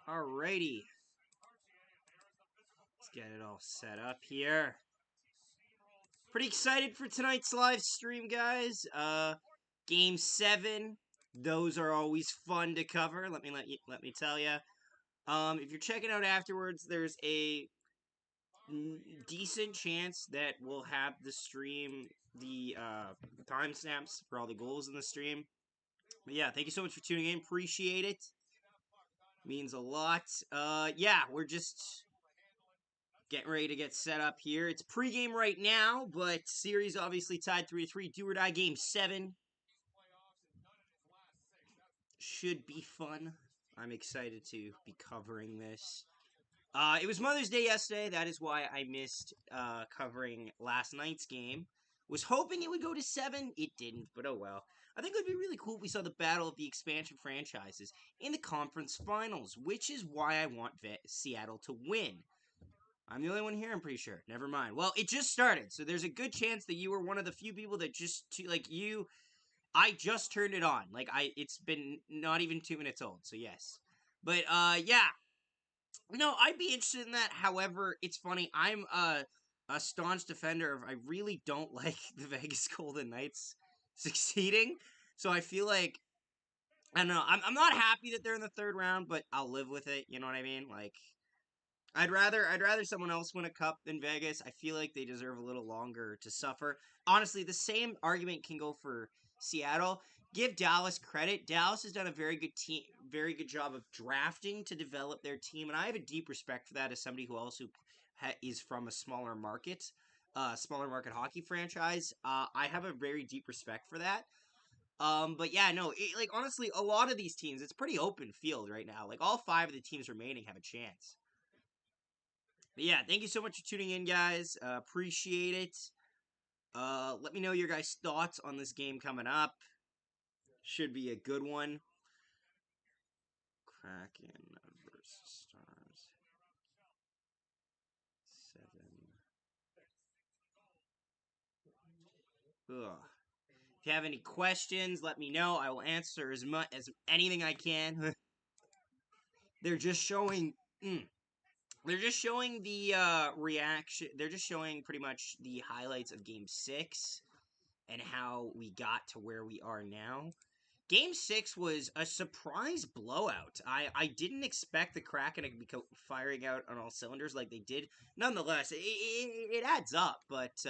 Alrighty. Let's get it all set up here. Pretty excited for tonight's live stream, guys. Game 7. Those are always fun to cover. Let me tell you. If you're checking out afterwards, there's a decent chance that we'll have the stream, the timestamps for all the goals in the stream. But yeah, thank you so much for tuning in. Appreciate it. Means a lot. Yeah, we're just getting ready to get set up here. It's pregame right now, but series obviously tied 3-3. Do or die game 7. Should be fun. I'm excited to be covering this. It was Mother's Day yesterday. That is why I missed covering last night's game. Was hoping it would go to 7. It didn't, but oh well. I think it would be really cool if we saw the battle of the expansion franchises in the conference finals, which is why I want Seattle to win. I'm the only one here, I'm pretty sure. Never mind. Well, it just started, so there's a good chance that you were one of the few people that I just turned it on. It's been not even 2 minutes old, so yes. But, yeah. No, I'd be interested in that. However, it's funny. I'm a staunch defender of I really don't like the Vegas Golden Knights succeeding. So I feel like, I don't know. I'm not happy that they're in the third round, but I'll live with it. You know what I mean? I'd rather someone else win a cup than Vegas. I feel like they deserve a little longer to suffer. Honestly, the same argument can go for Seattle. Give Dallas credit. Dallas has done a very good job of drafting to develop their team, and I have a deep respect for that as somebody who also is from a smaller market hockey franchise. I have a very deep respect for that. But yeah, no, honestly, a lot of these teams, it's pretty open field right now. All 5 of the teams remaining have a chance. But yeah, thank you so much for tuning in, guys. Appreciate it. Let me know your guys' thoughts on this game coming up. Should be a good one. Kraken versus Stars. 7. Ugh. If you have any questions, let me know. I will answer as anything I can. They're just showing. They're just showing the reaction. They're just showing pretty much the highlights of Game 6 and how we got to where we are now. Game 6 was a surprise blowout. I didn't expect the Kraken to be firing out on all cylinders like they did. Nonetheless, it adds up. But,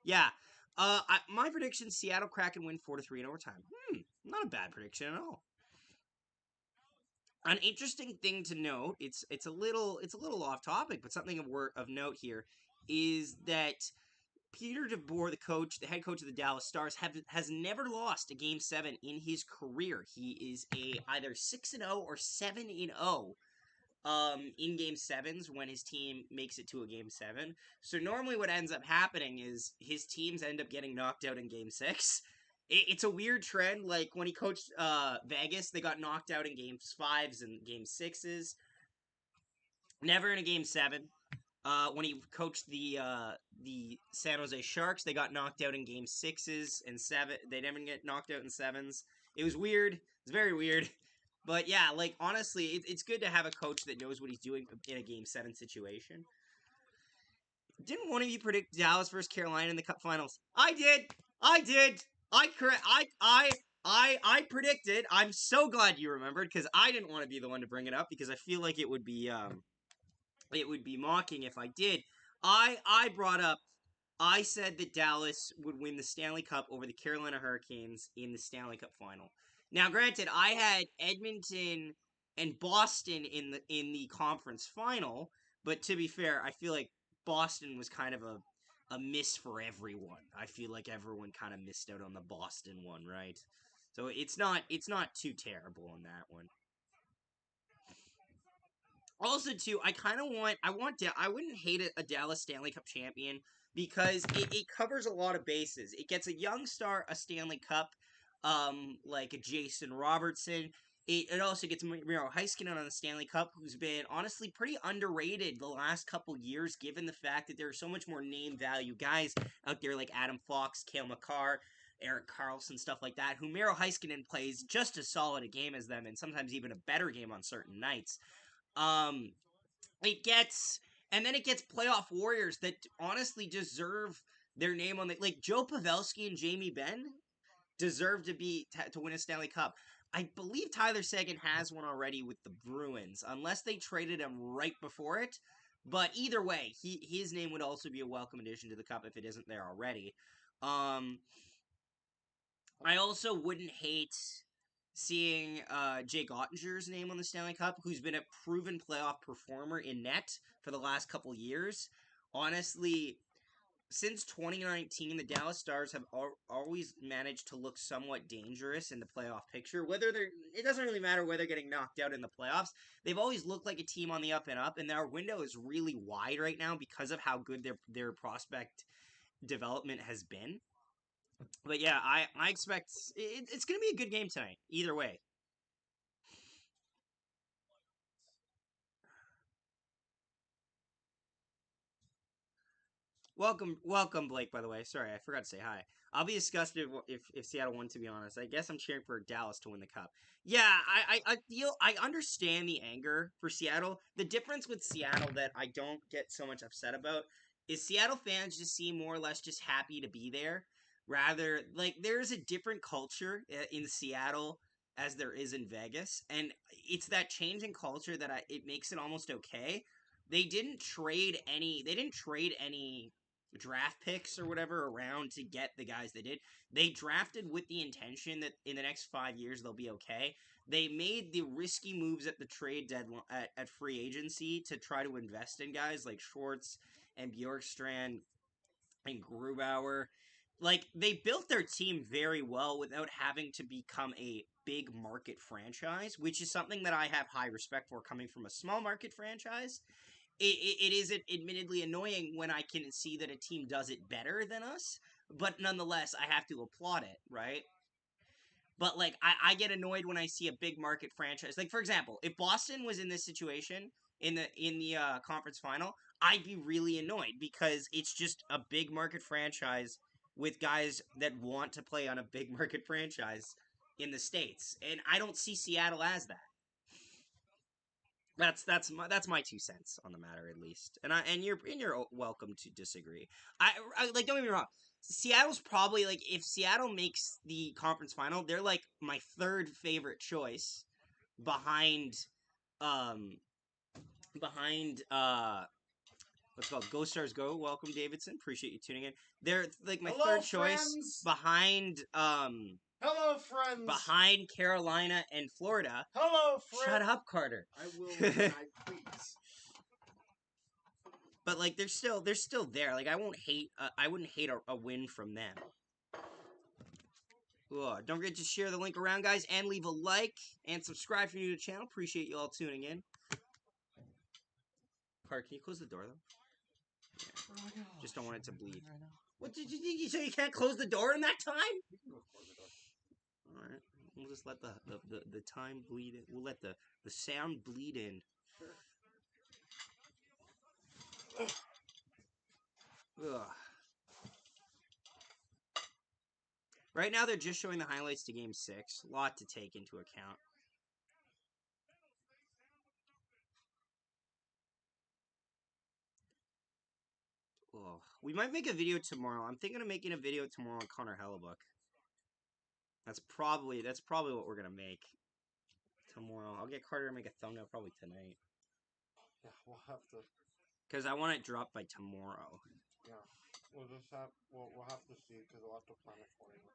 yeah. My prediction, Seattle Kraken win 4-3 in overtime. Not a bad prediction at all. An interesting thing to note, it's a little off topic, but something of note here is that Peter DeBoer, the head coach of the Dallas Stars, has never lost a Game 7 in his career. He is either 6-0 or 7-0 in Game 7s when his team makes it to a Game 7. So normally what ends up happening is his teams end up getting knocked out in Game 6. It's a weird trend. Like when he coached Vegas, they got knocked out in Game 5s and Game 6s. Never in a Game 7. When he coached the San Jose Sharks, they got knocked out in Game 6s and 7. They never get knocked out in 7s. It was weird. It's very weird. But yeah, honestly, it's good to have a coach that knows what he's doing in a Game 7 situation. Didn't one of you predict Dallas versus Carolina in the Cup Finals? I did. I predicted. I'm so glad you remembered because I didn't want to be the one to bring it up because I feel like it would be mocking if I did. I said that Dallas would win the Stanley Cup over the Carolina Hurricanes in the Stanley Cup final. Now, granted, I had Edmonton and Boston in the conference final, but to be fair, I feel like Boston was kind of a miss for everyone. I feel like everyone kind of missed out on the Boston one, right? So it's not too terrible on that one. Also, too, I wouldn't hate a Dallas Stanley Cup champion because it covers a lot of bases. It gets a young star a Stanley Cup, like a Jason Robertson. It also gets Miro Heiskanen on the Stanley Cup, who's been honestly pretty underrated the last couple years, given the fact that there are so much more name value guys out there like Adam Fox, Cale Makar, Erik Karlsson, stuff like that, who Miro Heiskanen plays just as solid a game as them, and sometimes even a better game on certain nights. Um, it gets and then it gets playoff warriors that honestly deserve their name on the like Joe Pavelski and Jamie Benn deserve to win a Stanley Cup. I believe Tyler Seguin has one already with the Bruins, unless they traded him right before it. But either way, his name would also be a welcome addition to the cup if it isn't there already. Um, I also wouldn't hate seeing Jake Ottinger's name on the Stanley Cup, who's been a proven playoff performer in net for the last couple years. Honestly, since 2019, the Dallas Stars have always managed to look somewhat dangerous in the playoff picture. It doesn't really matter whether they're getting knocked out in the playoffs. They've always looked like a team on the up and up, and our window is really wide right now because of how good their prospect development has been. But yeah, I expect it's going to be a good game tonight. Either way. Welcome, Blake. By the way, sorry, I forgot to say hi. I'll be disgusted if Seattle won. To be honest, I guess I'm cheering for Dallas to win the cup. Yeah, I understand the anger for Seattle. The difference with Seattle that I don't get so much upset about is Seattle fans just seem more or less just happy to be there. Rather, like there's a different culture in Seattle as there is in Vegas, and it's that change in culture that it makes it almost okay. They didn't trade any. They didn't trade any draft picks or whatever around to get the guys they did. They drafted with the intention that in the next 5 years they'll be okay. They made the risky moves at the trade deadline at free agency to try to invest in guys like Schwartz and Bjorkstrand and Grubauer. Like they built their team very well without having to become a big market franchise, which is something that I have high respect for coming from a small market franchise. It is admittedly annoying when I can see that a team does it better than us, but nonetheless, I have to applaud it, right? But like, I get annoyed when I see a big market franchise. Like for example, if Boston was in this situation in the conference final, I'd be really annoyed because it's just a big market franchise with guys that want to play on a big market franchise in the states, and I don't see Seattle as that. That's my 2 cents on the matter, at least. And you're welcome to disagree. I like don't get me wrong. Seattle's probably like if Seattle makes the conference final, they're like my third favorite choice behind um behind what's it called Go Stars Go. Welcome Davidson. Appreciate you tuning in. They're like my Hello, third choice friends. behind Hello, friends. behind Carolina and Florida. Hello, friends. Shut up, Carter. I will, please. But like they're still there. Like I wouldn't hate a win from them. Ugh, don't forget to share the link around, guys, and leave a like and subscribe if you're new to the channel. Appreciate you all tuning in. Park, can you close the door though? Yeah. Just don't want it to bleed. What did you say? You can't close the door in that time? All right, we'll just let the time bleed in. We'll let the sound bleed in. Ugh. Right now, they're just showing the highlights to Game 6. A lot to take into account. Oh, we might make a video tomorrow. I'm thinking of making a video tomorrow on Connor Hellebuck. That's probably what we're gonna make tomorrow. I'll get Carter to make a thumbnail probably tonight. Yeah, we'll have to. Cause I want it dropped by tomorrow. Yeah, we'll have to see because we'll have to plan it for you.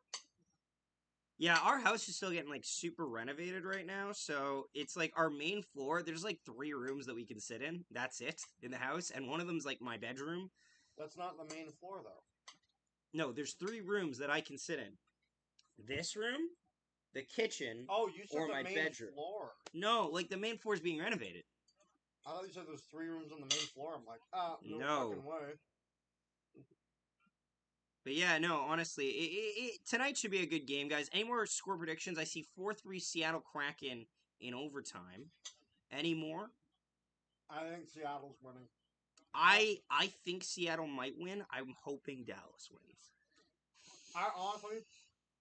Yeah, our house is still getting like super renovated right now, so it's like our main floor. There's like 3 rooms that we can sit in. That's it in the house, and one of them's like my bedroom. That's not the main floor though. No, there's 3 rooms that I can sit in. This room, the kitchen, Oh, you said or the my main bedroom. floor. No, like the main floor is being renovated. I thought you said there's 3 rooms on the main floor. I'm like, No. fucking way. But yeah, no, honestly, tonight should be a good game, guys. Any more score predictions? I see 4-3 Seattle Kraken in overtime. Any more? I think Seattle's winning. I think Seattle might win. I'm hoping Dallas wins. I honestly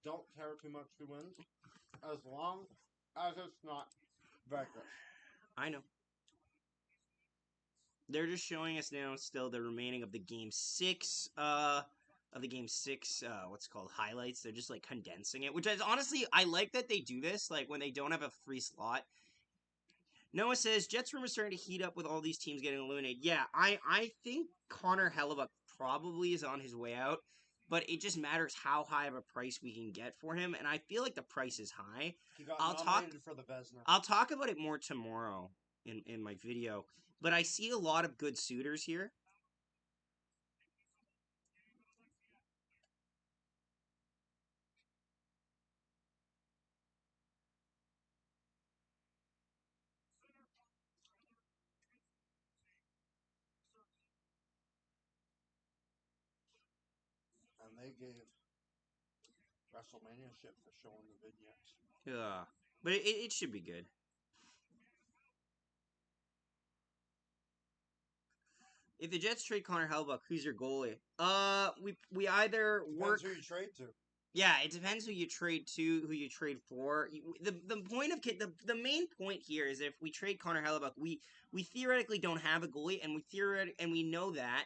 don't care too much who wins, as long as it's not Vegas. I know. they're just showing us now still the remaining of the game six. What's it called, highlights. They're just like condensing it, which is honestly I like that they do this. Like when they don't have a free slot. Noah says Jets room is starting to heat up with all these teams getting eliminated. Yeah, I think Connor Hellebuck probably is on his way out, but it just matters how high of a price we can get for him, and I feel like the price is high. He got I'll talk nominated for the Vezina. I'll talk about it more tomorrow in my video, but I see a lot of good suitors here. And they gave WrestleMania shit for showing the vignettes. Yeah, but it should be good. If the Jets trade Connor Hellebuck, who's your goalie? We either work. Depends who you trade to. Yeah, it depends who you trade to, who you trade for. The point of the main point here is if we trade Connor Hellebuck, we theoretically don't have a goalie, and we know that,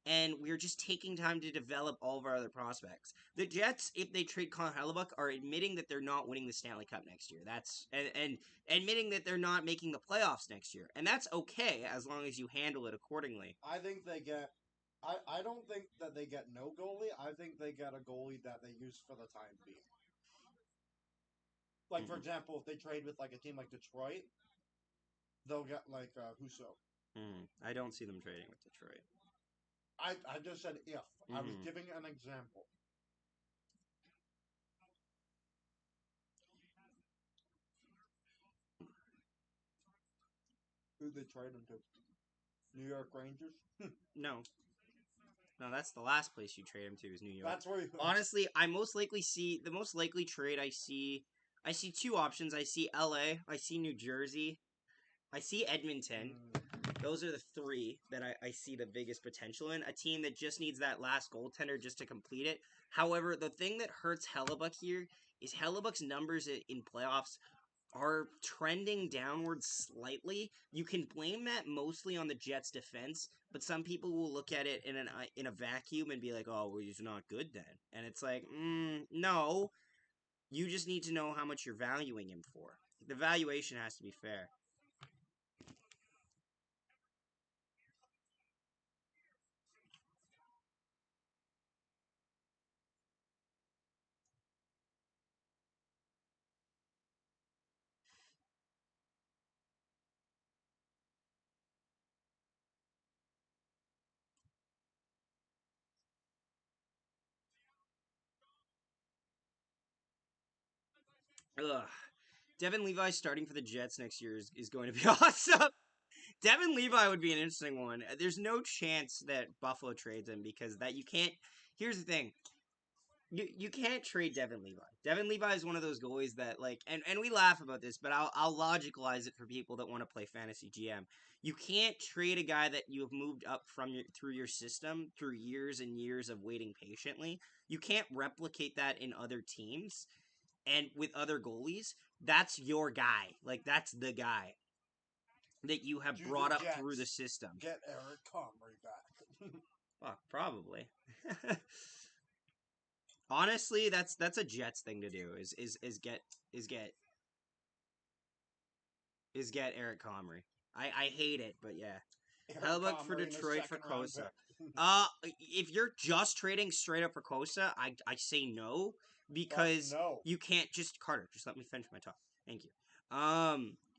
and we're just taking time to develop all of our other prospects. The Jets, if they trade Connor Hellebuck, are admitting that they're not winning the Stanley Cup next year. That's and admitting that they're not making the playoffs next year, and that's okay as long as you handle it accordingly. I think they get. I don't think that they get no goalie. I think they get a goalie that they use for the time being. Like, for example, if they trade with like a team like Detroit, they'll get like Husso. I don't see them trading with Detroit. I just said if. I was giving an example. Who they trade him to? New York Rangers? No. No, that's the last place you trade him to is New York. That's where you Honestly, I most likely see the most likely trade I see two options. I see LA, I see New Jersey, I see Edmonton. Those are the three that I see the biggest potential in. A team that just needs that last goaltender just to complete it. However, the thing that hurts Hellebuck here is Hellebuck's numbers in playoffs are trending downwards slightly. You can blame that mostly on the Jets' defense, but some people will look at it in a vacuum and be like, "Oh, well, he's not good then." And it's like, no, you just need to know how much you're valuing him for. The valuation has to be fair. Ugh. Devin Levi starting for the Jets next year is going to be awesome. Devin Levi would be an interesting one. There's no chance that Buffalo trades him because that you can't. Here's the thing. You can't trade Devin Levi. Devin Levi is one of those goalies that and we laugh about this, but I'll logicalize it for people that want to play fantasy GM. You can't trade a guy that you have moved up through your system through years and years of waiting patiently. You can't replicate that in other teams and with other goalies. That's your guy. Like that's the guy that you have brought up through the system. Get Eric Comrie back. Fuck, probably. Honestly, that's a Jets thing to do. Is get Eric Comrie. I hate it, but yeah. Hellebuck for Detroit for Kosa. If you're just trading straight up for Kosa, I say no because you can't just Carter. Just let me finish my talk. Thank you.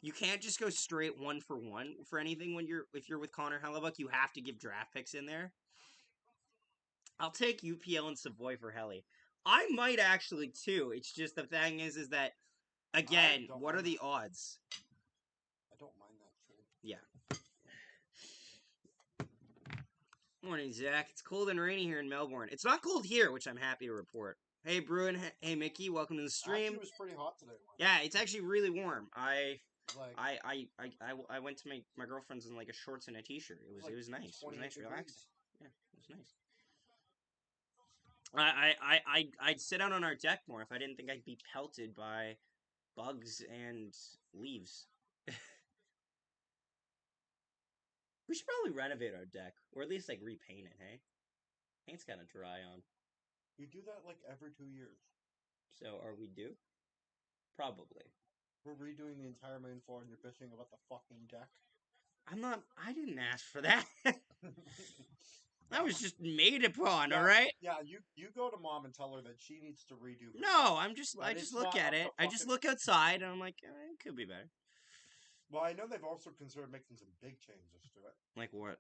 You can't just go straight 1-for-1 for anything if you're with Connor Hellebuck. You have to give draft picks in there. I'll take UPL and Savoy for Helly. I might actually too. It's just the thing is that again, what are the odds? I don't mind that trade. Yeah. Morning, Zach. It's cold and rainy here in Melbourne. It's not cold here, which I'm happy to report. Hey, Bruin. Hey, Mickey. Welcome to the stream. It was pretty hot today. Yeah, it's actually really warm. I went to my girlfriend's in like a shorts and a t-shirt. It was nice. It was nice, relaxing. Yeah, it was nice. I'd sit out on our deck more if I didn't think I'd be pelted by bugs and leaves. We should probably renovate our deck, or at least like repaint it. Hey, paint's kind of dry on. You do that like every 2 years. So are we due? Probably. We're redoing the entire main floor, and you're bitching about the fucking deck. I'm not. I didn't ask for that. I was just made upon. Yeah, All right. Yeah, you go to mom and tell her that she needs to redo her No, deck. I'm just. I And just it's look not at up it. to I just fucking. look outside, and I'm like, it could be better. Well, I know they've also considered making some big changes to it. Like what?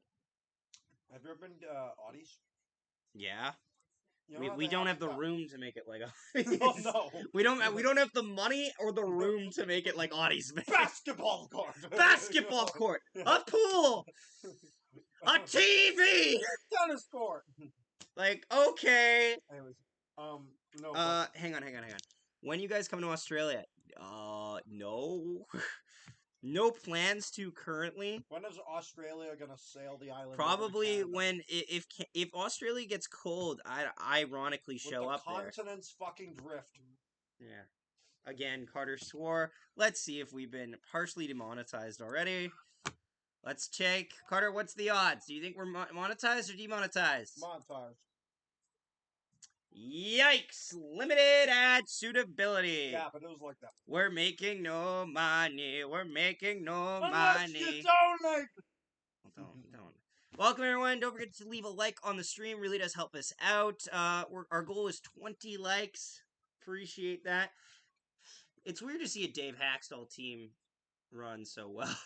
Have you ever been to Audie's? Yeah. You know We, how we they don't have have like the that. room to make it like Oh Audie's. no! We don't have the money or the room to make it like Audie's. Basketball court. Basketball court, a pool, a TV. Tennis court. Like okay. Anyways, no, but Hang on. When you guys come to Australia? No. No plans to currently. when is Australia gonna sail the island over to Probably Canada? when if Australia gets cold, I ironically With show the up there. continents fucking drift. Yeah. Again, Carter swore. Let's see if we've been partially demonetized already. Let's check. Carter, what's the odds? Do you think we're monetized or demonetized? Montage. Yikes! Limited ad suitability. Yeah, but it was like that. We're making no money. We're making no Unless money. you donate. Don't. Welcome everyone. Don't forget to leave a like on the stream. Really does help us out. Our goal is 20 likes. Appreciate that. It's weird to see a Dave Haxtell team run so well.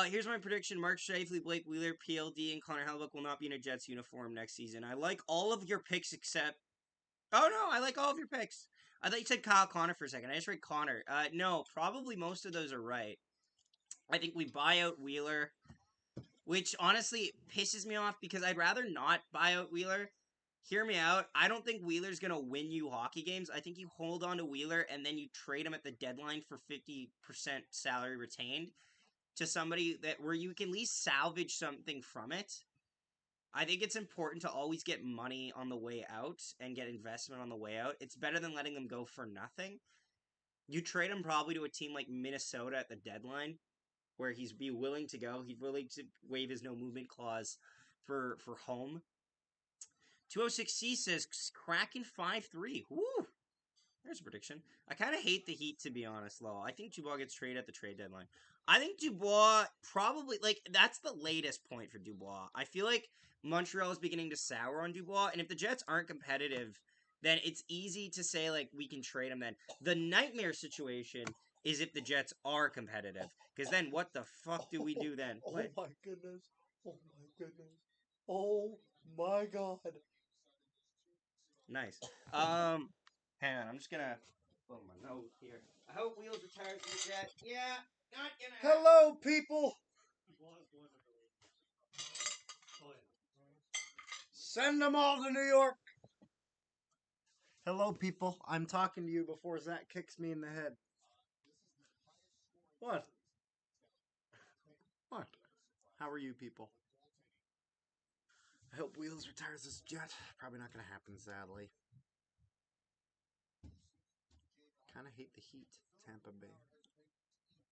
Here's my prediction. Mark Scheifele, Blake Wheeler, PLD, and Connor Hellebuck will not be in a Jets uniform next season. I like all of your picks except... Oh, no, I like all of your picks. I thought you said Kyle Connor for a second. I just read Connor. No, probably most of those are right. I think we buy out Wheeler, which honestly pisses me off because I'd rather not buy out Wheeler. Hear me out. I don't think Wheeler's going to win you hockey games. I think you hold on to Wheeler and then you trade him at the deadline for 50% salary retained to somebody that where you can at least salvage something from it. I think it's important to always get money on the way out and get investment on the way out. It's better than letting them go for nothing. You trade him probably to a team like Minnesota at the deadline, where he's be willing to go. He's willing to waive his no movement clause for home. 206C says Kraken 5-3. Woo! There's a prediction. I kind of hate the Heat, to be honest, though. I think Dubois gets traded at the trade deadline. I think Dubois probably, like, that's the latest point for Dubois. I feel like Montreal is beginning to sour on Dubois, and if the Jets aren't competitive, then it's easy to say, like, we can trade him then. The nightmare situation is if the Jets are competitive, because then what the fuck do we do then? Oh What? my goodness. Oh my goodness. Oh my god. Nice. Hang on, I'm just gonna blow my nose here. I hope Wheels retires from the Jet. Yeah, not gonna happen. Hello, people. Send them all to New York. Hello, people. I'm talking to you before Zach kicks me in the head. What? What? How are you, people? I hope Wheels retires this Jet. Probably not going to happen, sadly. Kind of hate the Heat. Tampa Bay.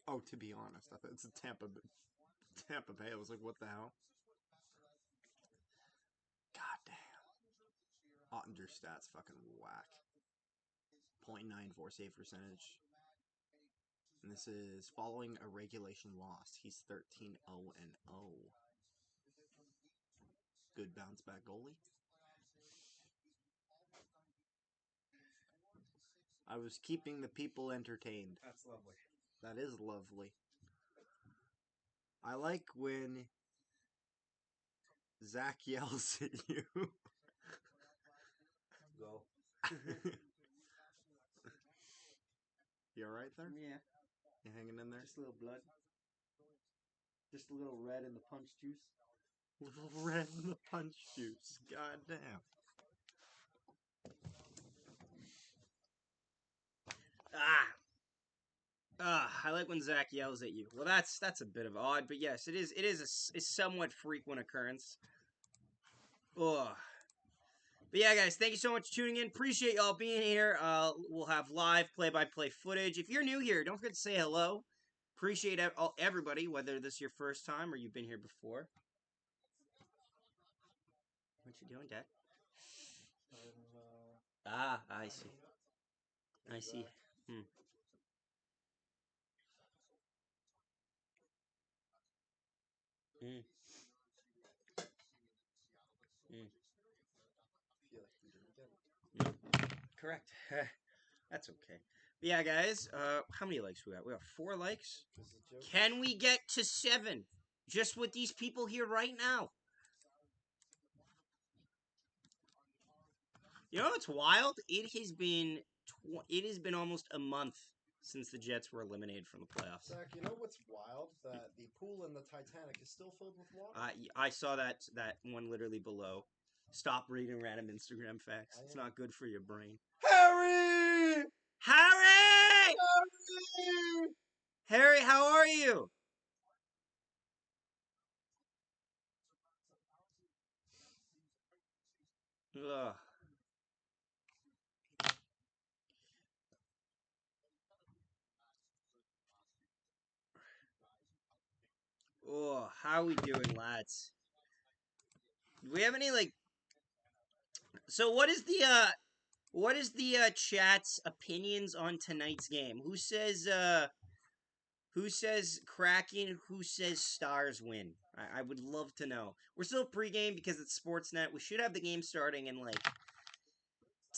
Oh, to be honest, I thought it's a Tampa Bay. Tampa Bay. I was like, what the hell? God damn. Ottinger stats fucking whack. .94 save percentage. And this is following a regulation loss. He's 13-0-0. Good bounce back goalie. I was keeping the people entertained. That's lovely. That is lovely. I like when Zach yells at you. Go. You alright there? Yeah. You hanging in there? Just a little blood. Just a little red in the punch juice. Little red in the punch juice. God damn. I like when Zach yells at you. Well, that's a bit of odd, but yes, it is a somewhat frequent occurrence. Ugh. But yeah, guys, thank you so much for tuning in. Appreciate y'all being here. We'll have live play-by-play footage. If you're new here, don't forget to say hello. Appreciate everybody, whether this is your first time or you've been here before. What you doing, Dad? Ah, I see. I see. Hmm. Mm. Mm. Mm. Correct. That's okay. But yeah, guys. How many likes we got? We got 4 likes. Can we get to 7? Just with these people here right now. You know what's wild? It has been almost a month since the Jets were eliminated from the playoffs. Zach, you know what's wild? That the pool in the Titanic is still filled with water. I saw that one literally below. Stop reading random Instagram facts. It's not good for your brain. Harry! Harry! Harry! Harry, how are you? Ugh. Oh, how are we doing, lads? Do we have any like? So what is the chat's opinions on tonight's game? Who says Kraken? Who says Stars win? I would love to know. We're still pregame because it's Sportsnet. We should have the game starting in like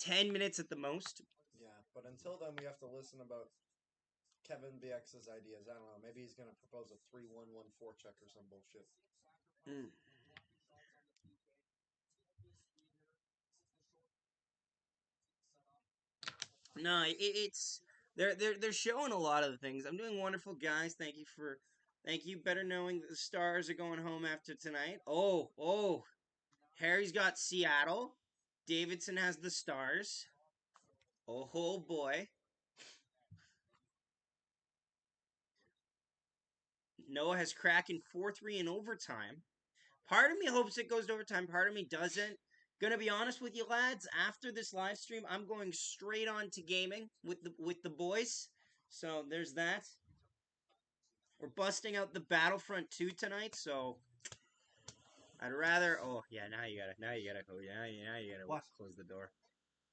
10 minutes at the most. Yeah, but until then, we have to listen about Kevin BX's ideas. I don't know. Maybe he's going to propose a 3-1-1-4 check or some bullshit. Mm. No, it's they're showing a lot of the things. I'm doing wonderful, guys. Thank you. Better knowing that the Stars are going home after tonight. Oh, Harry's got Seattle. Davidson has the Stars. Oh boy. Noah has Kraken 4-3 in overtime. Part of me hopes it goes to overtime. Part of me doesn't. Gonna be honest with you, lads. After this live stream, I'm going straight on to gaming with the boys. So there's that. We're busting out the Battlefront 2 tonight. So I'd rather. Oh yeah, now you gotta. Now you gotta. Oh yeah, now you gotta What? close the door.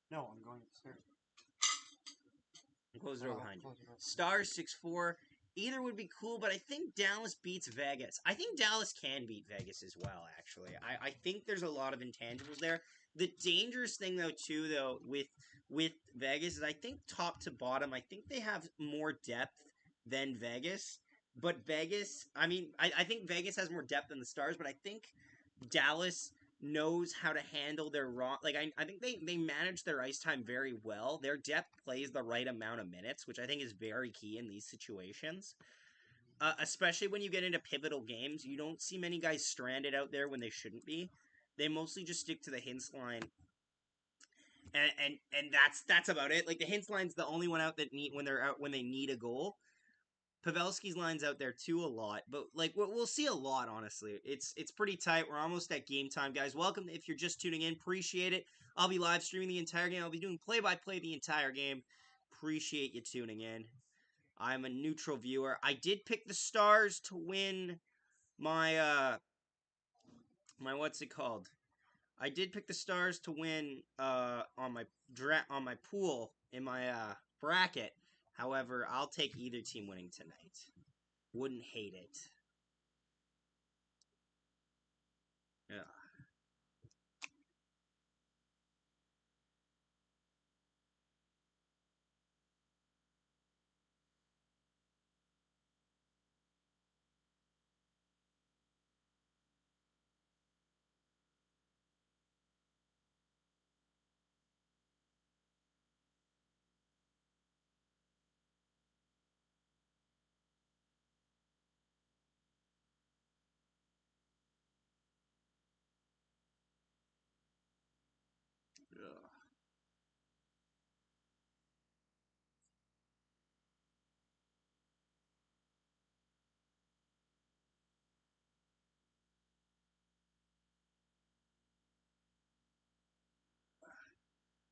No, I'm going upstairs. Close the door behind you. Stars 6-4. Either would be cool, but I think Dallas beats Vegas. I think Dallas can beat Vegas as well, actually. I think there's a lot of intangibles there. The dangerous thing though, with Vegas is I think top to bottom, I think they have more depth than Vegas. But Vegas, I think Vegas has more depth than the Stars, but I think Dallas knows how to handle their raw. Like I think they manage their ice time very well. Their depth plays the right amount of minutes, which I think is very key in these situations. Especially when you get into pivotal games, you don't see many guys stranded out there when they shouldn't be. They mostly just stick to the hints line, and that's about it. Like the hints line's the only one out that need when they're out when they need a goal. Pavelski's line's out there too a lot, but like we'll see a lot. Honestly, it's pretty tight. We're almost at game time, guys. Welcome if you're just tuning in. Appreciate it. I'll be live streaming the entire game. I'll be doing play by play the entire game. Appreciate you tuning in. I'm a neutral viewer. I did pick the Stars to win my my what's it called? I did pick the Stars to win on my pool in my bracket. However, I'll take either team winning tonight. Wouldn't hate it. Yeah.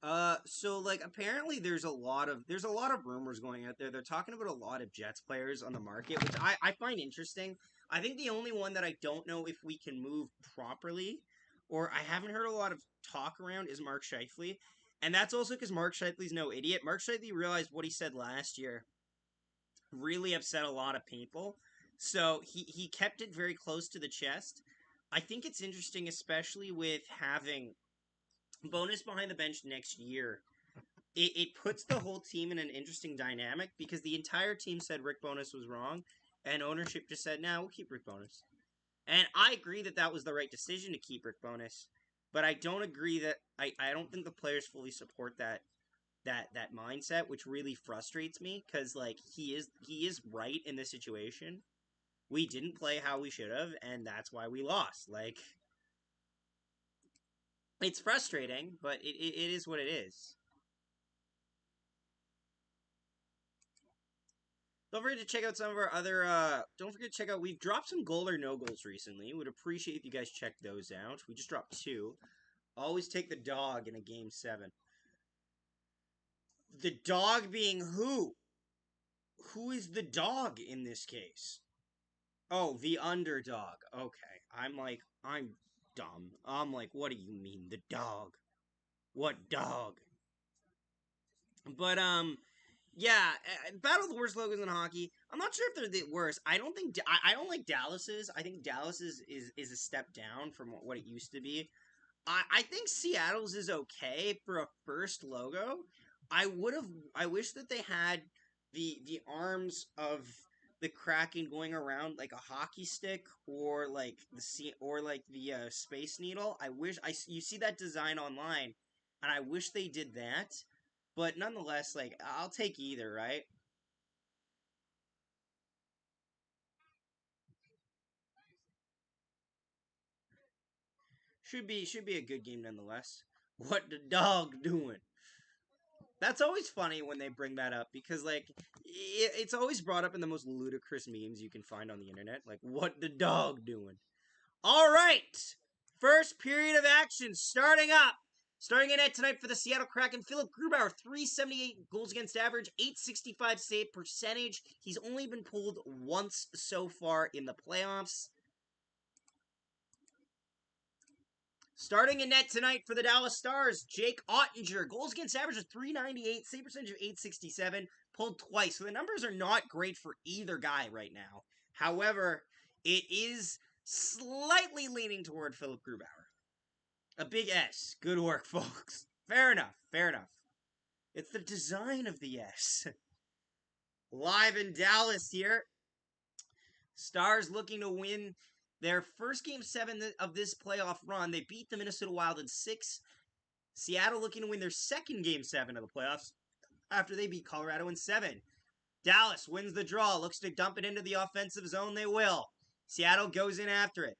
So like apparently there's a lot of rumors going out there. They're talking about a lot of Jets players on the market, which I find interesting. I think the only one that I don't know if we can move properly, or I haven't heard a lot of talk around, is Mark Scheifele. And that's also because Mark Scheifele's no idiot. Mark Scheifele realized what he said last year really upset a lot of people. So he kept it very close to the chest. I think it's interesting, especially with having bonus behind the bench next year. It puts the whole team in an interesting dynamic because the entire team said Rick Bonus was wrong, and ownership just said, "Nah, we'll keep Rick Bonus." And I agree that that was the right decision to keep Rick Bonus, but I don't agree that I don't think the players fully support that mindset, which really frustrates me because like he is right in this situation. We didn't play how we should have, and that's why we lost. Like it's frustrating, but it is what it is. Don't forget to check out some of our other. Don't forget to check out. We've dropped some goal or no goals recently. Would appreciate if you guys check those out. We just dropped two. Always take the dog in a game 7. The dog being who? Who is the dog in this case? Oh, the underdog. Okay. I'm dumb. I'm like, what do you mean, the dog? What dog? But yeah, Battle of the worst logos in hockey. I'm not sure if they're the worst. I don't think I don't like Dallas's. I think Dallas is a step down from what it used to be. I think Seattle's is okay for a first logo. I wish that they had the arms of the Kraken going around like a hockey stick or like the Space Needle. I wish I you see that design online, and I wish they did that. But nonetheless, like I'll take either, right? Should be a good game nonetheless. What the dog doing? That's always funny when they bring that up because like it's always brought up in the most ludicrous memes you can find on the internet. Like what the dog doing? All right, first period of action starting up. Starting in it tonight for the Seattle Kraken, Philip Grubauer, 378 goals against average, 865 save percentage. He's only been pulled once so far in the playoffs. Starting in net tonight for the Dallas Stars, Jake Ottinger. Goals against average of 398, save percentage of 867, pulled twice. So the numbers are not great for either guy right now. However, it is slightly leaning toward Philip Grubauer. A big S. Good work, folks. Fair enough. Fair enough. It's the design of the S. Live in Dallas here. Stars looking to win their first game 7 of this playoff run. They beat the Minnesota Wild in 6. Seattle looking to win their second game 7 of the playoffs after they beat Colorado in 7. Dallas wins the draw, looks to dump it into the offensive zone. They will. Seattle goes in after it.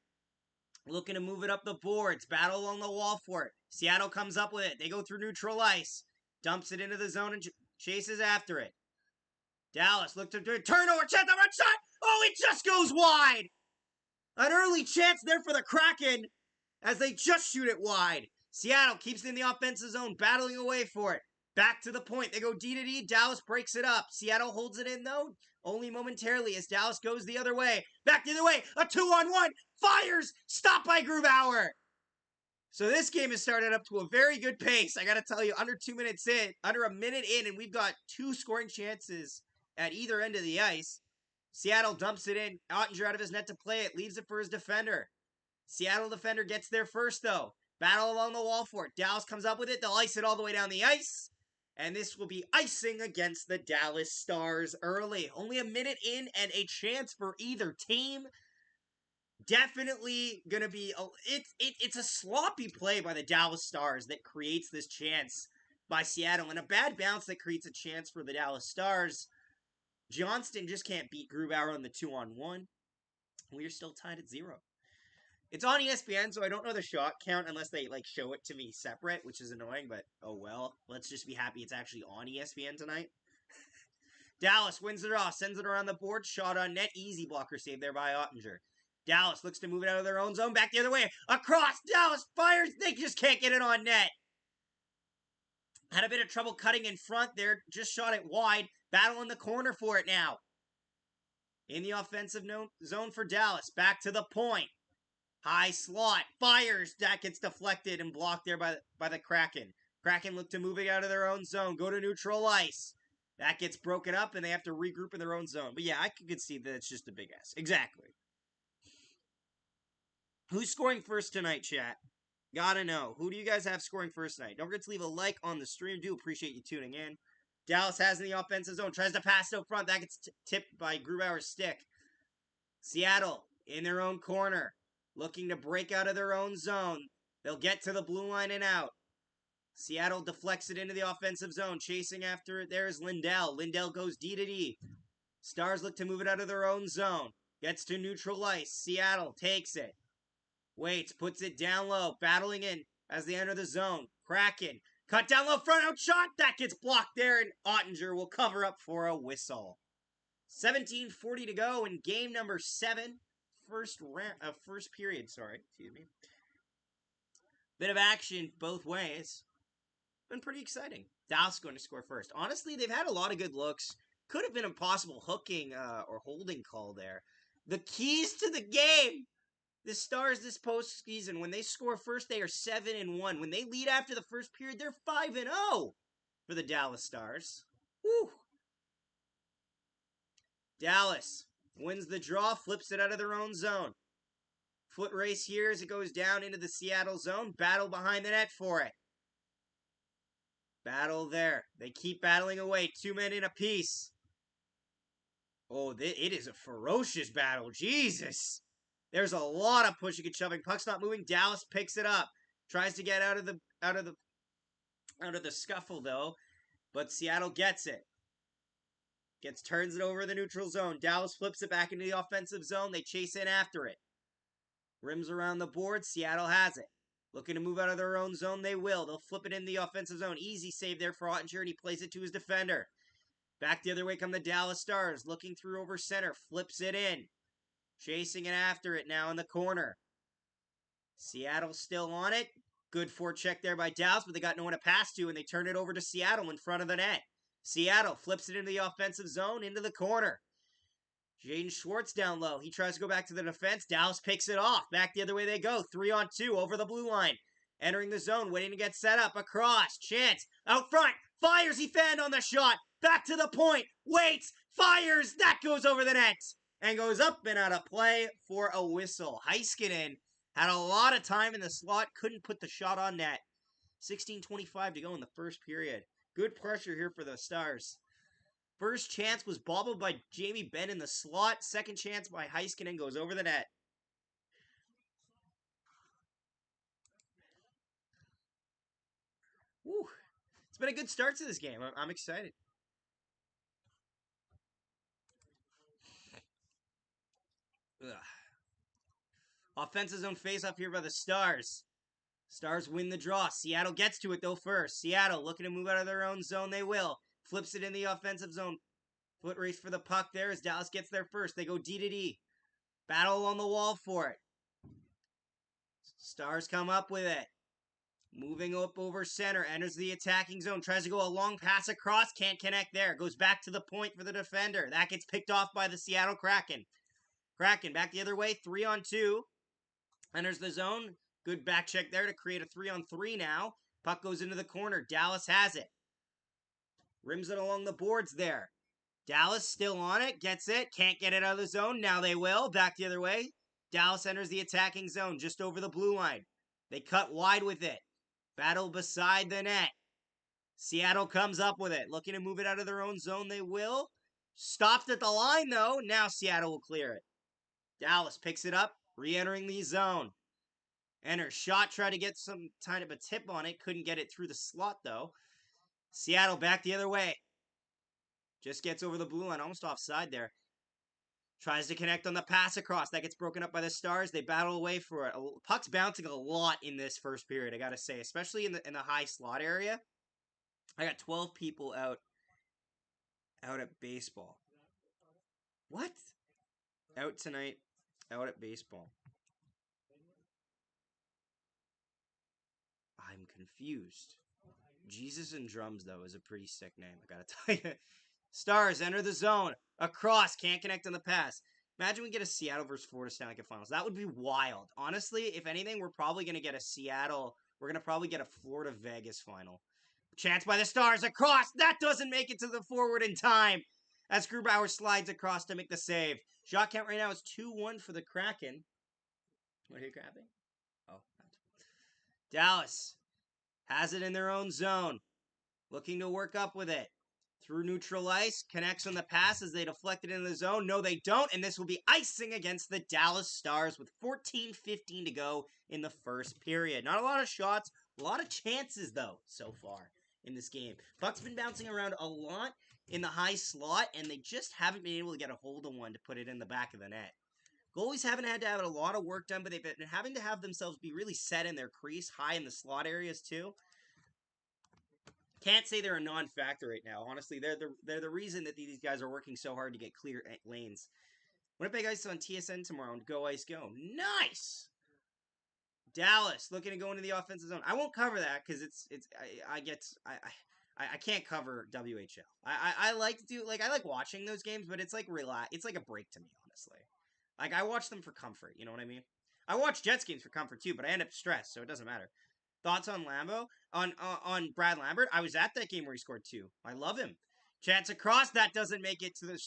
Looking to move it up the boards, battle along the wall for it. Seattle comes up with it. They go through neutral ice, dumps it into the zone and chases after it. Dallas looked to do a turnover, chance the right shot. Oh, it just goes wide. An early chance there for the Kraken as they just shoot it wide. Seattle keeps it in the offensive zone, battling away for it. Back to the point. They go D to D. Dallas breaks it up. Seattle holds it in, though, only momentarily as Dallas goes the other way. Back the other way. A 2-on-1. Fires. Stopped by Grubauer. So this game has started up to a very good pace. I got to tell you, under 2 minutes in, under a minute in, and we've got 2 scoring chances at either end of the ice. Seattle dumps it in. Ottinger out of his net to play it. Leaves it for his defender. Seattle defender gets there first, though. Battle along the wall for it. Dallas comes up with it. They'll ice it all the way down the ice. And this will be icing against the Dallas Stars early. Only a minute in and a chance for either team. Definitely going to be... It's a sloppy play by the Dallas Stars that creates this chance by Seattle. And a bad bounce that creates a chance for the Dallas Stars. Johnston just can't beat Grubauer on the 2-on-1. We are still tied at 0. It's on ESPN, so I don't know the shot count unless they like show it to me separate, which is annoying, but oh well. Let's just be happy it's actually on ESPN tonight. Dallas wins it off, sends it around the board, shot on net, easy blocker save there by Ottinger. Dallas looks to move it out of their own zone, back the other way, across, Dallas fires, they just can't get it on net. Had a bit of trouble cutting in front there. Just shot it wide. Battle in the corner for it now. In the offensive zone for Dallas. Back to the point. High slot. Fires. That gets deflected and blocked there by the Kraken. Kraken look to move it out of their own zone. Go to neutral ice. That gets broken up and they have to regroup in their own zone. But yeah, I could see that it's just a big S. Exactly. Who's scoring first tonight, chat? Gotta know. Who do you guys have scoring first tonight? Don't forget to leave a like on the stream. Do appreciate you tuning in. Dallas has in the offensive zone. Tries to pass it up front. That gets tipped by Grubauer's stick. Seattle in their own corner. Looking to break out of their own zone. They'll get to the blue line and out. Seattle deflects it into the offensive zone. Chasing after it, there's Lindell. Lindell goes D to D. Stars look to move it out of their own zone. Gets to neutral ice. Seattle takes it. Waits, puts it down low. Battling in as they enter the zone. Kraken. Cut down low, front out shot. That gets blocked there, and Ottinger will cover up for a whistle. 17:40 to go in game number 7. First period, excuse me. Bit of action both ways. Been pretty exciting. Dallas going to score first. Honestly, they've had a lot of good looks. Could have been a possible hooking or holding call there. The keys to the game. The Stars this postseason, when they score first, they are 7-1. When they lead after the first period, they're 5-0 for the Dallas Stars. Woo! Dallas wins the draw, flips it out of their own zone. Foot race here as it goes down into the Seattle zone. Battle behind the net for it. Battle there. They keep battling away. 2 men in a piece. Oh, it is a ferocious battle. Jesus! There's a lot of pushing and shoving. Puck's not moving. Dallas picks it up. Tries to get out of the scuffle though, but Seattle gets it. Turns it over the neutral zone. Dallas flips it back into the offensive zone. They chase in after it. Rims around the board. Seattle has it. Looking to move out of their own zone. They will. They'll flip it in the offensive zone. Easy save there for Ottinger, and he plays it to his defender. Back the other way come the Dallas Stars. Looking through over center. Flips it in. Chasing it after it now in the corner. Seattle still on it. Good forecheck there by Dallas, but they got no one to pass to, and they turn it over to Seattle in front of the net. Seattle flips it into the offensive zone, into the corner. Jaden Schwartz down low. He tries to go back to the defense. Dallas picks it off. Back the other way they go. 3-on-2 over the blue line. Entering the zone, waiting to get set up. Across. Chance. Out front. Fires. He fanned on the shot. Back to the point. Waits. Fires. That goes over the net. And goes up and out of play for a whistle. Heiskanen had a lot of time in the slot. Couldn't put the shot on net. 16:25 to go in the first period. Good pressure here for the Stars. First chance was bobbled by Jamie Benn in the slot. Second chance by Heiskanen goes over the net. Woo. It's been a good start to this game. I'm excited. Ugh. Offensive zone face-off here by the Stars. Stars win the draw. Seattle gets to it, though, first. Seattle looking to move out of their own zone. They will. Flips it in the offensive zone. Foot race for the puck there as Dallas gets there first. They go D to D. Battle on the wall for it. Stars come up with it. Moving up over center. Enters the attacking zone. Tries to go a long pass across. Can't connect there. Goes back to the point for the defender. That gets picked off by the Seattle Kraken. Kraken back the other way. 3-on-2. Enters the zone. Good back check there to create a 3-on-3 now. Puck goes into the corner. Dallas has it. Rims it along the boards there. Dallas still on it. Gets it. Can't get it out of the zone. Now they will. Back the other way. Dallas enters the attacking zone just over the blue line. They cut wide with it. Battle beside the net. Seattle comes up with it. Looking to move it out of their own zone. They will. Stopped at the line, though. Now Seattle will clear it. Dallas picks it up. Re-entering the zone. Enter shot. Tried to get some kind of a tip on it. Couldn't get it through the slot, though. Seattle back the other way. Just gets over the blue line. Almost offside there. Tries to connect on the pass across. That gets broken up by the Stars. They battle away for it. Puck's bouncing a lot in this first period, I gotta say. Especially in the high slot area. I got 12 people out at baseball. What? Out tonight. Out at baseball. I'm confused. Jesus and Drums, though, is a pretty sick name, I gotta tell you. Stars enter the zone. Across. Can't connect on the pass. Imagine we get a Seattle versus Florida Stanley Cup Finals. That would be wild. Honestly, if anything, we're probably going to get a Seattle. We're going to probably get a Florida Vegas final. Chance by the Stars. Across. That doesn't make it to the forward in time. As Grubauer slides across to make the save. Shot count right now is 2-1 for the Kraken. What are you grabbing? Oh. Dallas has it in their own zone. Looking to work up with it. Through neutral ice, connects on the pass as they deflect it into the zone. No, they don't, and this will be icing against the Dallas Stars with 14:15 to go in the first period. Not a lot of shots, a lot of chances, though, so far in this game. Puck's been bouncing around a lot in the high slot, and they just haven't been able to get a hold of one to put it in the back of the net. Goalies haven't had to have a lot of work done, but they've been having to have themselves be really set in their crease, high in the slot areas, too. Can't say they're a non-factor right now. Honestly, they're the reason that these guys are working so hard to get clear lanes. Winnipeg Ice on TSN tomorrow and Go Ice Go. Nice! Dallas looking to go into the offensive zone. I won't cover that because I can't cover WHL. I like to do I like watching those games, but it's like it's like a break to me, honestly. Like I watch them for comfort, you know what I mean? I watch Jets games for comfort too, but I end up stressed, so it doesn't matter. Thoughts on Lambo? On Brad Lambert? I was at that game where he scored 2. I love him. Chance across. That doesn't make it to the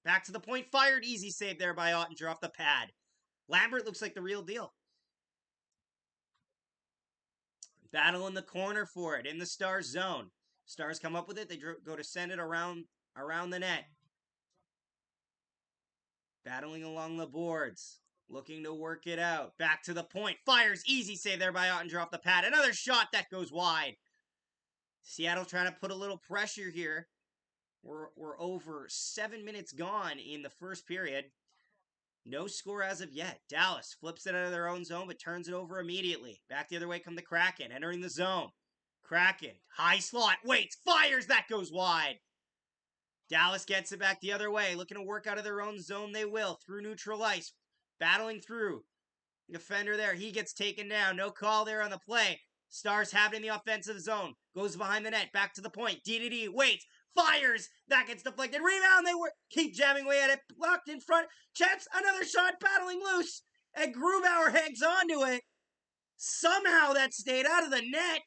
back to the point. Fired. Easy save there by Ottinger off the pad. Lambert looks like the real deal. Battle in the corner for it in the Stars zone. Stars come up with it. They go to send it around the net. Battling along the boards. Looking to work it out. Back to the point. Fires. Easy save there by Ottinger off the pad. Another shot that goes wide. Seattle trying to put a little pressure here. We're over 7 minutes gone in the first period. No score as of yet. Dallas flips it out of their own zone, but turns it over immediately. Back the other way come the Kraken, entering the zone. Kraken, high slot, waits, fires, that goes wide. Dallas gets it back the other way, looking to work out of their own zone. They will, through neutral ice. Battling through. Defender there, he gets taken down. No call there on the play. Stars have it in the offensive zone. Goes behind the net, back to the point. DDD, waits, fires. That gets deflected. Rebound, they keep jamming away at it. Blocked in front. Chance, another shot, battling loose. And Grubauer hangs onto it. Somehow that stayed out of the net.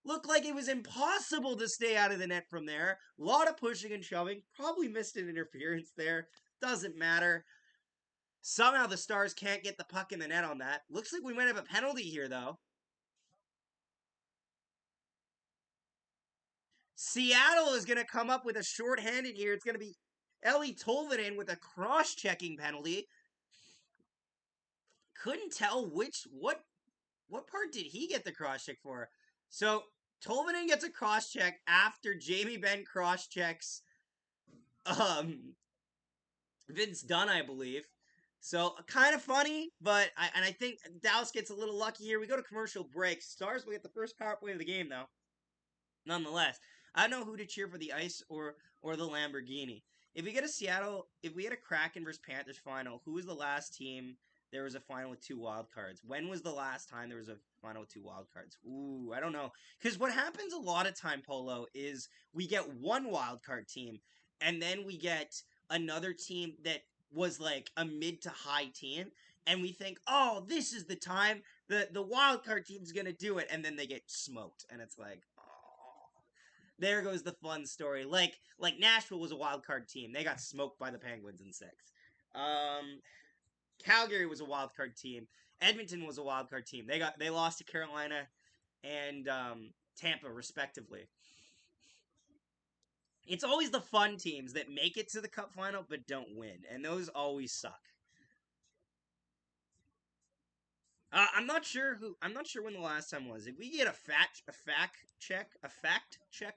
Looked like it was impossible to stay out of the net from there. A lot of pushing and shoving. Probably missed an interference there. Doesn't matter. Somehow the Stars can't get the puck in the net on that. Looks like we might have a penalty here, though. Seattle is going to come up with a shorthanded here. It's going to be Ellie Tolvanen with a cross-checking penalty. Couldn't tell what part did he get the cross-check for. So Tolvanen gets a cross-check after Jamie Benn cross-checks Vince Dunn, I believe. So kind of funny, but I think Dallas gets a little lucky here. We go to commercial break. Stars will get the first power play of the game, though. Nonetheless, I don't know who to cheer for, the Ice or the Lamborghini. If we get a Kraken versus Panthers final, who was the last team there was a final with 2 wild cards? When was the last time there was a final with 2 wild cards? Ooh, I don't know. Because what happens a lot of time, Polo, is we get 1 wild card team, and then we get another team that was like a mid to high team, and we think, oh, this is the time the wild card team's gonna do it, and then they get smoked, and it's like, there goes the fun story. Like Nashville was a wild card team. They got smoked by the Penguins in 6. Calgary was a wild card team. Edmonton was a wild card team. They lost to Carolina and Tampa respectively. It's always the fun teams that make it to the Cup final but don't win, and those always suck. I'm not sure when the last time was. If we get a fact check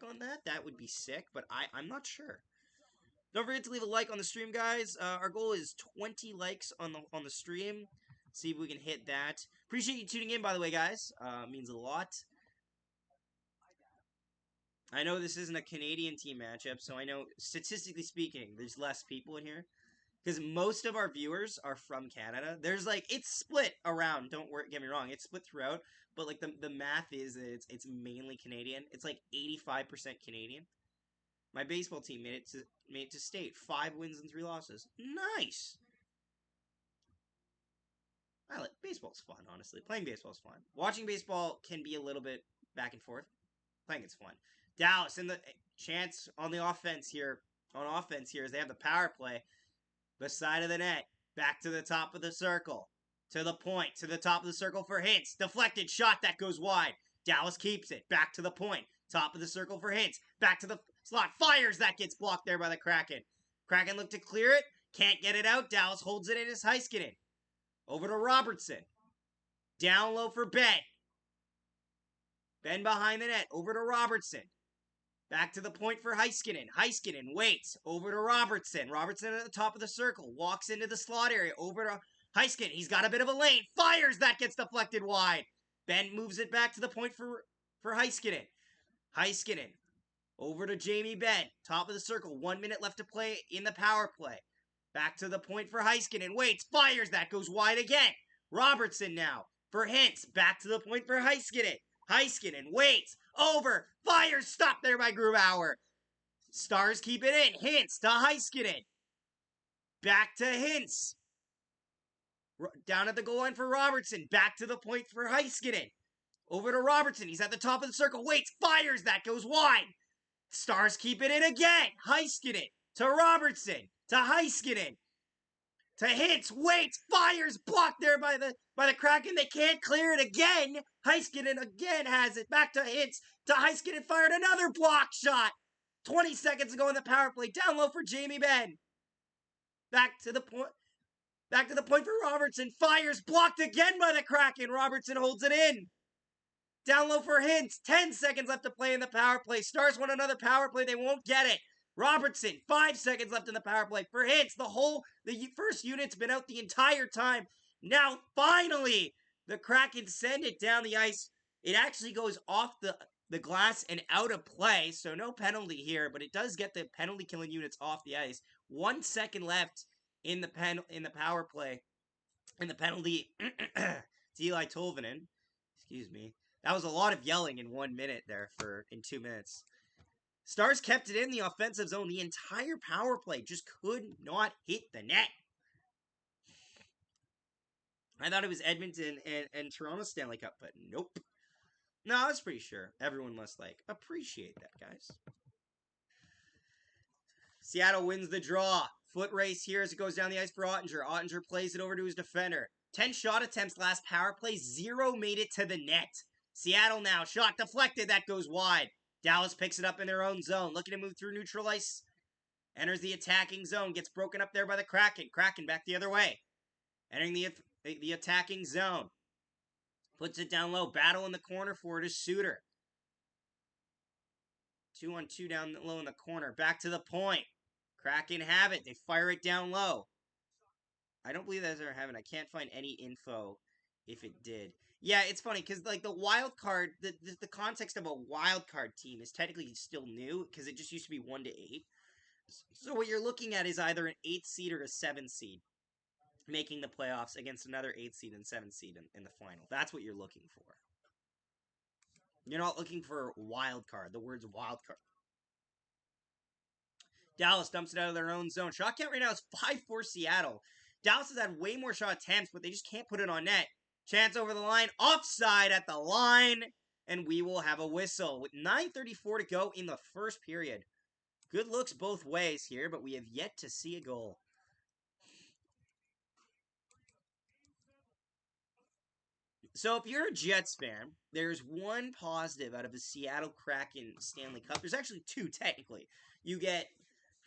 on that, that would be sick. But I'm not sure. Don't forget to leave a like on the stream, guys. Our goal is 20 likes on the stream. See if we can hit that. Appreciate you tuning in, by the way, guys. Means a lot. I know this isn't a Canadian team matchup, so I know statistically speaking, there's less people in here. because most of our viewers are from Canada. There's like it's split around. Don't worry, get me wrong, it's split throughout. But like the math is it's mainly Canadian. It's like 85% Canadian. My baseball team made it to state. 5 wins and 3 losses. Nice. I like baseball's fun. Honestly, playing baseball's fun. Watching baseball can be a little bit back and forth. Playing it's fun. Dallas in the chance on the offense here. On offense here, as they have the power play. The side of the net, back to the top of the circle, to the point, to the top of the circle for Hintz. Deflected shot that goes wide. Dallas keeps it, back to the point, top of the circle for Hintz. Back to the slot, fires, that gets blocked there by the Kraken. Kraken look to clear it, can't get it out. Dallas holds it in as Heiskanen. Over to Robertson. Down low for Ben. Ben behind the net, over to Robertson. Back to the point for Heiskanen. Heiskanen waits. Over to Robertson. Robertson at the top of the circle. Walks into the slot area. Over to Heiskanen. He's got a bit of a lane. Fires. That gets deflected wide. Ben moves it back to the point for Heiskanen. Heiskanen. Over to Jamie Benn. Top of the circle. 1 minute left to play in the power play. Back to the point for Heiskanen. Waits. Fires. That goes wide again. Robertson now for Hintz. Back to the point for Heiskanen. Heiskanen waits. Over. Fires. Stopped there by Grubauer. Stars keep it in. Hintz to Heiskanen. Back to Hintz. Down at the goal line for Robertson. Back to the point for Heiskanen. Over to Robertson. He's at the top of the circle. Waits. Fires. That goes wide. Stars keep it in again. Heiskanen to Robertson. To Heiskanen. To Hintz. Waits. Fires. Blocked there by the Kraken. They can't clear it again. Heiskanen again has it. Back to Hintz. To Heiskanen. Fired another block shot. 20 seconds ago in the power play. Down low for Jamie Benn. Back to the point. Back to the point for Robertson. Fires. Blocked again by the Kraken. Robertson holds it in. Down low for Hintz. 10 seconds left to play in the power play. Stars want another power play. They won't get it. Robertson. 5 seconds left in the power play. For Hintz, the first unit's been out the entire time. Now, finally, the Kraken send it down the ice. It actually goes off the glass and out of play, so no penalty here, but it does get the penalty killing units off the ice. 1 second left in the power play. And the penalty to Eli Tolvanen. Excuse me. That was a lot of yelling in 1 minute there in 2 minutes. Stars kept it in the offensive zone the entire power play. Just could not hit the net. I thought it was Edmonton and Toronto Stanley Cup, but nope. No, I was pretty sure. Everyone must appreciate that, guys. Seattle wins the draw. Foot race here as it goes down the ice for Ottinger. Ottinger plays it over to his defender. 10 shot attempts last power play. 0 made it to the net. Seattle now. Shot deflected. That goes wide. Dallas picks it up in their own zone. Looking to move through neutral ice. Enters the attacking zone. Gets broken up there by the Kraken. Kraken back the other way. Entering the attacking zone. Puts it down low. Battle in the corner for it is Suter. 2-on-2 down low in the corner. Back to the point. Kraken have it. They fire it down low. I don't believe that's ever happened. I can't find any info if it did. Yeah, it's funny because like the wild card, the context of a wild card team is technically still new because it just used to be 1 to 8. So what you're looking at is either an 8 seed or a 7 seed making the playoffs against another 8 seed and 7 seed in the final. That's what you're looking for. You're not looking for wild card. The word's wild card. Dallas dumps it out of their own zone. Shot count right now is 5-4 Seattle. Dallas has had way more shot attempts, but they just can't put it on net. Chance over the line. Offside at the line. And we will have a whistle with 9:34 to go in the first period. Good looks both ways here, but we have yet to see a goal. So if you're a Jets fan, there's one positive out of the Seattle Kraken Stanley Cup. There's actually two, technically. You get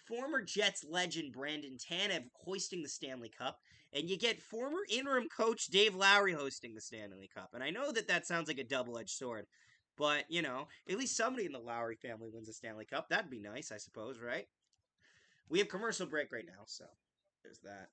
former Jets legend Brandon Tanev hoisting the Stanley Cup, and you get former interim coach Dave Lowry hosting the Stanley Cup. And I know that sounds like a double-edged sword, but, you know, at least somebody in the Lowry family wins the Stanley Cup. That'd be nice, I suppose, right? We have commercial break right now, so there's that.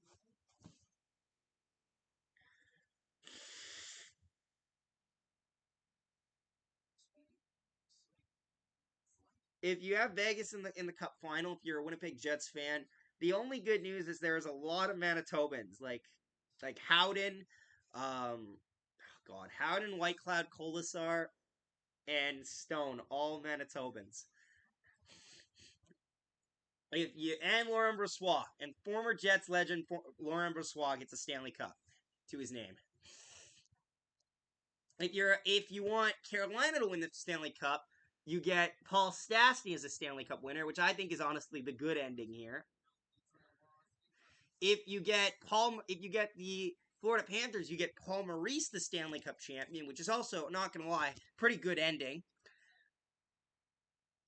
If you have Vegas in the Cup final, if you're a Winnipeg Jets fan, The only good news is there's a lot of Manitobans, like Howden, Howden, White Cloud, Colasar, and Stone, all Manitobans. If you and Laurent Brossois and former Jets legend Laurent Brossois gets a Stanley Cup to his name. If you want Carolina to win the Stanley Cup, you get Paul Stastny as a Stanley Cup winner, which I think is honestly the good ending here. If you get the Florida Panthers, you get Paul Maurice the Stanley Cup champion, which is also, not gonna lie, pretty good ending.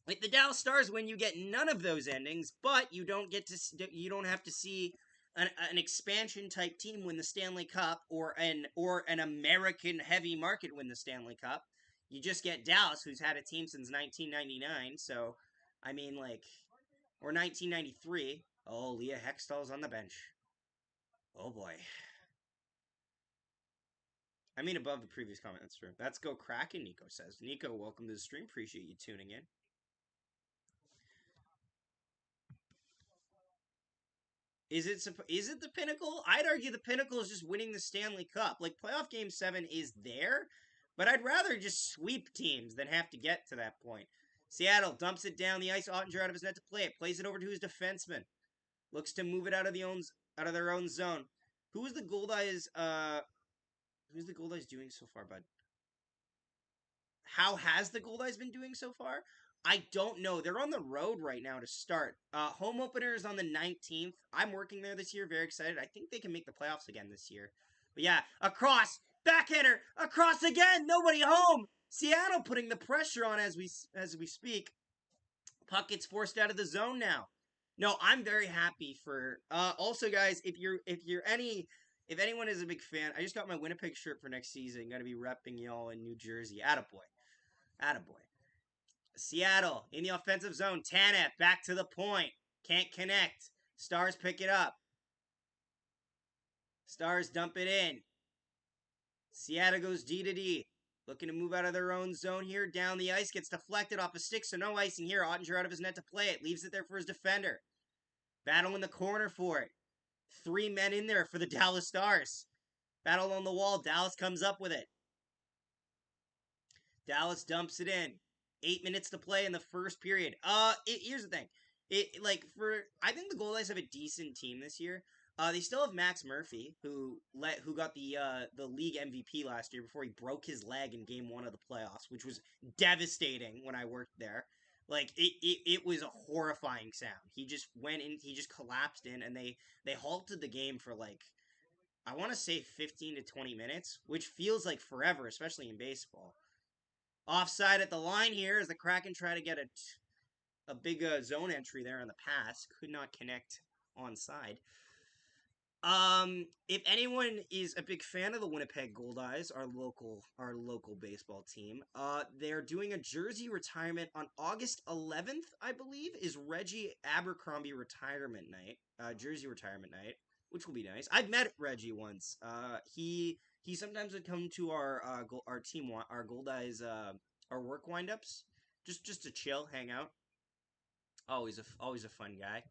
Like the Dallas Stars win, you get none of those endings, but you don't have to see an expansion type team win the Stanley Cup or an American heavy market win the Stanley Cup. You just get Dallas, who's had a team since 1999. So, I mean, or 1993. Oh, Leah Hextall's on the bench. Oh boy. I mean, above the previous comment, that's true. Let's go Kraken, Nico says. Nico, welcome to the stream. Appreciate you tuning in. Is it the pinnacle? I'd argue the pinnacle is just winning the Stanley Cup. Like, playoff game 7 is there, but I'd rather just sweep teams than have to get to that point. Seattle dumps it down the ice. Ottinger out of his net to play it. Plays it over to his defenseman. Looks to move it out of their own zone. Who's the Goldeyes doing so far, bud? How has the Goldeyes been doing so far? I don't know. They're on the road right now to start. Home opener is on the 19th. I'm working there this year. Very excited. I think they can make the playoffs again this year. But yeah, across. Backhander. Across again. Nobody home. Seattle putting the pressure on as we speak. Puck gets forced out of the zone now. No, I'm very happy for. Also, guys, if anyone is a big fan, I just got my Winnipeg shirt for next season. Gonna be repping y'all in New Jersey. Attaboy. Seattle in the offensive zone. Tanev back to the point. Can't connect. Stars pick it up. Stars dump it in. Seattle goes D to D. Looking to move out of their own zone here. Down the ice. Gets deflected off a stick, so no icing here. Ottinger out of his net to play it. Leaves it there for his defender. Battle in the corner for it. 3 men in there for the Dallas Stars. Battle on the wall. Dallas comes up with it. Dallas dumps it in. 8 minutes to play in the first period. Here's the thing. I think the Goldeyes have a decent team this year. They still have Max Murphy, who got the league MVP last year before he broke his leg in Game 1 of the playoffs, which was devastating when I worked there. Like it was a horrifying sound. He just went in, he just collapsed in, and they halted the game for I want to say 15 to 20 minutes, which feels like forever, especially in baseball. Offside at the line here as the Kraken try to get a big zone entry there on the pass. Could not connect onside. If anyone is a big fan of the Winnipeg Goldeyes, our local baseball team, they're doing a jersey retirement on August 11th, I believe, is Reggie Abercrombie retirement night, jersey retirement night, which will be nice. I've met Reggie once. He sometimes would come to our team, our Goldeyes, our work windups, just to chill, hang out. Always a fun guy.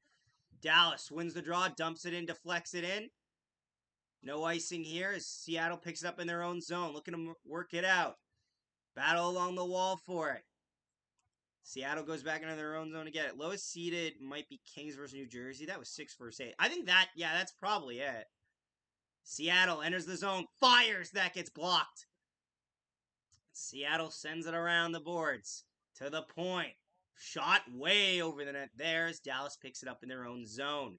Dallas wins the draw, dumps it in, deflects it in. No icing here as Seattle picks it up in their own zone, looking to work it out. Battle along the wall for it. Seattle goes back into their own zone to get it. Lowest seeded might be Kings versus New Jersey. That was 6 versus 8. I think that's probably it. Seattle enters the zone, fires, that gets blocked. Seattle sends it around the boards to the point. Shot way over the net there as Dallas picks it up in their own zone.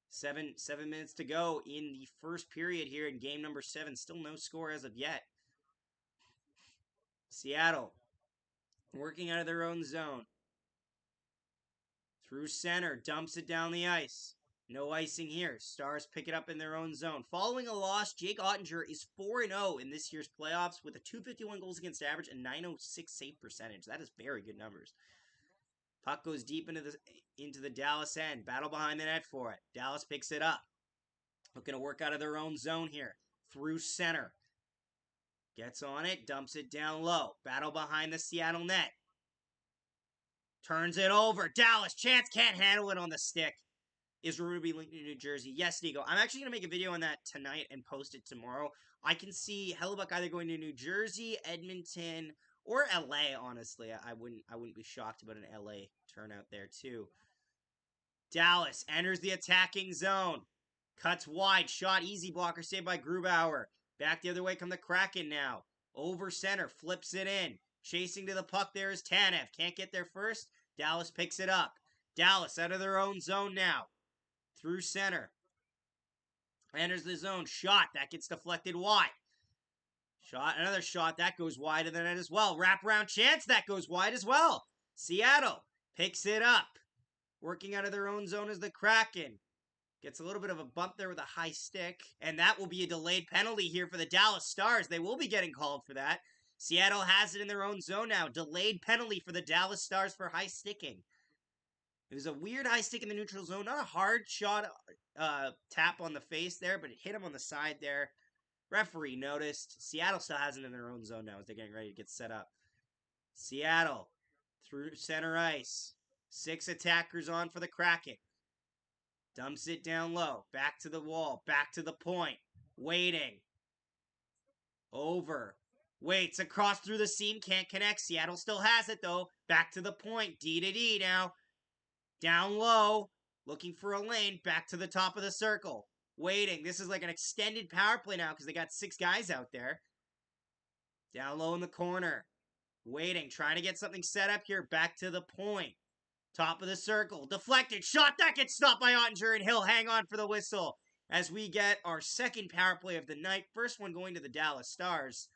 7 minutes to go in the first period here in game number 7. Still no score as of yet. Seattle working out of their own zone. Through center, dumps it down the ice. No icing here. Stars pick it up in their own zone. Following a loss, Jake Ottinger is 4-0 in this year's playoffs with a .251 goals against average and .906 save percentage. That is very good numbers. Puck goes deep into the Dallas end. Battle behind the net for it. Dallas picks it up. Looking to work out of their own zone here. Through center. Gets on it. Dumps it down low. Battle behind the Seattle net. Turns it over. Dallas. Chance can't handle it on the stick. is rumored to be linked to New Jersey. Yes, Nico. I'm actually going to make a video on that tonight and post it tomorrow. I can see Hellebuck either going to New Jersey, Edmonton, or LA, honestly. I wouldn't be shocked about an LA turnout there, too. Dallas enters the attacking zone. Cuts wide. Shot easy blocker saved by Grubauer. Back the other way come the Kraken now. Over center. Flips it in. Chasing to the puck there is Tanev. Can't get there first. Dallas picks it up. Dallas out of their own zone now. Through center. Enters the zone. Shot. That gets deflected wide. Shot. Another shot. That goes wide of the net as well. Wraparound chance. That goes wide as well. Seattle picks it up. Working out of their own zone is the Kraken. Gets a little bit of a bump there with a high stick. And that will be a delayed penalty here for the Dallas Stars. They will be getting called for that. Seattle has it in their own zone now. Delayed penalty for the Dallas Stars for high sticking. It was a weird high stick in the neutral zone. Not a hard shot tap on the face there, but it hit him on the side there. Referee noticed. Seattle still has it in their own zone now as they're getting ready to get set up. Seattle through center ice. 6 attackers on for the Kraken. Dumps it down low. Back to the wall. Back to the point. Waiting. Over. Waits across through the seam. Can't connect. Seattle still has it though. Back to the point. D to D now. Down low. Looking for a lane. Back to the top of the circle. Waiting. This is like an extended power play now because they got 6 guys out there. Down low in the corner. Waiting. Trying to get something set up here. Back to the point. Top of the circle. Deflected. Shot. That gets stopped by Ottinger, and he'll hang on for the whistle as we get our second power play of the night. First one going to the Dallas Stars.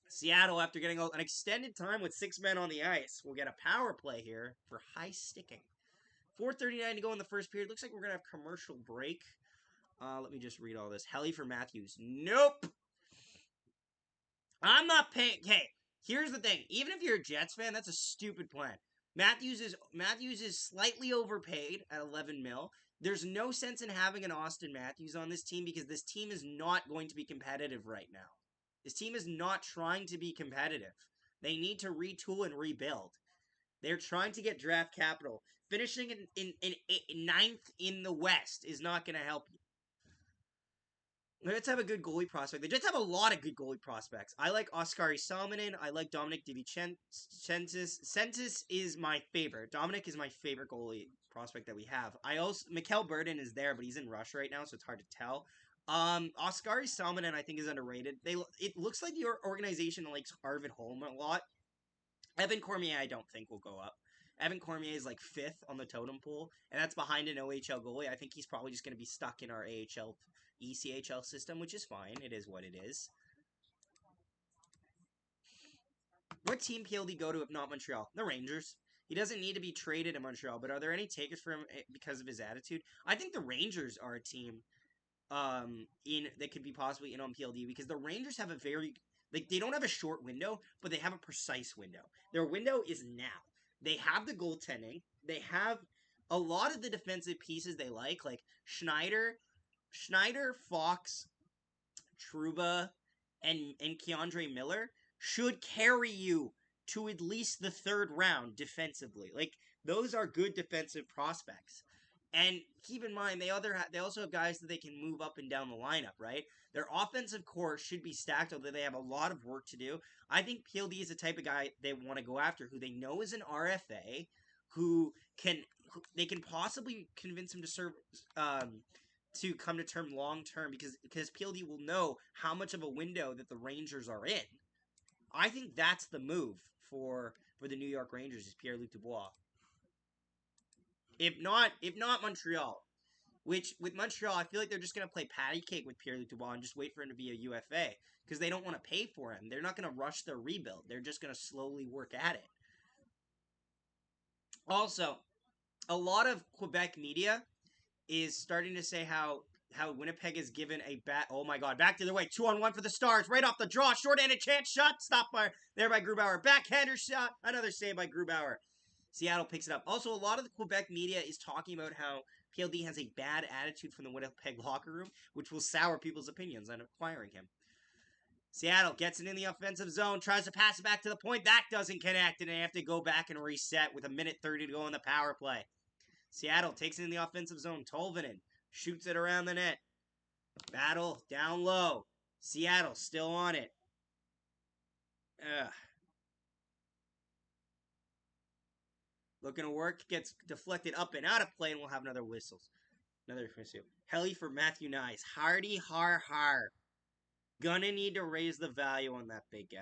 Seattle, after getting an extended time with 6 men on the ice, will get a power play here for high sticking. 4:39 to go in the first period. Looks like we're going to have commercial break. Let me just read all this. Helly for Matthews. Nope. I'm not paying. Hey, here's the thing. Even if you're a Jets fan, that's a stupid plan. Matthews is slightly overpaid at 11 mil. There's no sense in having an Austin Matthews on this team because this team is not going to be competitive right now. This team is not trying to be competitive. They need to retool and rebuild. They're trying to get draft capital. Finishing in 9th in the West is not going to help you. The Jets have a good goalie prospect. The Jets have a lot of good goalie prospects. I like Oskari Salminen. I like Dominic DiVincentis. Centis is my favorite. Dominic is my favorite goalie prospect that we have. Mikkel Burden is there, but he's in Russia right now, so it's hard to tell. Oskari Salminen, I think, is underrated. It looks like the organization likes Arvid Holm a lot. Evan Cormier, I don't think will go up. Evan Cormier is like 5th on the totem pole, and that's behind an OHL goalie. I think he's probably just going to be stuck in our AHL, ECHL system, which is fine. It is what it is. What team PLD go to if not Montreal? The Rangers. He doesn't need to be traded in Montreal, but are there any takers for him because of his attitude? I think the Rangers are a team that could be possibly in on PLD because the Rangers have a very they don't have a short window, but they have a precise window. Their window is now. They have the goaltending. They have a lot of the defensive pieces they like Schneider, Fox, Trouba, and Keandre Miller should carry you to at least the 3rd round defensively. Those are good defensive prospects. And keep in mind, they also have guys that they can move up and down the lineup, right? Their offensive core should be stacked, although they have a lot of work to do. I think PLD is the type of guy they want to go after, who they know is an RFA, they can possibly convince him to serve to come to term long term because PLD will know how much of a window that the Rangers are in. I think that's the move for the New York Rangers is Pierre-Luc Dubois. If not Montreal, which with Montreal, I feel like they're just going to play patty cake with Pierre-Luc Dubois and just wait for him to be a UFA because they don't want to pay for him. They're not going to rush their rebuild. They're just going to slowly work at it. Also, a lot of Quebec media is starting to say how Winnipeg is given a oh my god, back to the way, 2-on-1 for the Stars, right off the draw, short-handed chance shot, stopped by Grubauer, backhander shot, another save by Grubauer. Seattle picks it up. Also, a lot of the Quebec media is talking about how PLD has a bad attitude from the Winnipeg locker room, which will sour people's opinions on acquiring him. Seattle gets it in the offensive zone, tries to pass it back to the point. That doesn't connect, and they have to go back and reset with a minute 30 to go in the power play. Seattle takes it in the offensive zone. Tolvanen shoots it around the net. Battle down low. Seattle still on it. Ugh. Looking to work, gets deflected up and out of play, and we'll have another whistles. Another whistle. Helly for Matthew Nyes. Hardy har har. Gonna need to raise the value on that big guy.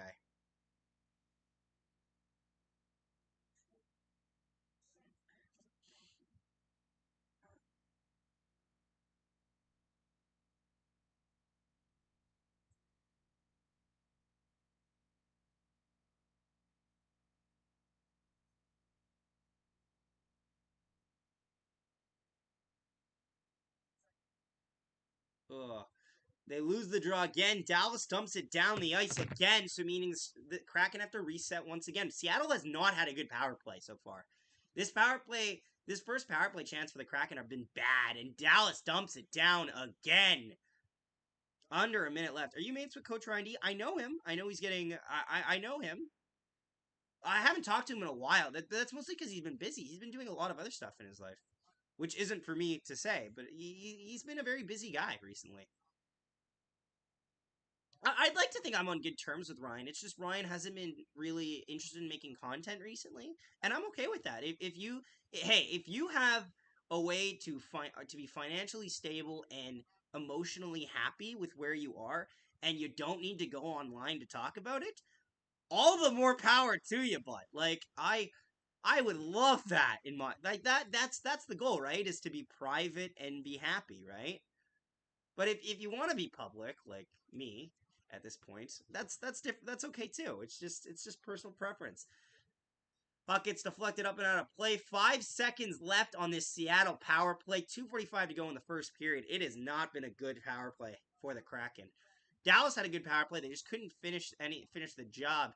Ugh. They lose the draw again. Dallas dumps it down the ice again, so meaning the Kraken have to reset once again. Seattle has not had a good power play so far. This first power play chance for the Kraken have been bad, and Dallas dumps it down again. Under a minute left. Are you mates with Coach Ryan D? I know him. I know he's getting. I know him. I haven't talked to him in a while. That's mostly because he's been busy. He's been doing a lot of other stuff in his life, which isn't for me to say, but he's been a very busy guy recently. I'd like to think I'm on good terms with Ryan. It's just Ryan hasn't been really interested in making content recently, and I'm okay with that. If you have a way to be financially stable and emotionally happy with where you are, and you don't need to go online to talk about it, all the more power to you, bud. I would love that in my that's the goal, right? Is to be private and be happy, right? But if you want to be public, like me, at this point, that's different. That's okay too. It's just personal preference. Puck gets deflected up and out of play. 5 seconds left on this Seattle power play. 2:45 to go in the first period. It has not been a good power play for the Kraken. Dallas had a good power play. They just couldn't finish the job.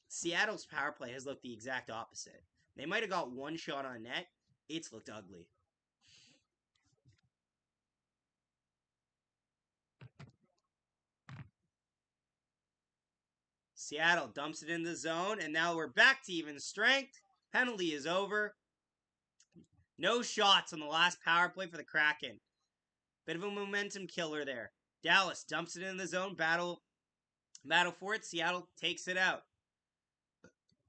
Seattle's power play has looked the exact opposite. They might have got one shot on net. It's looked ugly. Seattle dumps it in the zone, and now we're back to even strength. Penalty is over. No shots on the last power play for the Kraken. Bit of a momentum killer there. Dallas dumps it in the zone. Battle for it. Seattle takes it out.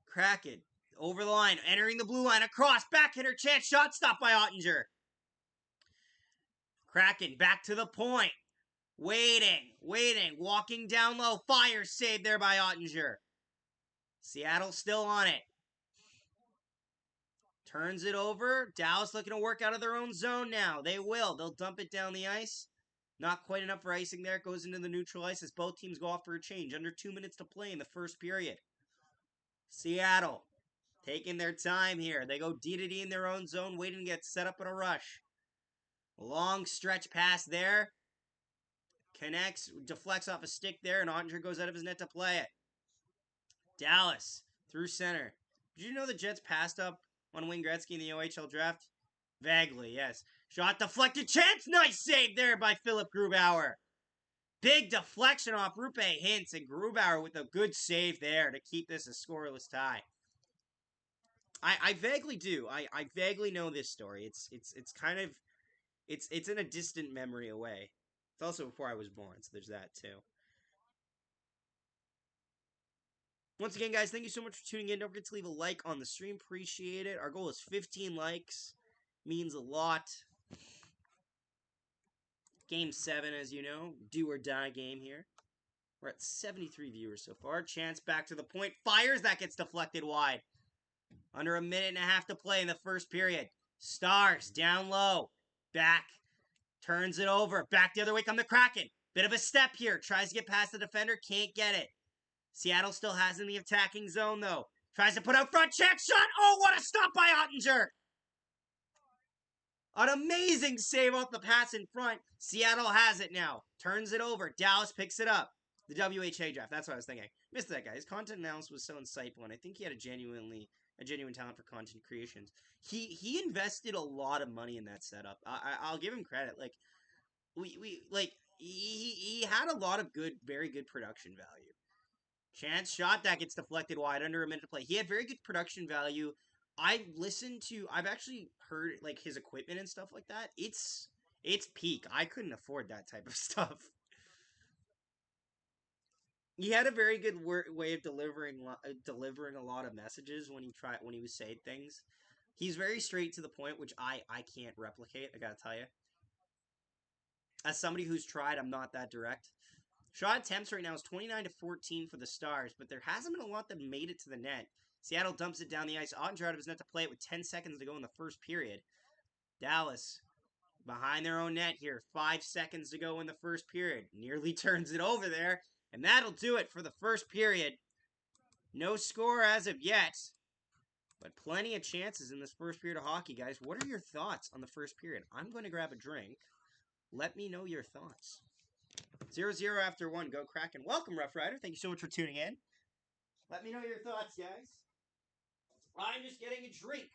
Kraken over the line, entering the blue line, across, backhander chance, shot stopped by Ottinger. Kraken back to the point. Waiting, walking down low. Fire saved there by Ottinger. Seattle still on it. Turns it over. Dallas looking to work out of their own zone now. They will. They'll dump it down the ice. Not quite enough for icing there. It goes into the neutral ice as both teams go off for a change. Under 2 minutes to play in the first period. Seattle taking their time here. They go D-to-D in their own zone, waiting to get set up in a rush. Long stretch pass there. Connects, deflects off a stick there, and Ottinger goes out of his net to play it. Dallas through center. Did you know the Jets passed up on Wayne Gretzky in the OHL draft? Vaguely, yes. Shot deflected, chance, nice save there by Philip Grubauer. Big deflection off Rupe Hintz, and Grubauer with a good save there to keep this a scoreless tie. I vaguely do. I vaguely know this story. It's kind of it's in a distant memory away. It's also before I was born, so there's that too. Once again, guys, thank you so much for tuning in. Don't forget to leave a like on the stream. Appreciate it. Our goal is 15 likes. Means a lot. Game 7, as you know. Do or die game here. We're at 73 viewers so far. Chance back to the point. Fires. That gets deflected wide. Under a minute and a half to play in the first period. Stars down low. Back. Turns it over. Back the other way come the Kraken. Bit of a step here. Tries to get past the defender. Can't get it. Seattle still has in the attacking zone, though. Tries to put out front. Check shot. Oh, what a stop by Ottinger. An amazing save off the pass in front. Seattle has it now. Turns it over. Dallas picks it up. The WHA draft. That's what I was thinking. Missed that guy. His content analysis was so insightful, and I think he had a genuine talent for content creations. He invested a lot of money in that setup. I'll give him credit. Like he had a lot of good, very good production value. Chance shot that gets deflected wide under a minute to play. He had very good production value. I've actually heard like his equipment and stuff like that. It's peak. I couldn't afford that type of stuff. He had a very good way of delivering a lot of messages when he was saying things. He's very straight to the point, which I can't replicate. I gotta tell you, as somebody who's tried, I'm not that direct. Shot attempts right now is 29-14 for the Stars, but there hasn't been a lot that made it to the net. Seattle dumps it down the ice. Ottinger out of his net to play it with 10 seconds to go in the first period. Dallas behind their own net here. 5 seconds to go in the first period. Nearly turns it over there. And that'll do it for the first period. No score as of yet. But plenty of chances in this first period of hockey, guys. What are your thoughts on the first period? I'm going to grab a drink. Let me know your thoughts. 0-0 after 1. Go Kraken. Welcome, Rough Rider. Thank you so much for tuning in. Let me know your thoughts, guys. I'm just getting a drink.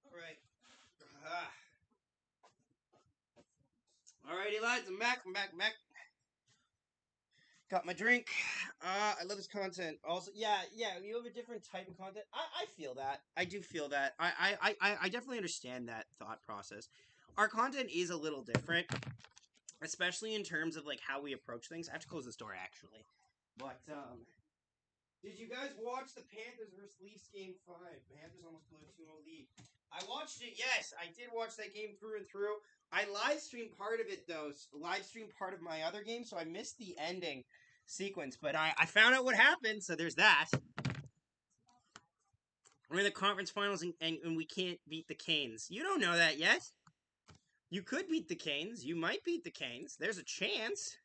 All right. Alrighty, lads. I'm back. I'm back. Got my drink. I love this content. Also, yeah. You have a different type of content. I feel that. I do feel that. I definitely understand that thought process. Our content is a little different, especially in terms of like how we approach things. I have to close this door actually. But did you guys watch the Panthers versus Leafs game 5? Panthers almost blew a 2-0 lead. I watched it. Yes, I did watch that game through and through. I live streamed part of it though. Live streamed part of my other game, so I missed the ending sequence. But I found out what happened, so there's that. We're in the conference finals, and we can't beat the Canes. You don't know that yet. You could beat the Canes. You might beat the Canes. There's a chance.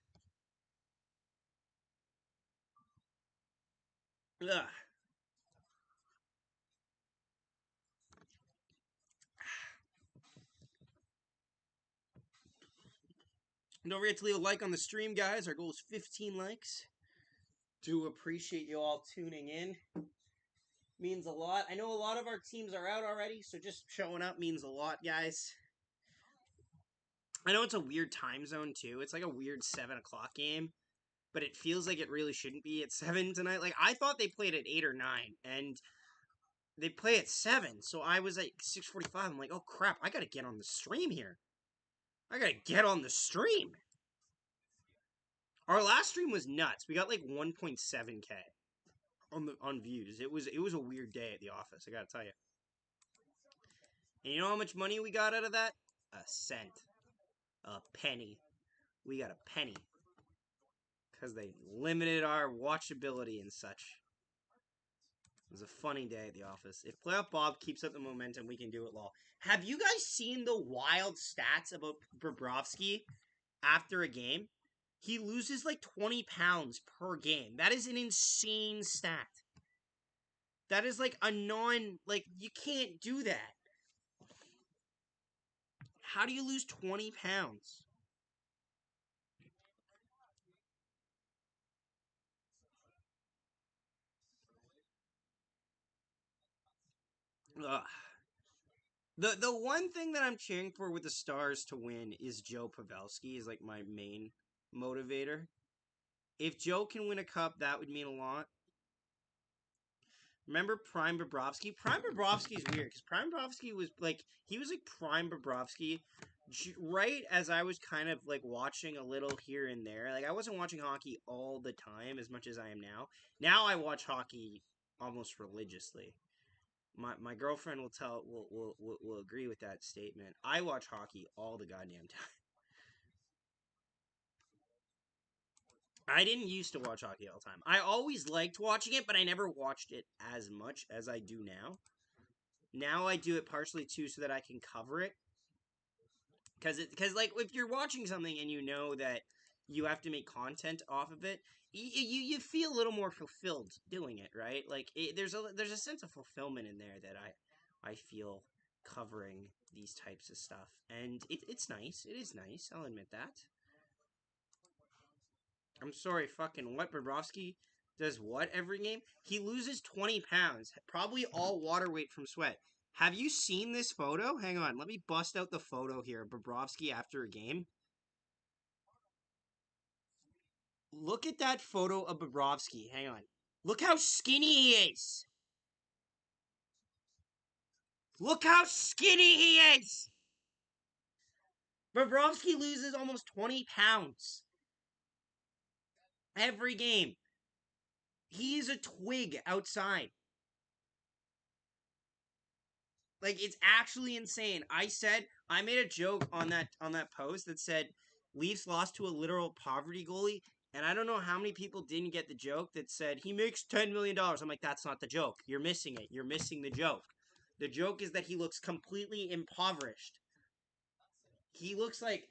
Ugh. Don't forget to leave a like on the stream, guys. Our goal is 15 likes. Do appreciate you all tuning in. Means a lot. I know a lot of our teams are out already, so just showing up means a lot, guys. I know it's a weird time zone, too. It's like a weird 7 o'clock game, but it feels like it really shouldn't be at 7 tonight. Like, I thought they played at 8 or 9, and they play at 7, so I was at 6:45. I'm like, oh, crap, I gotta get on the stream here. I gotta get on the stream. Our last stream was nuts. We got like 1.7K on views. It was a weird day at the office, I gotta tell you. And you know how much money we got out of that? A cent. A penny. We got a penny. Because they limited our watchability and such. It was a funny day at the office. If Playoff Bob keeps up the momentum, we can do it, lol. Have you guys seen the wild stats about Bobrovsky after a game? He loses like 20 pounds per game. That is an insane stat. That is like a like, you can't do that. How do you lose 20 pounds? Ugh. The one thing that I'm cheering for with the Stars to win is Joe Pavelski is like my main motivator. If Joe can win a cup, that would mean a lot. Remember Prime Bobrovsky? Prime Bobrovsky is weird because Prime Bobrovsky was like he was like Prime Bobrovsky right as I was kind of like watching a little here and there, like I wasn't watching hockey all the time as much as I am now. Now I watch hockey almost religiously. My girlfriend will agree with that statement. I watch hockey all the goddamn time. I didn't used to watch hockey all the time. I always liked watching it, but I never watched it as much as I do now. Now I do it partially too so that I can cover it. Because like if you're watching something and you know that you have to make content off of it, you feel a little more fulfilled doing it, right? Like there's a sense of fulfillment in there that I feel covering these types of stuff, and it's nice. It is nice. I'll admit that. I'm sorry, fucking what? Bobrovsky does what every game? He loses 20 pounds, probably all water weight from sweat. Have you seen this photo? Hang on, let me bust out the photo here of Bobrovsky after a game. Look at that photo of Bobrovsky. Hang on. Look how skinny he is. Look how skinny he is. Bobrovsky loses almost 20 pounds every game. He is a twig outside. Like it's actually insane. I made a joke on that post that said Leafs lost to a literal poverty goalie, and I don't know how many people didn't get the joke that said he makes $10 million. I'm like, that's not the joke. You're missing it. You're missing the joke. The joke is that he looks completely impoverished. He looks like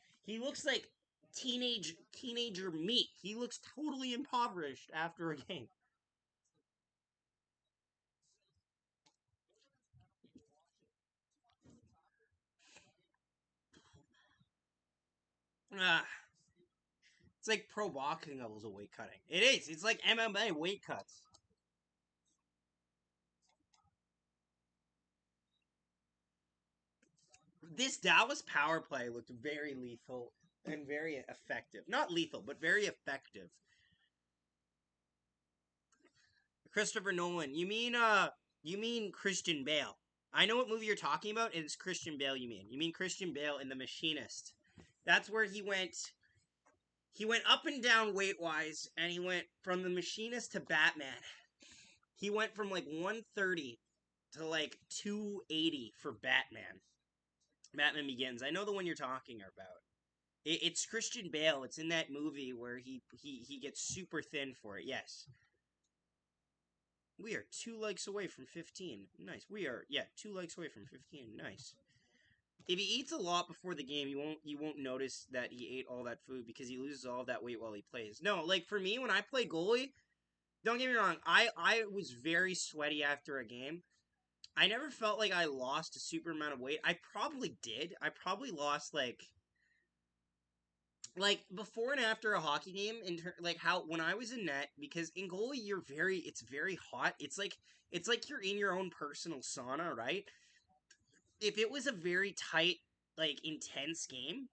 teenager me. He looks totally impoverished after a game. Ah, it's like pro boxing levels of weight cutting. It is. It's like MMA weight cuts. This Dallas power play looked very lethal and very effective. Not lethal, but very effective. Christopher Nolan. You mean Christian Bale. I know what movie you're talking about, and it's Christian Bale you mean. You mean Christian Bale in The Machinist. That's where he went up and down weight wise, and he went from The Machinist to Batman. He went from like 130 to like 280 for Batman. Batman Begins. I know the one you're talking about. It's Christian Bale. It's in that movie where he gets super thin for it. Yes. We are 2 likes away from 15. Nice. We are, yeah, 2 likes away from 15. Nice. If he eats a lot before the game, you won't notice that he ate all that food because he loses all that weight while he plays. No, like for me, when I play goalie, don't get me wrong, I was very sweaty after a game. I never felt like I lost a super amount of weight. I probably did. I probably lost like before and after a hockey game like how when I was in net, because in goalie it's very hot. It's like you're in your own personal sauna, right? If it was a very tight, like intense game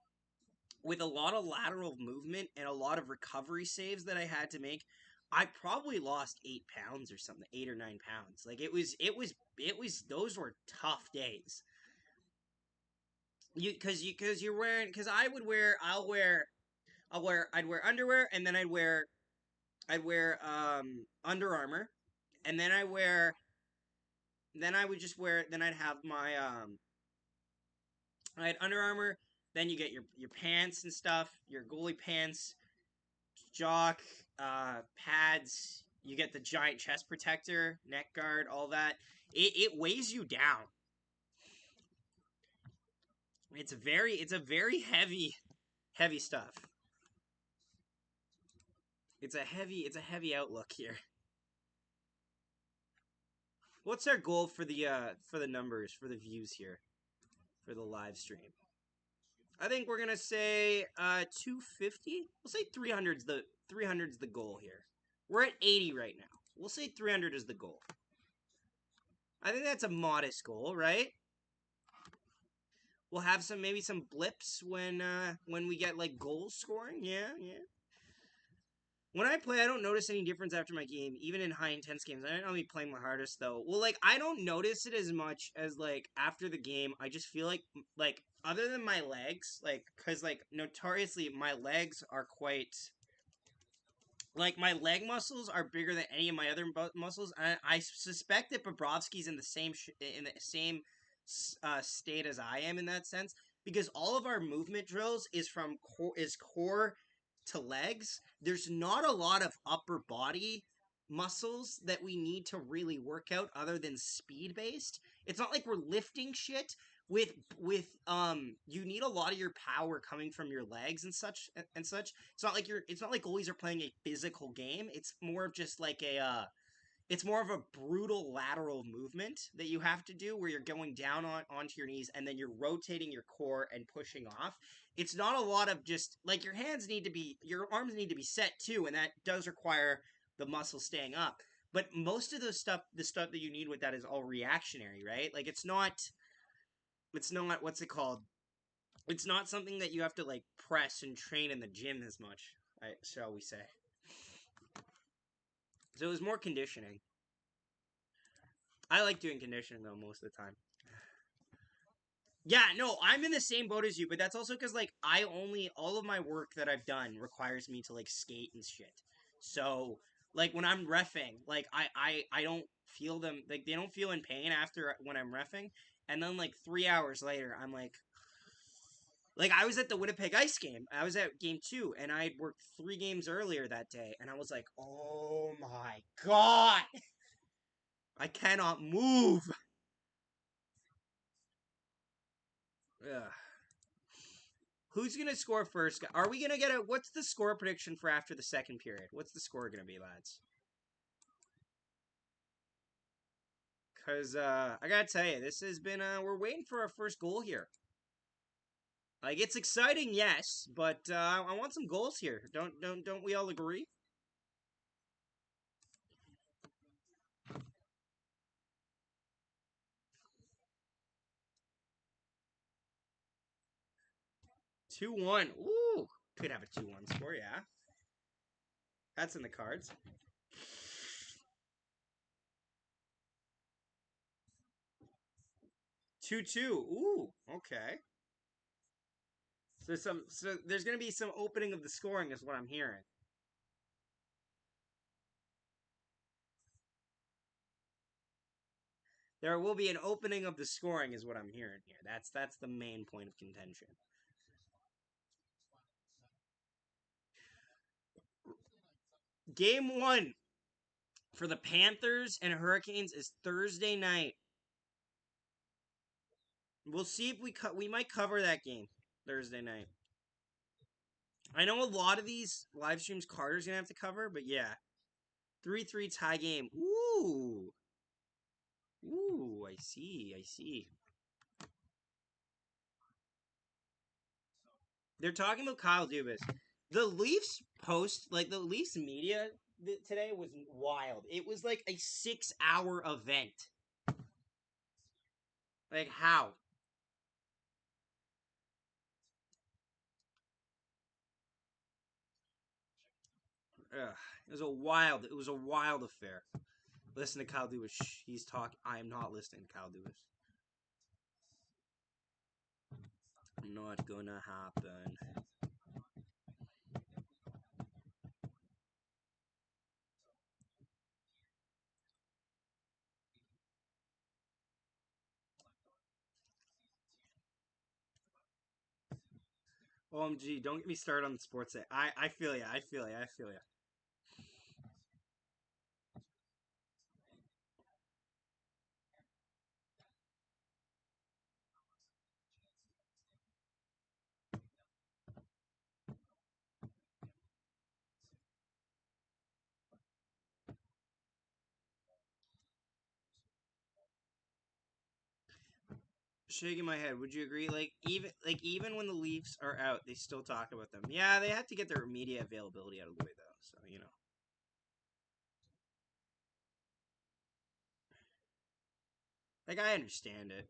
with a lot of lateral movement and a lot of recovery saves that I had to make, I probably lost 8 pounds or something, 8 or 9 pounds. Like it was those were tough days. You're wearing, because I'd wear underwear, and then I'd wear Under Armour, and then I would just wear then I'd have my I had Under Armour. Then you get your pants and stuff, your goalie pants, jock, pads. You get the giant chest protector, neck guard, all that. It weighs you down. It's a very heavy stuff. It's a heavy outlook here. What's our goal for the numbers, for the views here, for the live stream? I think we're gonna say 250. We'll say 300's the goal here. We're at 80 right now. We'll say 300 is the goal. I think that's a modest goal, right? We'll have maybe some blips when we get like goals scoring. Yeah, yeah. When I play, I don't notice any difference after my game, even in high intense games. I don't be playing my hardest though. Well, like I don't notice it as much as like after the game. I just feel like other than my legs, like, because like notoriously my legs are quite like my leg muscles are bigger than any of my other muscles. I suspect that Bobrovsky's in the same state as I am in that sense because all of our movement drills is core to legs. There's not a lot of upper body muscles that we need to really work out other than speed based. It's not like we're lifting shit with you need a lot of your power coming from your legs and such. It's not like goalies are playing a physical game. It's more of just like it's more of a brutal lateral movement that you have to do where you're going down onto your knees and then you're rotating your core and pushing off. It's not a lot of just like your arms need to be set too, and that does require the muscle staying up. But most of the stuff that you need with that is all reactionary, right? Like it's not what's it called? It's not something that you have to like press and train in the gym as much, shall we say. So it was more conditioning. I like doing conditioning though most of the time. Yeah, no, I'm in the same boat as you, but that's also because like I only all of my work that I've done requires me to like skate and shit. So like when I'm reffing, like I don't feel them like they don't feel in pain after when I'm reffing, and then like 3 hours later I'm like I was at the Winnipeg Ice game. I was at game 2, and I had worked 3 games earlier that day, and I was like, oh my god, I cannot move. Ugh. Who's gonna score first? Are we gonna get a? What's the score prediction for after the second period? What's the score gonna be, lads? Cause I gotta tell you, this has been we're waiting for our first goal here. Like it's exciting, yes, but I want some goals here. Don't we all agree? 2-1. Ooh, could have a 2-1 score. Yeah, that's in the cards. 2-2. Ooh, okay. So there's gonna be some opening of the scoring, is what I'm hearing. There will be an opening of the scoring, is what I'm hearing here. That's the main point of contention. Game 1 for the Panthers and Hurricanes is Thursday night. We'll see if we might cover that game Thursday night. I know a lot of these live streams Carter's gonna have to cover, but yeah, 3-3 tie game. Ooh, ooh, I see, I see. They're talking about Kyle Dubas. The Leafs post, like the Leafs media today was wild. It was like a 6-hour event. Like how? Ugh, it was a wild affair. Listen to Kyle Dubas. He's talking. I am not listening to Kyle Dubas. Not gonna happen. OMG, don't get me started on the sports. I feel ya. I feel ya. I feel ya. Shaking my head. Would you agree? Even when the Leafs are out, they still talk about them. Yeah, they have to get their media availability out of the way though. So like I understand it.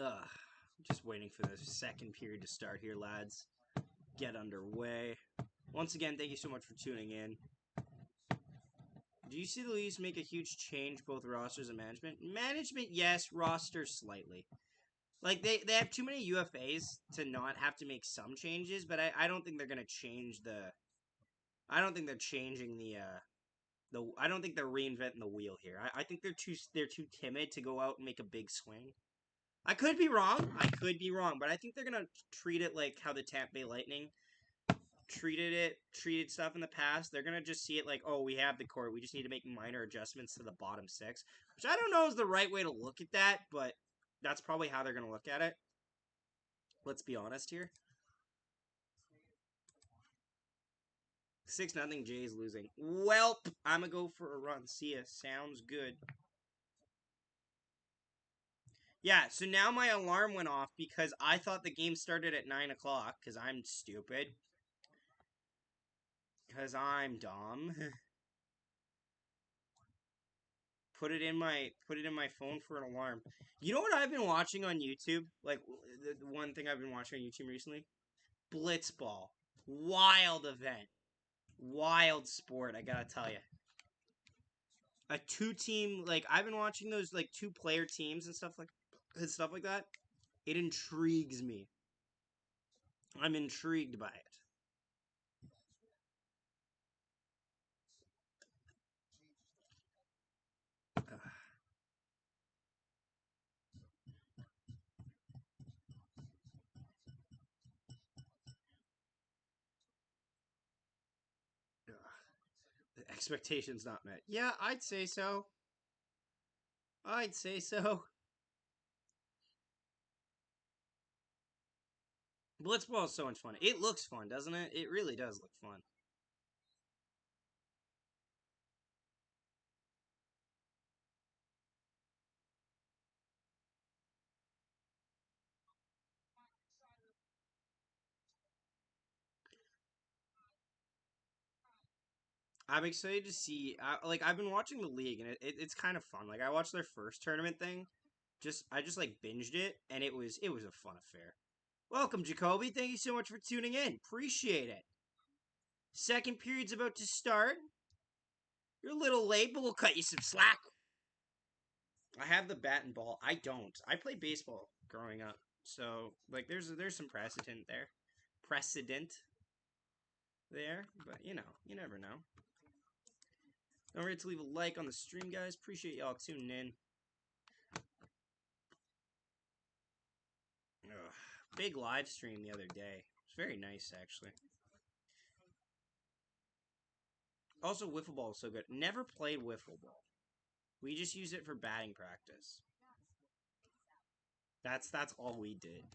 Ugh. Just waiting for the second period to start here, lads. Get underway. Once again, thank you so much for tuning in. Do you see the Leafs make a huge change, both rosters and management? Management, yes. Rosters, slightly. Like, they have too many UFAs to not have to make some changes, but I don't think they're going to change the... I don't think they're changing I don't think they're reinventing the wheel here. I think they're too timid to go out and make a big swing. I could be wrong. But I think they're going to treat it like how the Tampa Bay Lightning treated stuff in the past. They're gonna just see it like, oh, we have the core, we just need to make minor adjustments to the bottom six, which I don't know is the right way to look at that, but that's probably how they're gonna look at it. Let's be honest here. 6-0 Jays losing. Welp, I'm gonna go for a run. See ya. Sounds good. Yeah, so now my alarm went off because I thought the game started at 9 o'clock because I'm stupid. Because I'm dumb. Put it in my phone for an alarm. You know what I've been watching on YouTube? Like the one thing I've been watching on YouTube recently? Blitzball. Wild event. Wild sport, I gotta tell you. A two-team, like I've been watching those like two-player teams and stuff like that. It intrigues me. I'm intrigued by it. The expectations not met. Yeah, I'd say so. I'd say so. Blitzball is so much fun. It looks fun, doesn't it? It really does look fun. I'm excited to see. Like I've been watching the league, and it's kind of fun. Like I watched their first tournament thing. I just like binged it, and it was a fun affair. Welcome, Jacoby. Thank you so much for tuning in. Appreciate it. Second period's about to start. You're a little late, but we'll cut you some slack. I have the bat and ball. I don't. I played baseball growing up, so like there's some precedent there. Precedent there, but you never know. Don't forget to leave a like on the stream, guys. Appreciate y'all tuning in. Ugh. Big live stream the other day. It's very nice, actually. Also, wiffle ball is so good. Never played wiffle ball. We just use it for batting practice. That's all we did.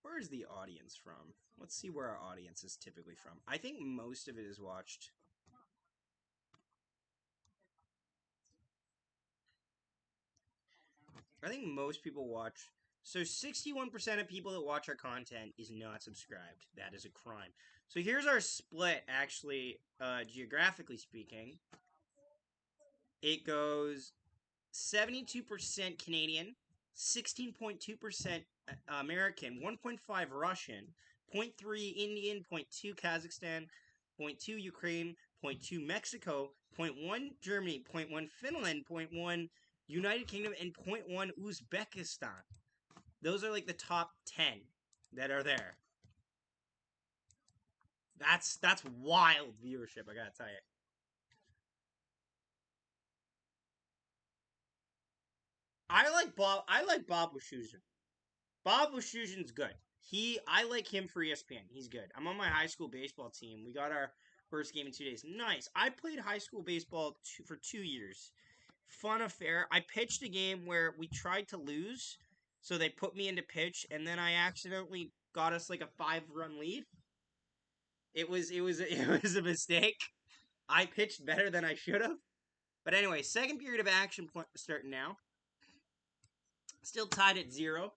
Where is the audience from? Let's see where our audience is typically from. I think most of it is watched. I think most people watch. So 61% of people that watch our content is not subscribed. That is a crime. So here's our split, actually, geographically speaking. It goes 72% Canadian, 16.2% American, 1.5 Russian, 0.3 Indian, 0.2 Kazakhstan, 0.2 Ukraine, 0.2 Mexico, 0.1 Germany, 0.1 Finland, 0.1 United Kingdom, and 0.1 Uzbekistan. Those are like the top 10 that are there. That's wild viewership, I gotta tell you. I like Bob Wischusen. Bob Wischusen's good. I like him for ESPN. He's good. I'm on my high school baseball team. We got our first game in 2 days. Nice. I played high school baseball for 2 years. Fun affair. I pitched a game where we tried to lose, so they put me into pitch, and then I accidentally got us like a 5-run lead. It was a mistake. I pitched better than I should have. But anyway, second period of action starting now. Still tied at 0.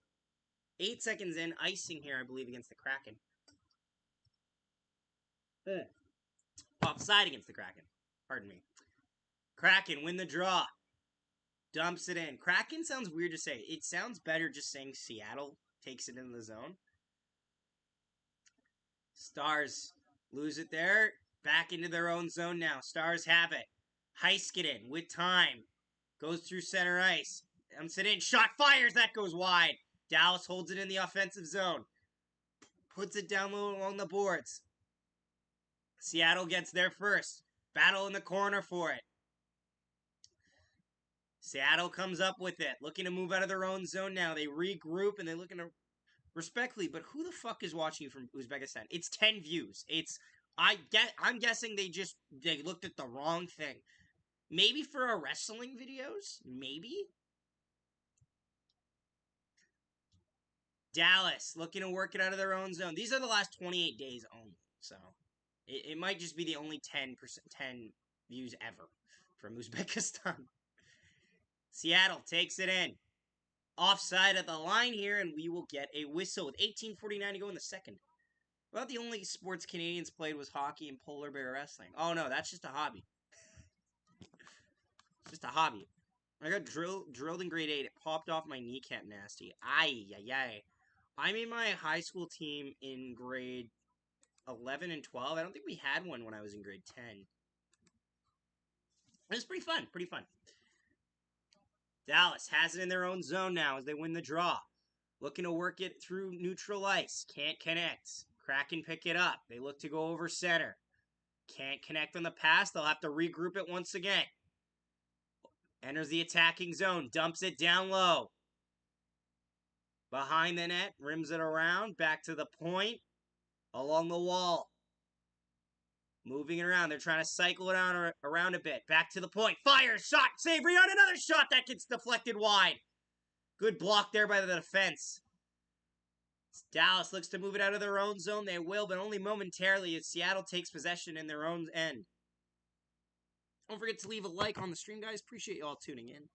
8 seconds in, icing here, I believe, against the Kraken. Offside against the Kraken. Pardon me. Kraken win the draw. Dumps it in. Kraken sounds weird to say. It sounds better just saying Seattle takes it in the zone. Stars lose it there. Back into their own zone now. Stars have it. Heiskanen with time. Goes through center ice. Dumps it in. Shot fires. That goes wide. Dallas holds it in the offensive zone. Puts it down low along the boards. Seattle gets there first. Battle in the corner for it. Seattle comes up with it. Looking to move out of their own zone now. They regroup and they're looking to... Respectfully, but who the fuck is watching you from Uzbekistan? It's 10 views. I'm guessing they looked at the wrong thing. Maybe for our wrestling videos? Maybe? Dallas looking to work it out of their own zone. These are the last 28 days only. So it might just be the only 10 views ever from Uzbekistan. Seattle takes it in. Offside at the line here, and we will get a whistle with 18:49 to go in the second. Well, the only sports Canadians played was hockey and polar bear wrestling. Oh no, that's just a hobby. It's just a hobby. I got drilled in grade 8. It popped off my kneecap nasty. Ay. I made my high school team in grade 11 and 12. I don't think we had one when I was in grade 10. It was pretty fun. Dallas has it in their own zone now as they win the draw. Looking to work it through neutral ice. Can't connect. Kraken pick it up. They look to go over center. Can't connect on the pass. They'll have to regroup it once again. Enters the attacking zone. Dumps it down low. Behind the net. Rims it around. Back to the point. Along the wall. Moving it around. They're trying to cycle it around a bit. Back to the point. Fire. Shot. Save. Rebound. Another shot. That gets deflected wide. Good block there by the defense. Dallas looks to move it out of their own zone. They will, but only momentarily as Seattle takes possession in their own end. Don't forget to leave a like on the stream, guys. Appreciate you all tuning in.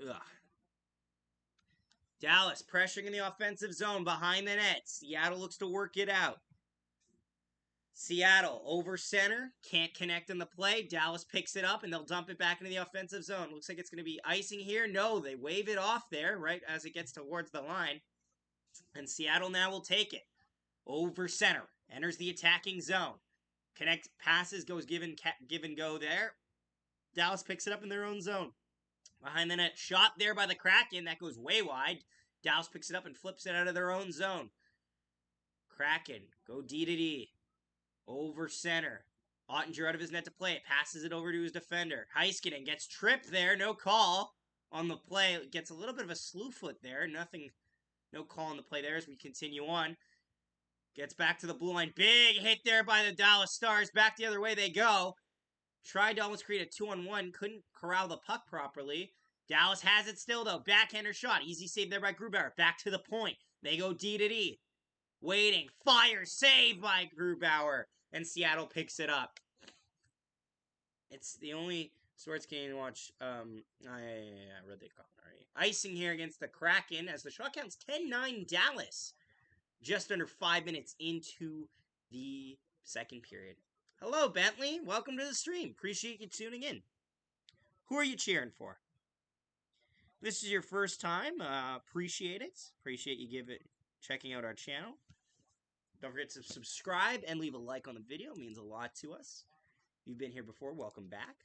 Ugh. Dallas pressuring in the offensive zone behind the net. Seattle looks to work it out. Seattle over center. Can't connect on the play. Dallas picks it up and they'll dump it back into the offensive zone. Looks like it's going to be icing here. No, they wave it off there right as it gets towards the line. And Seattle now will take it. Over center. Enters the attacking zone. Connect passes, goes give and go there. Dallas picks it up in their own zone. Behind the net. Shot there by the Kraken. That goes way wide. Dallas picks it up and flips it out of their own zone. Kraken. Go D to D. Over center. Ottinger out of his net to play it. Passes it over to his defender. Heiskanen gets tripped there. No call on the play. Gets a little bit of a slew foot there. No call on the play there as we continue on. Gets back to the blue line. Big hit there by the Dallas Stars. Back the other way they go. Tried to almost create a 2-on-1. Couldn't corral the puck properly. Dallas has it still, though. Backhander shot. Easy save there by Grubauer. Back to the point. They go D to D. Waiting. Fire. Save by Grubauer. And Seattle picks it up. It's the only sports Canadian watch. I read the comment already. Icing here against the Kraken as the shot counts 10-9 Dallas. Just under 5 minutes into the second period. Hello, Bentley. Welcome to the stream. Appreciate you tuning in. Who are you cheering for? If this is your first time, appreciate it. Appreciate you checking out our channel. Don't forget to subscribe and leave a like on the video. It means a lot to us. If you've been here before, welcome back.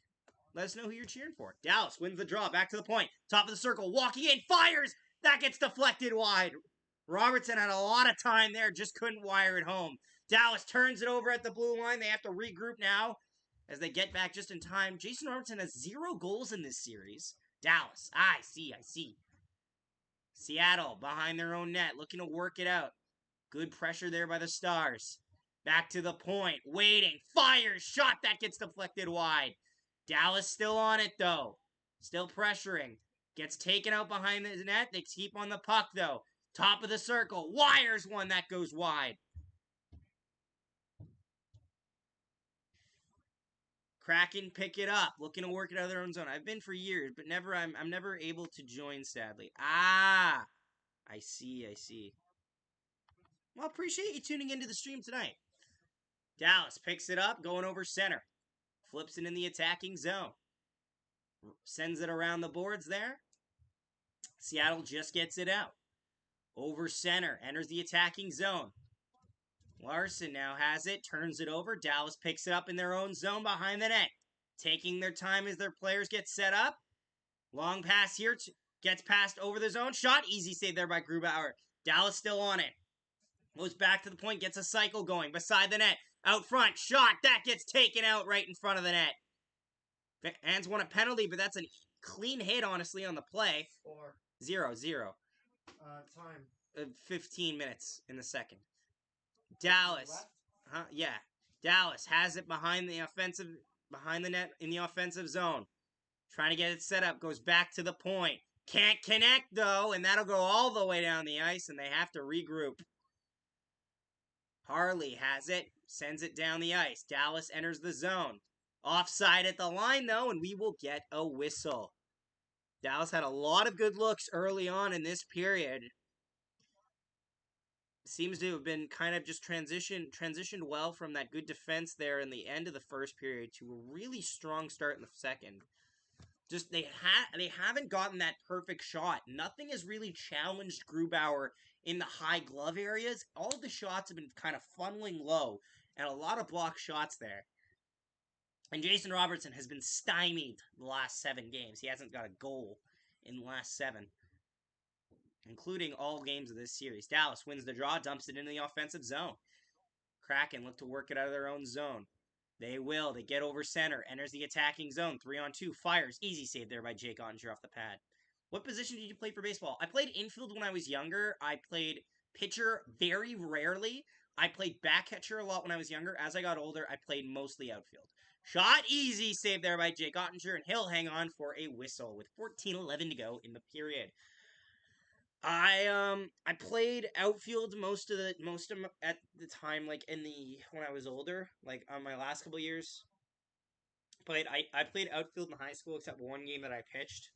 Let us know who you're cheering for. Dallas wins the draw. Back to the point. Top of the circle. Walking in. Fires. That gets deflected wide. Robertson had a lot of time there. Just couldn't wire it home. Dallas turns it over at the blue line. They have to regroup now as they get back just in time. Jason Robertson has 0 goals in this series. Dallas. I see. Seattle behind their own net. Looking to work it out. Good pressure there by the Stars. Back to the point. Waiting. Fires. Shot. That gets deflected wide. Dallas still on it, though. Still pressuring. Gets taken out behind the net. They keep on the puck, though. Top of the circle. Wires one. That goes wide. Kraken pick it up, looking to work it out of their own zone. I've been for years, but never. I'm never able to join. Sadly. Ah, I see. I see. Well, appreciate you tuning into the stream tonight. Dallas picks it up, going over center, flips it in the attacking zone, sends it around the boards there. Seattle just gets it out. Over center, enters the attacking zone. Larson now has it, turns it over. Dallas picks it up in their own zone behind the net. Taking their time as their players get set up. Long pass here, gets passed over the zone. Shot, easy save there by Grubauer. Dallas still on it. Goes back to the point, gets a cycle going. Beside the net, out front, shot. That gets taken out right in front of the net. Fans want a penalty, but that's a clean hit, honestly, on the play. 0-0. Time. 15 minutes in the second. Dallas. Yeah. Dallas has it behind the net in the offensive zone. Trying to get it set up. Goes back to the point. Can't connect, though, and that'll go all the way down the ice, and they have to regroup. Harley has it. Sends it down the ice. Dallas enters the zone. Offside at the line, though, and we will get a whistle. Dallas had a lot of good looks early on in this period. Seems to have been kind of just transitioned well from that good defense there in the end of the first period to a really strong start in the second. Just they haven't gotten that perfect shot. Nothing has really challenged Grubauer in the high glove areas. All the shots have been kind of funneling low, and a lot of block shots there. And Jason Robertson has been stymied the last 7 games. He hasn't got a goal in the last 7, including all games of this series. Dallas wins the draw, dumps it into the offensive zone. Kraken look to work it out of their own zone. They will. They get over center. Enters the attacking zone. 3-on-2. Fires. Easy save there by Jake Ottinger off the pad. What position did you play for baseball? I played infield when I was younger. I played pitcher very rarely. I played back catcher a lot when I was younger. As I got older, I played mostly outfield. Shot. Easy save there by Jake Ottinger, and he'll hang on for a whistle with 14:11 to go in the period. I played outfield most of at the time, like when I was older, like on my last couple years. I played outfield in high school except one game that I pitched.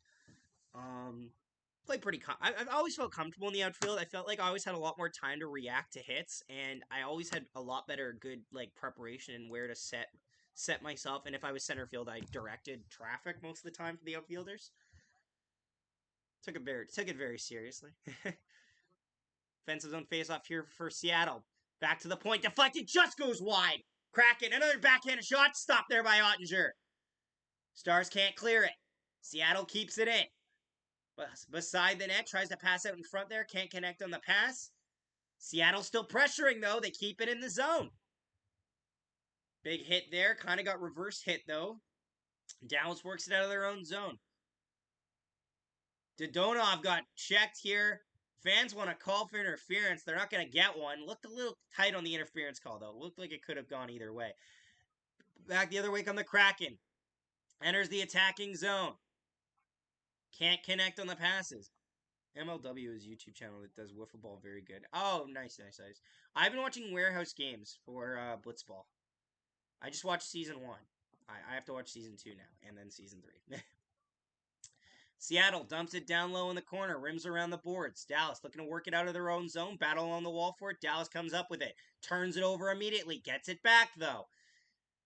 Played pretty. I've always felt comfortable in the outfield. I felt like I always had a lot more time to react to hits, and I always had a lot better good like preparation and where to set myself. And if I was center field, I directed traffic most of the time for the outfielders. Took it very seriously. Offensive zone face-off here for Seattle. Back to the point. Deflected. Just goes wide. Kraken. Another backhanded shot. Stopped there by Ottinger. Stars can't clear it. Seattle keeps it in. Beside the net. Tries to pass out in front there. Can't connect on the pass. Seattle still pressuring, though. They keep it in the zone. Big hit there. Kind of got reverse hit, though. Dallas works it out of their own zone. Dodonov got checked here. Fans want to call for interference. They're not going to get one. Looked a little tight on the interference call, though. Looked like it could have gone either way. Back the other way come the Kraken. Enters the attacking zone. Can't connect on the passes. MLW is a YouTube channel that does wiffle ball very good. Oh, nice. I've been watching Warehouse Games for Blitzball. I just watched Season 1. I have to watch Season 2 now, and then Season 3. Seattle dumps it down low in the corner, rims around the boards. Dallas looking to work it out of their own zone, battle on the wall for it. Dallas comes up with it, turns it over immediately, gets it back though.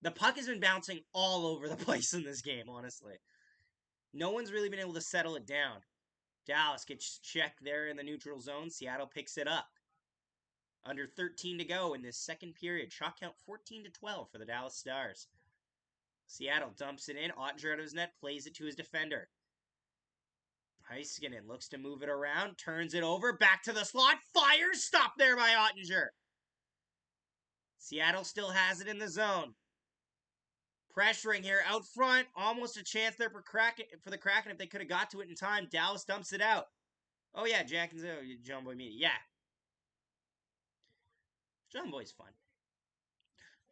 The puck has been bouncing all over the place in this game, honestly. No one's really been able to settle it down. Dallas gets checked there in the neutral zone. Seattle picks it up. Under 13 to go in this second period. Shot count 14-12 for the Dallas Stars. Seattle dumps it in. Ottinger out of his net, plays it to his defender. Heiskanen looks to move it around, turns it over, back to the slot, fires, stopped there by Ottinger. Seattle still has it in the zone. Pressuring here out front, almost a chance there for the Kraken if they could have got to it in time. Dallas dumps it out. Oh yeah, Jack and John Boy Media. Yeah. John Boy's fun.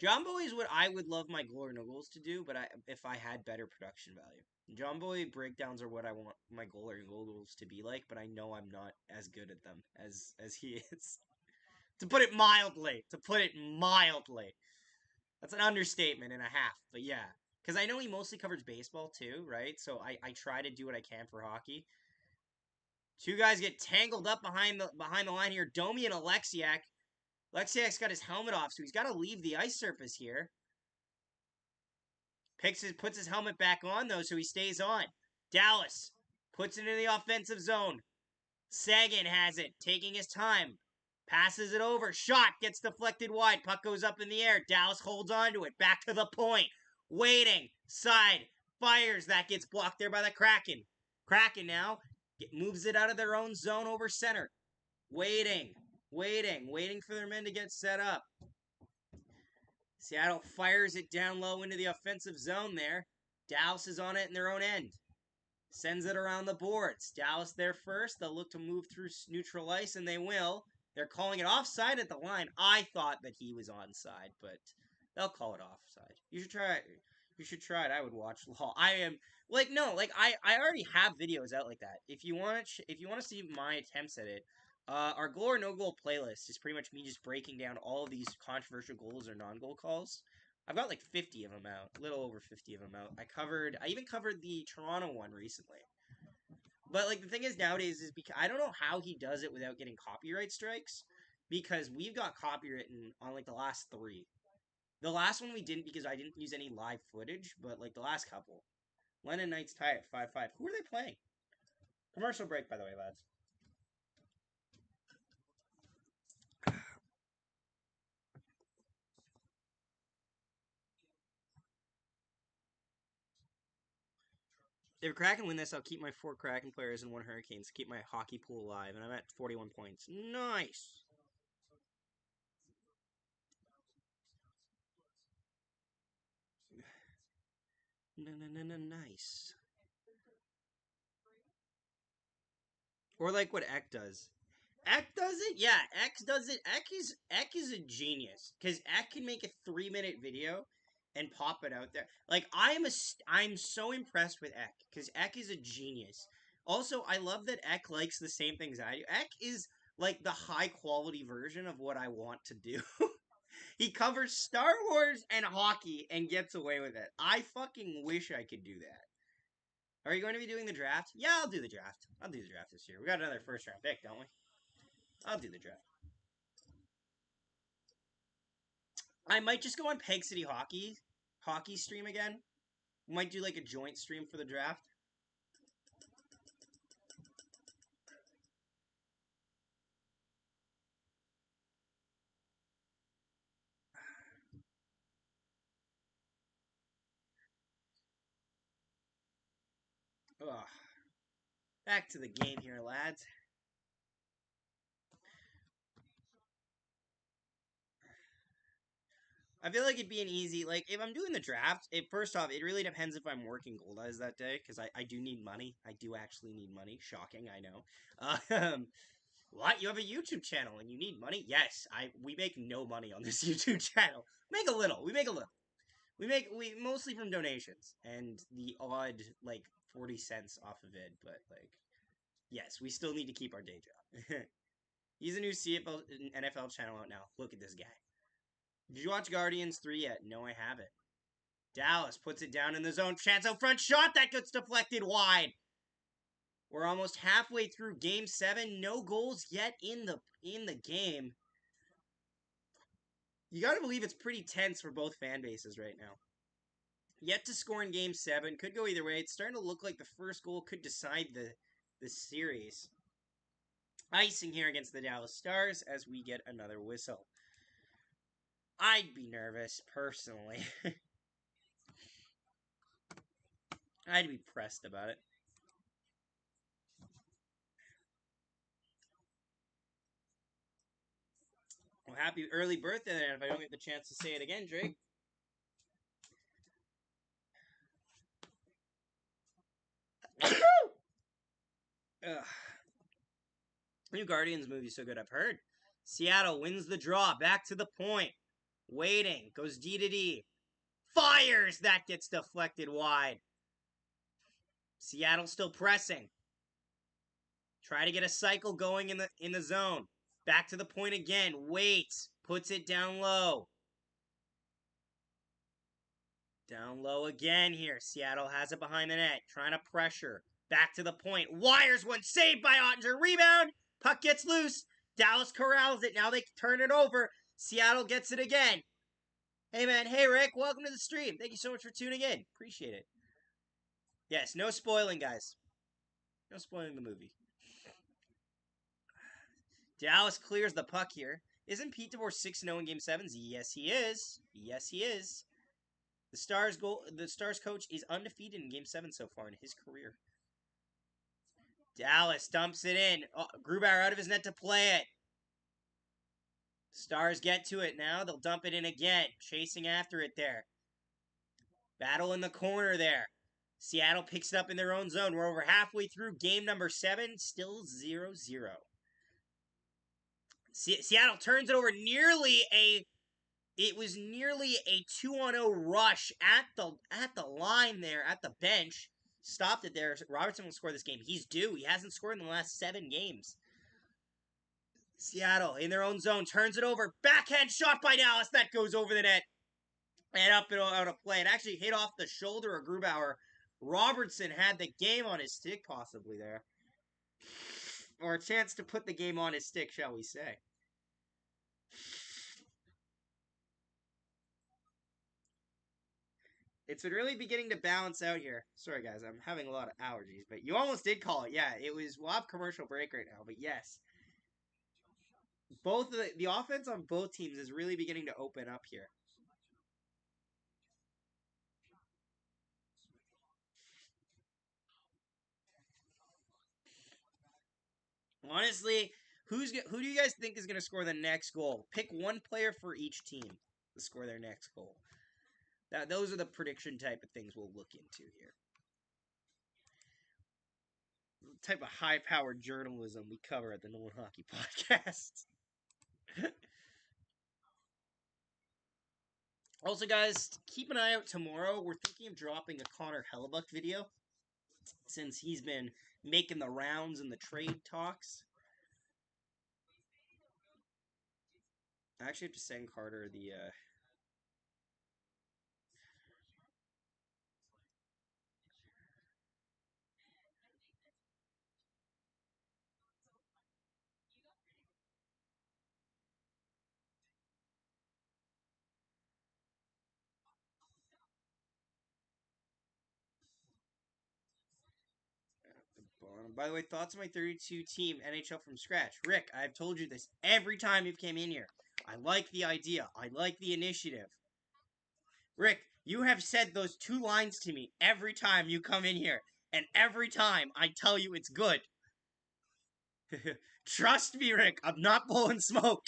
John Boy is what I would love my Glory No Goals to do, but if I had better production value. John Boy breakdowns are what I want my Glory No Goals to be like, but I know I'm not as good at them as he is. To put it mildly. That's an understatement and a half, but yeah. Because I know he mostly covers baseball too, right? So I try to do what I can for hockey. Two guys get tangled up behind the line here. Domi and Alexiak. Alexiak's got his helmet off, so he's got to leave the ice surface here. Puts his helmet back on though, so he stays on. Dallas puts it in the offensive zone. Sagan has it, taking his time. Passes it over. Shot gets deflected wide. Puck goes up in the air. Dallas holds on to it. Back to the point. Waiting. Side. Fires. That gets blocked there by the Kraken. Kraken now moves it out of their own zone over center. Waiting for their men to get set up. Seattle fires it down low into the offensive zone there. Dallas is on it in their own end. Sends it around the boards. Dallas there first. They'll look to move through neutral ice, and they will. They're calling it offside at the line. I thought that he was onside, but they'll call it offside. You should try it. You should try it. I would watch Law. I am like no, like I already have videos out like that. If you want to see my attempts at it, our goal or no goal playlist is pretty much me just breaking down all of these controversial goals or non-goal calls. I've got like 50 of them out, a little over 50 of them out. I even covered the Toronto one recently. But like the thing is nowadays is because I don't know how he does it without getting copyright strikes, because we've got copywritten on like the last 3. The last one we didn't because I didn't use any live footage, but like the last couple. London Knights tie at 5-5. Who are they playing? Commercial break, by the way, lads. If Kraken win this, I'll keep my 4 Kraken players and 1 Hurricanes to keep my hockey pool alive, and I'm at 41 points. Nice. Nice. Or like what Eck does. Eck does it? Yeah, Eck does it. Eck is a genius because Eck can make a 3-minute video and pop it out there. Like I'm so impressed with Eck because Eck is a genius. Also, I love that Eck likes the same things I do. Eck is like the high quality version of what I want to do. He covers Star Wars and hockey and gets away with it. I fucking wish I could do that. Are you going to be doing the draft? Yeah, I'll do the draft. I'll do the draft this year. We got another first round pick, don't we? I'll do the draft. I might just go on Peg City hockey stream again. We might do like a joint stream for the draft. Ugh. Back to the game here, lads. I feel like it'd be an easy, like, if I'm doing the draft, first off, it really depends if I'm working Gold Eyes that day, because I do need money. I do actually need money. Shocking, I know. What? You have a YouTube channel and you need money? Yes, we make no money on this YouTube channel. We make a little. We mostly from donations and the odd, like, 40 cents off of it, but, like, yes, we still need to keep our day job. He's a new NFL channel out now. Look at this guy. Did you watch Guardians 3 yet? No, I haven't. Dallas puts it down in the zone. Chance out front. Shot that gets deflected wide. We're almost halfway through Game 7. No goals yet in the game. You gotta believe it's pretty tense for both fan bases right now. Yet to score in Game 7. Could go either way. It's starting to look like the first goal could decide the series. Icing here against the Dallas Stars as we get another whistle. I'd be nervous, personally. I'd be pressed about it. Well, happy early birthday then if I don't get the chance to say it again, Drake. Ugh. New Guardians movie's so good, I've heard. Seattle wins the draw, back to the point. Waiting, goes D to D. Fires! That gets deflected wide. Seattle still pressing. Try to get a cycle going in the zone. Back to the point again. Waits. Puts it down low. Down low again here. Seattle has it behind the net, trying to pressure. Back to the point. Wires one, saved by Ottinger. Rebound. Puck gets loose. Dallas corrals it. Now they turn it over. Seattle gets it again. Hey, man. Hey, Rick. Welcome to the stream. Thank you so much for tuning in. Appreciate it. Yes, no spoiling, guys. No spoiling the movie. Dallas clears the puck here. Isn't Pete DeBoer 6-0 in Game 7s? Yes, he is. Yes, he is. The Stars coach is undefeated in Game 7 so far in his career. Dallas dumps it in. Oh, Grubauer out of his net to play it. Stars get to it now. They'll dump it in again. Chasing after it there. Battle in the corner there. Seattle picks it up in their own zone. We're over halfway through game number 7. Still 0-0. Seattle turns it over. It was nearly a 2-on-0 rush at the line there, at the bench. Stopped it there. Robertson will score this game. He's due. He hasn't scored in the last 7 games. Seattle in their own zone turns it over. Backhand shot by Dallas. That goes over the net. And up and out of play. It actually hit off the shoulder of Grubauer. Robertson had the game on his stick possibly there. Or a chance to put the game on his stick, shall we say. It's been really beginning to balance out here. Sorry, guys, I'm having a lot of allergies, but you almost did call it. Yeah, it was. We'll have commercial break right now, but yes, both the offense on both teams is really beginning to open up here. Honestly, who do you guys think is going to score the next goal? Pick one player for each team to score their next goal. Those are the prediction type of things we'll look into here. The type of high-powered journalism we cover at the No One Hockey Podcast. Also, guys, keep an eye out tomorrow. We're thinking of dropping a Connor Hellebuck video since he's been making the rounds in the trade talks. I actually have to send Carter the bottom. By the way, thoughts on my 32 team NHL from scratch. Rick, I've told you this every time you've came in here. I like the idea. I like the initiative. Rick, you have said those 2 lines to me every time you come in here, and every time I tell you it's good. Trust me, Rick, I'm not blowing smoke.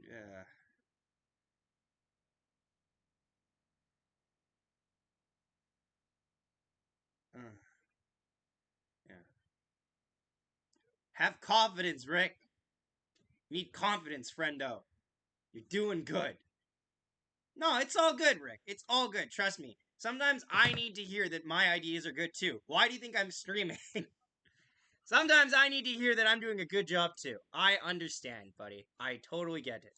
Yeah. Uh, yeah. Have confidence, Rick. Need confidence, friendo. You're doing good. No, it's all good, Rick. It's all good. Trust me. Sometimes I need to hear that my ideas are good too. Why do you think I'm streaming? Sometimes I need to hear that I'm doing a good job too. I understand, buddy. I totally get it.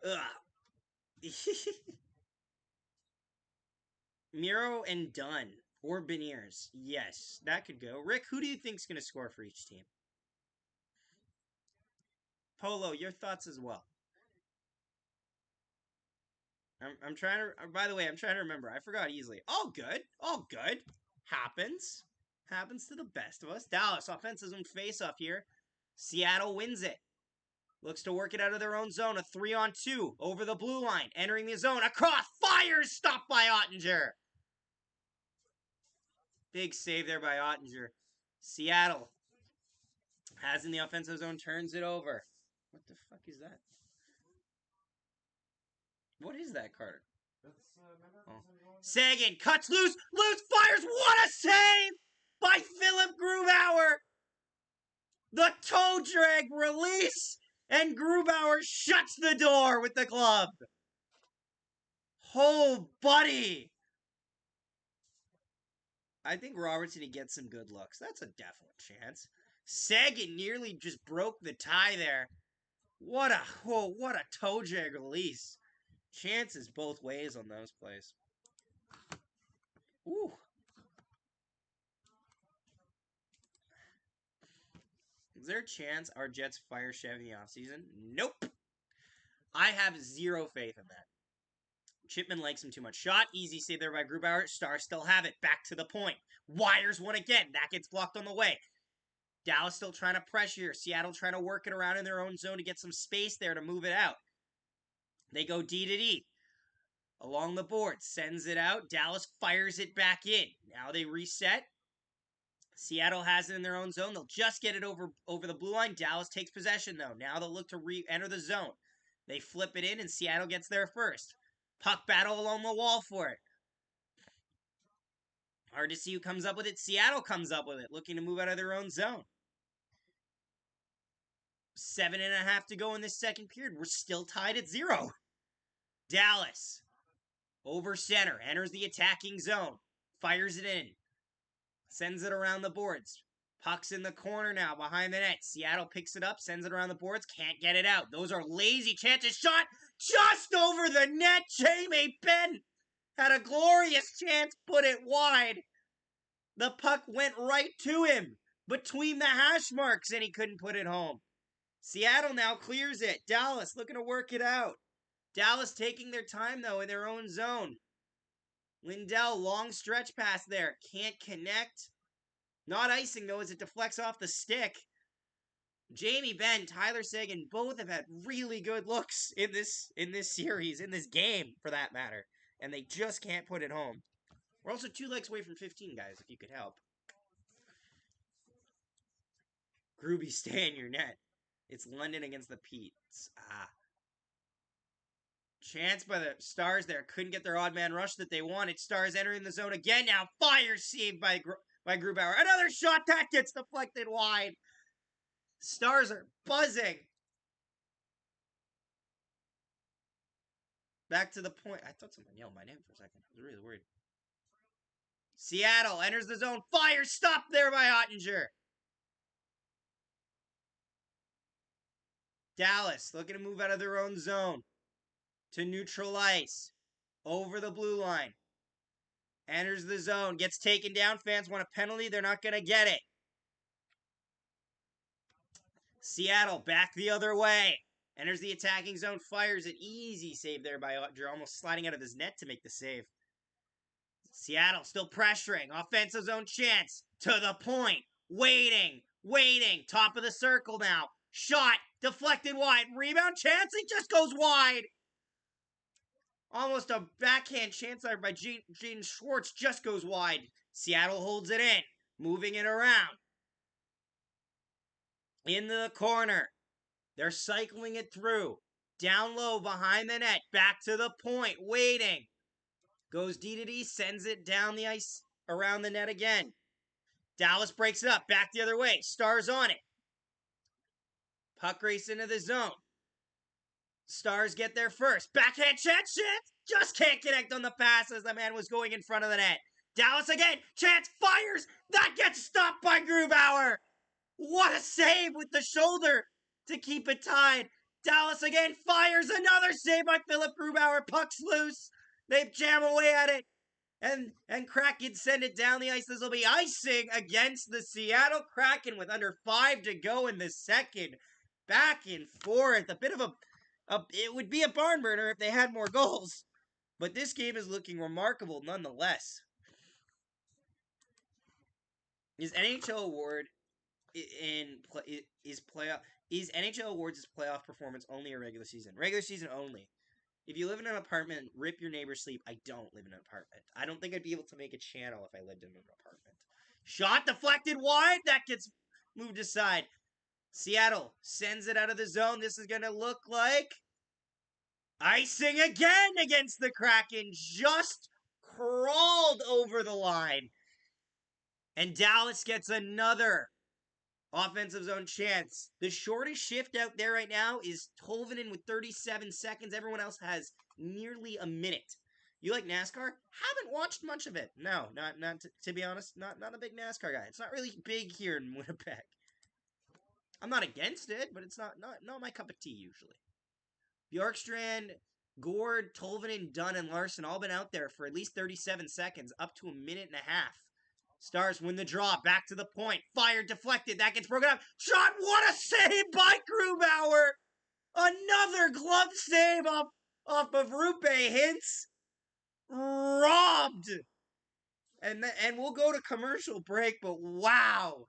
Ugh. Miro and Dunn. Or Beniers. Yes, that could go. Rick, who do you think's going to score for each team? Polo, your thoughts as well. I'm trying to. By the way, I'm trying to remember. I forgot easily. All good. All good. Happens. Happens to the best of us. Dallas offensive face-off here. Seattle wins it. Looks to work it out of their own zone. A 3-on-2 over the blue line. Entering the zone. Across. Fires. Stopped by Ottinger. Big save there by Ottinger. Seattle has in the offensive zone. Turns it over. What the fuck is that? What is that, Carter? Oh. Sagan cuts loose. Loose fires. What a save by Philip Grubauer. The toe drag release. And Grubauer shuts the door with the glove. Oh, buddy. I think Robertson, he gets some good looks. That's a definite chance. Sagan nearly just broke the tie there. What a toe jag release. Chances both ways on those plays. Ooh. Is there a chance our Jets fire Chevy in the offseason? Nope. I have zero faith in that. Chipman likes him too much. Shot, easy save there by Grubauer. Stars still have it. Back to the point. Wires one again. That gets blocked on the way. Dallas still trying to pressure. Seattle trying to work it around in their own zone to get some space there to move it out. They go D to D. Along the board. Sends it out. Dallas fires it back in. Now they reset. Seattle has it in their own zone. They'll just get it over the blue line. Dallas takes possession, though. Now they'll look to re-enter the zone. They flip it in, and Seattle gets there first. Puck battle along the wall for it. Hard to see who comes up with it. Seattle comes up with it, looking to move out of their own zone. 7.5 to go in this second period. We're still tied at 0. Dallas, over center, enters the attacking zone. Fires it in. Sends it around the boards. Puck's in the corner now, behind the net. Seattle picks it up, sends it around the boards, can't get it out. Those are lazy chances. Shot just over the net. Jamie Benn had a glorious chance, put it wide. The puck went right to him between the hash marks, and he couldn't put it home. Seattle now clears it. Dallas looking to work it out. Dallas taking their time, though, in their own zone. Lindell, long stretch pass there. Can't connect. Not icing, though, as it deflects off the stick. Jamie Benn, Tyler Seguin, both have had really good looks in this series, in this game, for that matter. And they just can't put it home. We're also 2 legs away from 15, guys, if you could help. Groovy, stay in your net. It's London against the Petes. Chance by the Stars there. Couldn't get their odd man rush that they wanted. Stars entering the zone again now. Fire saved by Grubauer. Another shot that gets deflected wide. Stars are buzzing. Back to the point. I thought someone yelled my name for a second. I was really worried. Seattle enters the zone. Fire stopped there by Ottinger. Dallas looking to move out of their own zone to neutral ice. Over the blue line. Enters the zone. Gets taken down. Fans want a penalty. They're not going to get it. Seattle back the other way. Enters the attacking zone. Fires an easy save there by Ottinger. Almost sliding out of his net to make the save. Seattle still pressuring. Offensive zone chance. To the point. Waiting. Top of the circle now. Shot. Deflected wide. Rebound chance. It just goes wide. Almost a backhand chance there by Jaden Schwartz. Just goes wide. Seattle holds it in. Moving it around. Into the corner. They're cycling it through. Down low behind the net. Back to the point. Waiting. Goes D to D. Sends it down the ice around the net again. Dallas breaks it up. Back the other way. Stars on it. Puck race into the zone. Stars get there first. Backhand chance. Just can't connect on the pass as the man was going in front of the net. Dallas again. Chance fires. That gets stopped by Grubauer. What a save with the shoulder to keep it tied. Dallas again fires. Another save by Philip Grubauer. Puck's loose. They jam away at it. And Kraken send it down the ice. This will be icing against the Seattle Kraken with under 5 to go in the second. Back and forth. A bit of it would be a barn burner if they had more goals. But this game is looking remarkable nonetheless. Is NHL award is NHL awards' playoff performance only a regular season? Regular season only. If you live in an apartment, rip your neighbor's sleep. I don't live in an apartment. I don't think I'd be able to make a channel if I lived in an apartment. Shot deflected wide. That gets moved aside. Seattle sends it out of the zone. This is going to look like icing again against the Kraken. Just crawled over the line. And Dallas gets another offensive zone chance. The shortest shift out there right now is Tolvanen with 37 seconds. Everyone else has nearly a minute. You like NASCAR? Haven't watched much of it. No, not to be honest, not a big NASCAR guy. It's not really big here in Winnipeg. I'm not against it, but it's not my cup of tea usually. Bjorkstrand, Gord, Tolvanen, Dunn, and Larson all been out there for at least 37 seconds, up to a minute and a half. Stars win the draw, back to the point, fire deflected, that gets broken up. Shot, what a save by Grubauer! Another glove save off of Rupe Hintz. Robbed! And we'll go to commercial break, but wow!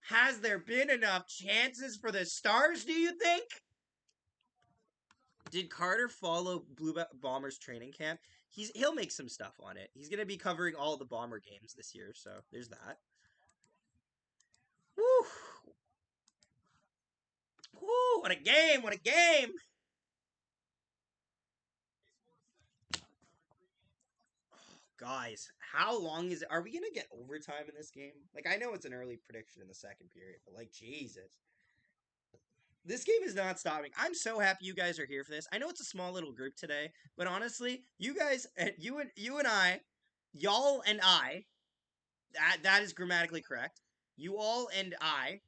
Has there been enough chances for the Stars, do you think? Did Carter follow Blue Bombers training camp? He'll make some stuff on it. He's gonna be covering all the Bomber games this year, so there's that. Woo! Woo! What a game! What a game! Guys, how long is it? Are we gonna get overtime in this game? Like, I know it's an early prediction in the second period, but like, Jesus. This game is not stopping. I'm so happy you guys are here for this. I know it's a small little group today, but honestly, you guys, you and I, y'all and I, that is grammatically correct. You all and I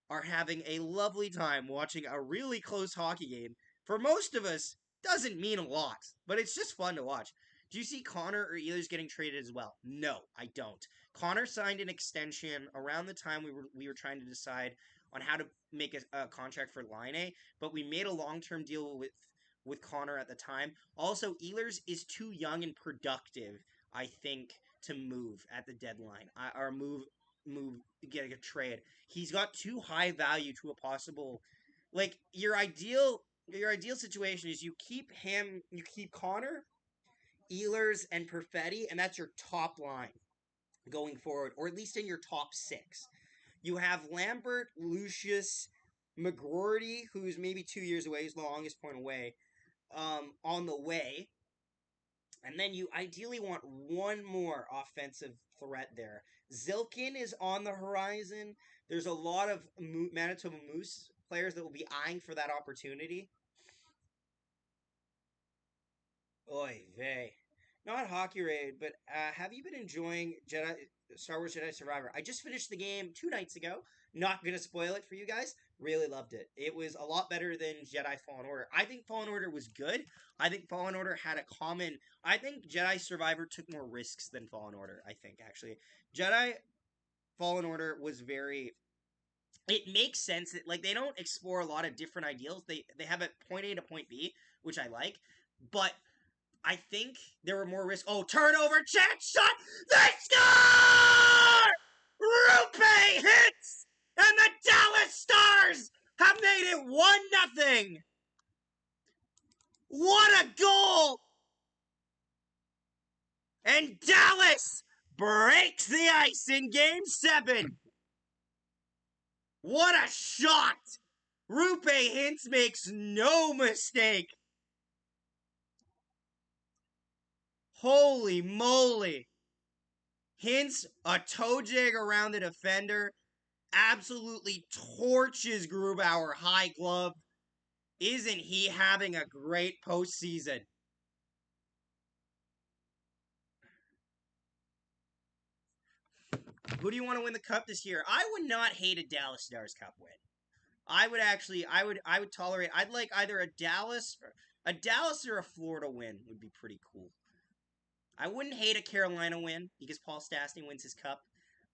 are having a lovely time watching a really close hockey game. For most of us, doesn't mean a lot, but it's just fun to watch. Do you see Connor or Ehlers getting traded as well? No, I don't. Connor signed an extension around the time we were trying to decide on how to make a contract for Line, but we made a long-term deal with Connor at the time. Also, Ehlers is too young and productive, I think, to move at the deadline. Or move getting a trade. He's got too high value to a possible, like, your ideal situation is you keep Connor, Ehlers, and Perfetti, and that's your top line going forward, or at least in your top six. You have Lambert, Lucius, McGroarty, who's maybe 2 years away, he's the longest point away, on the way. And then you ideally want one more offensive threat there. Zilkin is on the horizon. There's a lot of Manitoba Moose players that will be eyeing for that opportunity. Oy vey. Not hockey raid, but have you been enjoying Star Wars Jedi Survivor? I just finished the game 2 nights ago. Not gonna spoil it for you guys. Really loved it. It was a lot better than Jedi Fallen Order. I think Fallen Order was good. I think Fallen Order had a common. I think Jedi Survivor took more risks than Fallen Order. I think actually, Jedi Fallen Order was very. It makes sense that, like, they don't explore a lot of different ideals. They have a point A to point B, which I like, but I think there were more risks. Oh, turnover, chance shot, they score! Rupe hits, and the Dallas Stars have made it 1-0. What a goal! And Dallas breaks the ice in Game 7. What a shot! Rupe Hintz makes no mistake. Holy moly. Hintz, a toe jig around the defender, absolutely torches Grubauer high glove. Isn't he having a great postseason? Who do you want to win the cup this year? I would not hate a Dallas Stars Cup win. I would tolerate. I'd like either a Dallas or a Florida win would be pretty cool. I wouldn't hate a Carolina win because Paul Stastny wins his cup.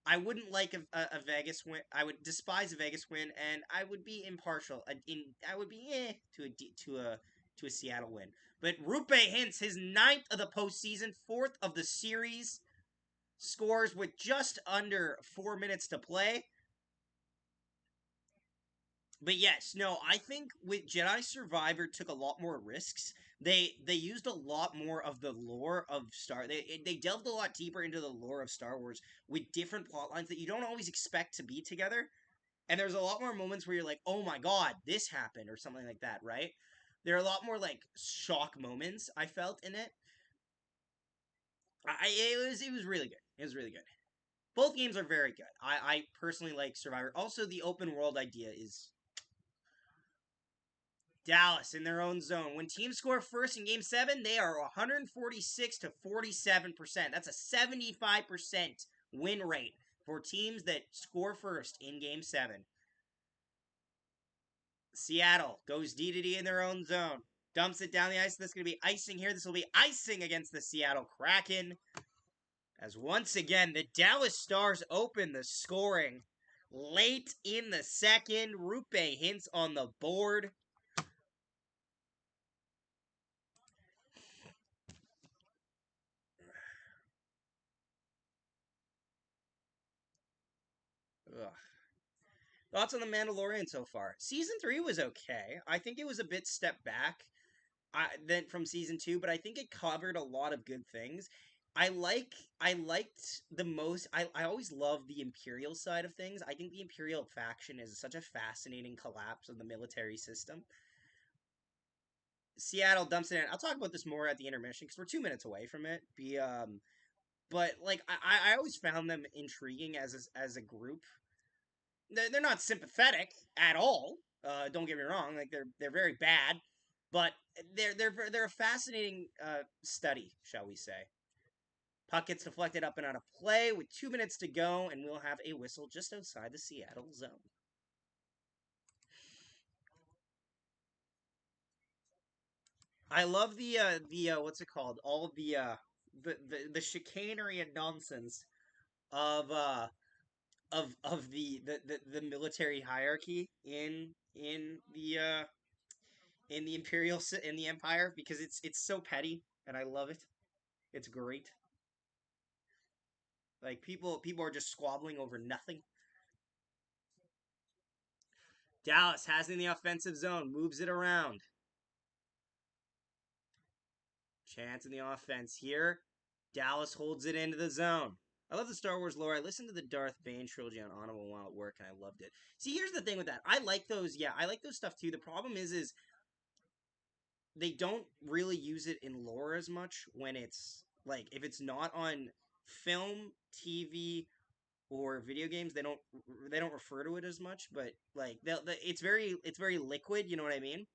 I wouldn't like a Vegas win. I would despise a Vegas win, and I would be impartial. I would be to a Seattle win. But Rupe Hintz, his ninth of the postseason, fourth of the series, scores with just under 4 minutes to play. But yes, no, I think with Jedi Survivor took a lot more risks. They used a lot more of the lore of Star. They delved a lot deeper into the lore of Star Wars with different plot lines that you don't always expect to be together. And there's a lot more moments where you're like, "Oh my god, this happened" or something like that, right? There are a lot more like shock moments I felt in it. It was really good. It was really good. Both games are very good. I personally like Survivor. Also, the open world idea is Dallas in their own zone. When teams score first in Game 7, they are 146 to 47%. That's a 75% win rate for teams that score first in Game 7. Seattle goes D to D in their own zone. Dumps it down the ice. This is going to be icing here. This will be icing against the Seattle Kraken. As once again, the Dallas Stars open the scoring late in the second. Rupe Hintz on the board. Ugh. Thoughts on the Mandalorian so far? Season 3 was okay. I think it was a bit step back then from season 2, but I think it covered a lot of good things. I liked the most. I always loved the Imperial side of things. I think the Imperial faction is such a fascinating collapse of the military system. Seattle dumps it in. I'll talk about this more at the intermission because we're 2 minutes away from it. But like I always found them intriguing as a group. They're not sympathetic at all. Don't get me wrong; like they're very bad, but they're a fascinating study, shall we say? Puck gets deflected up and out of play with 2 minutes to go, and we'll have a whistle just outside the Seattle zone. I love the what's it called? All of the chicanery and nonsense of the military hierarchy in the imperial in the empire because it's so petty and I love it. It's great. Like people are just squabbling over nothing. Dallas has it in the offensive zone, moves it around. Chance in the offense here. Dallas holds it into the zone. I love the Star Wars lore. I listened to the Darth Bane trilogy on Audible while at work, and I loved it. See, here's the thing with that. I like those. Yeah, I like those stuff too. The problem is they don't really use it in lore as much when it's like if it's not on film, TV, or video games. They don't refer to it as much. But like it's very liquid. You know what I mean?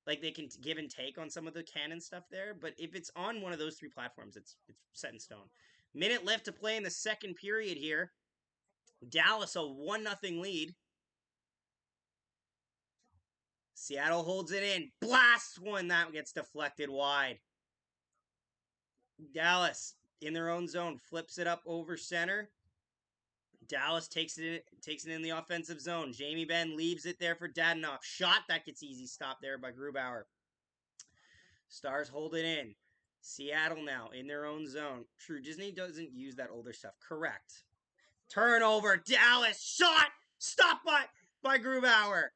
Like they can give and take on some of the canon stuff there, but if it's on one of those three platforms, it's set in stone. Minute left to play in the second period here. Dallas a 1-0 lead. Seattle holds it in. Blasts one that gets deflected wide. Dallas in their own zone flips it up over center. Dallas takes it in the offensive zone. Jamie Benn leaves it there for Dadenoff. Shot that gets easy stop there by Grubauer. Stars hold it in. Seattle now in their own zone. True, Disney doesn't use that older stuff. Correct. Turnover. Dallas shot. Stop by Grubauer.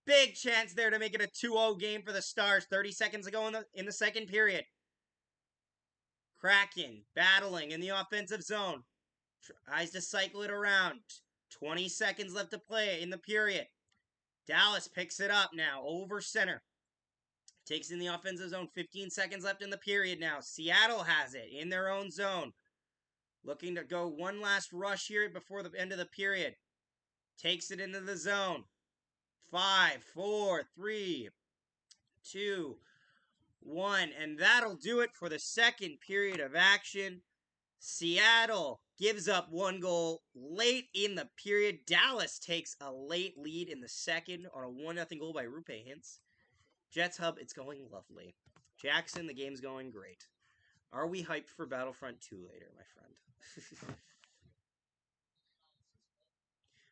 Big chance there to make it a 2-0 game for the Stars. 30 seconds ago in the second period. Kraken battling in the offensive zone. Tries to cycle it around. 20 seconds left to play in the period. Dallas picks it up now over center. Takes in the offensive zone. 15 seconds left in the period now. Seattle has it in their own zone. Looking to go one last rush here before the end of the period. Takes it into the zone. 5, 4, 3, 2, 1. And that'll do it for the second period of action. Seattle gives up one goal late in the period. Dallas takes a late lead in the second on a 1-0 goal by Rupe Hintz. Jets Hub, it's going lovely. Jackson, the game's going great. Are we hyped for Battlefront 2 later, my friend?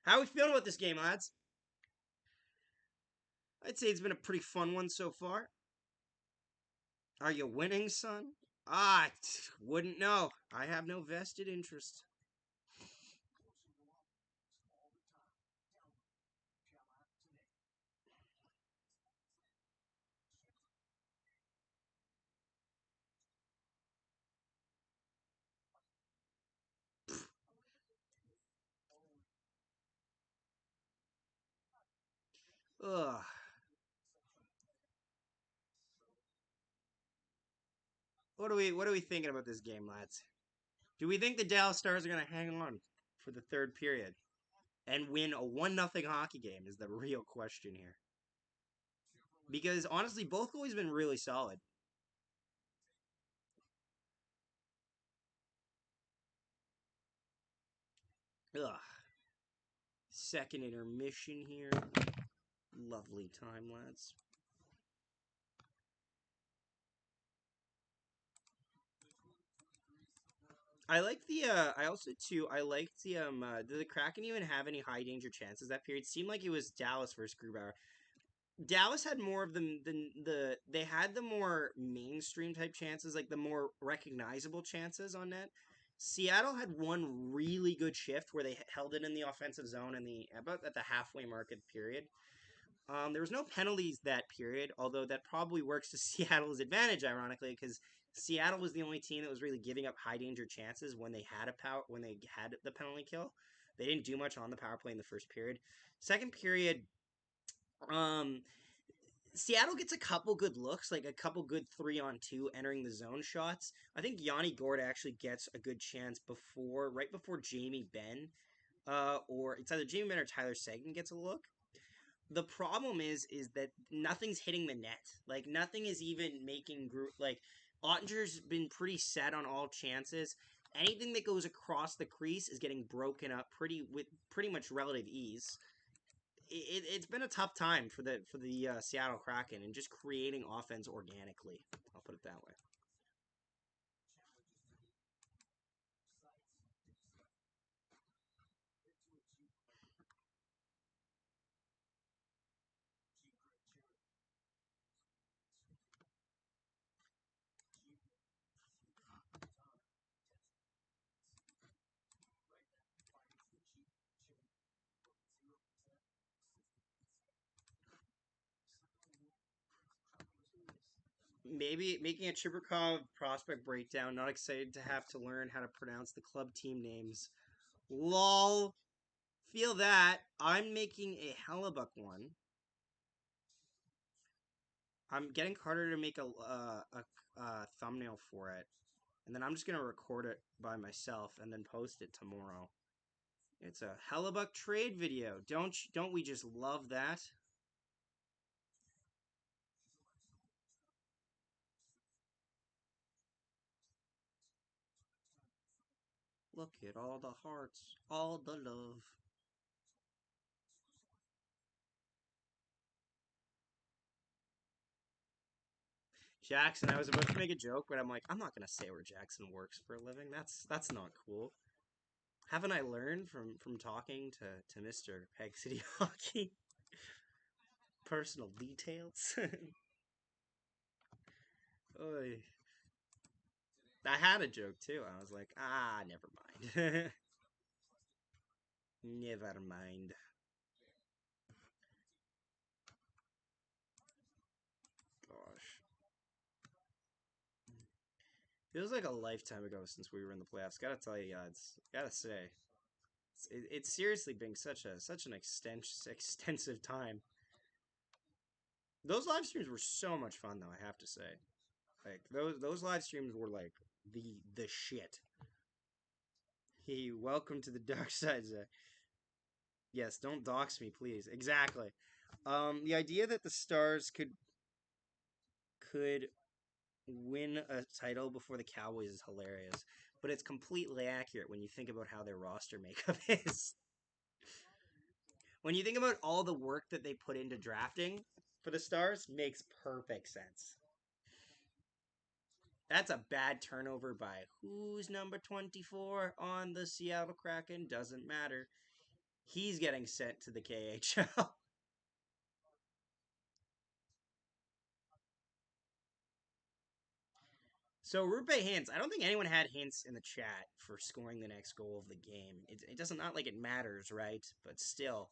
How are we feeling about this game, lads? I'd say it's been a pretty fun one so far. Are you winning, son? I wouldn't know. I have no vested interest. Ugh. What are we thinking about this game, lads? Do we think the Dallas Stars are gonna hang on for the third period and win a 1-0 hockey game? Is the real question here. because honestly, both goalies been really solid. Ugh. Second intermission here. Lovely time, lads. I like the I also too I liked did the Kraken even have any high danger chances that period? Seemed like it was Dallas versus Grubauer. Dallas had more of them than they had the more mainstream type chances, like the more recognizable chances on net. Seattle had one really good shift where they held it in the offensive zone in the about at the halfway mark of the period. There was no penalties that period, although that probably works to Seattle's advantage, ironically, because Seattle was the only team that was really giving up high danger chances when they had the penalty kill. They didn't do much on the power play in the first period. Second period, um, Seattle gets a couple good looks, like a couple good 3-on-2 entering the zone shots. I think Yanni Gord actually gets a good chance right before Jamie Benn, or it's either Jamie Benn or Tyler Seguin gets a look. The problem is that nothing's hitting the net. Like nothing is even making like Ottinger's been pretty set on all chances. Anything that goes across the crease is getting broken up pretty much relative ease. It's been a tough time for the Seattle Kraken and just creating offense organically. I'll put it that way. Maybe making a Chibrikov prospect breakdown. Not excited to have to learn how to pronounce the club team names. Lol. Feel that. I'm making a Hellebuck one. I'm getting Carter to make a thumbnail for it, and then I'm just gonna record it by myself and then post it tomorrow. It's a Hellebuck trade video. Don't we just love that? Look at all the hearts, all the love. Jackson, I was about to make a joke, but I'm like, I'm not gonna say where Jackson works for a living. That's not cool. Haven't I learned from talking to Mr. Peg City Hockey? Personal details. Oy. I had a joke too. I was like, never mind. Never mind. Gosh. Feels like a lifetime ago since we were in the playoffs. Gotta tell you guys. Gotta say. It's seriously been such an extensive time. Those live streams were so much fun though, I have to say. Like those live streams were like the shit. Hey, welcome to the dark side, Zach. Yes, don't dox me, please. Exactly. The idea that the Stars could win a title before the Cowboys is hilarious, but it's completely accurate when you think about how their roster makeup is. When you think about all the work that they put into drafting for the Stars, makes perfect sense. That's a bad turnover by who's number 24 on the Seattle Kraken? Doesn't matter. He's getting sent to the KHL. So Rupe Hintz, I don't think anyone had hints in the chat for scoring the next goal of the game. It doesn't not like it matters, right? But still.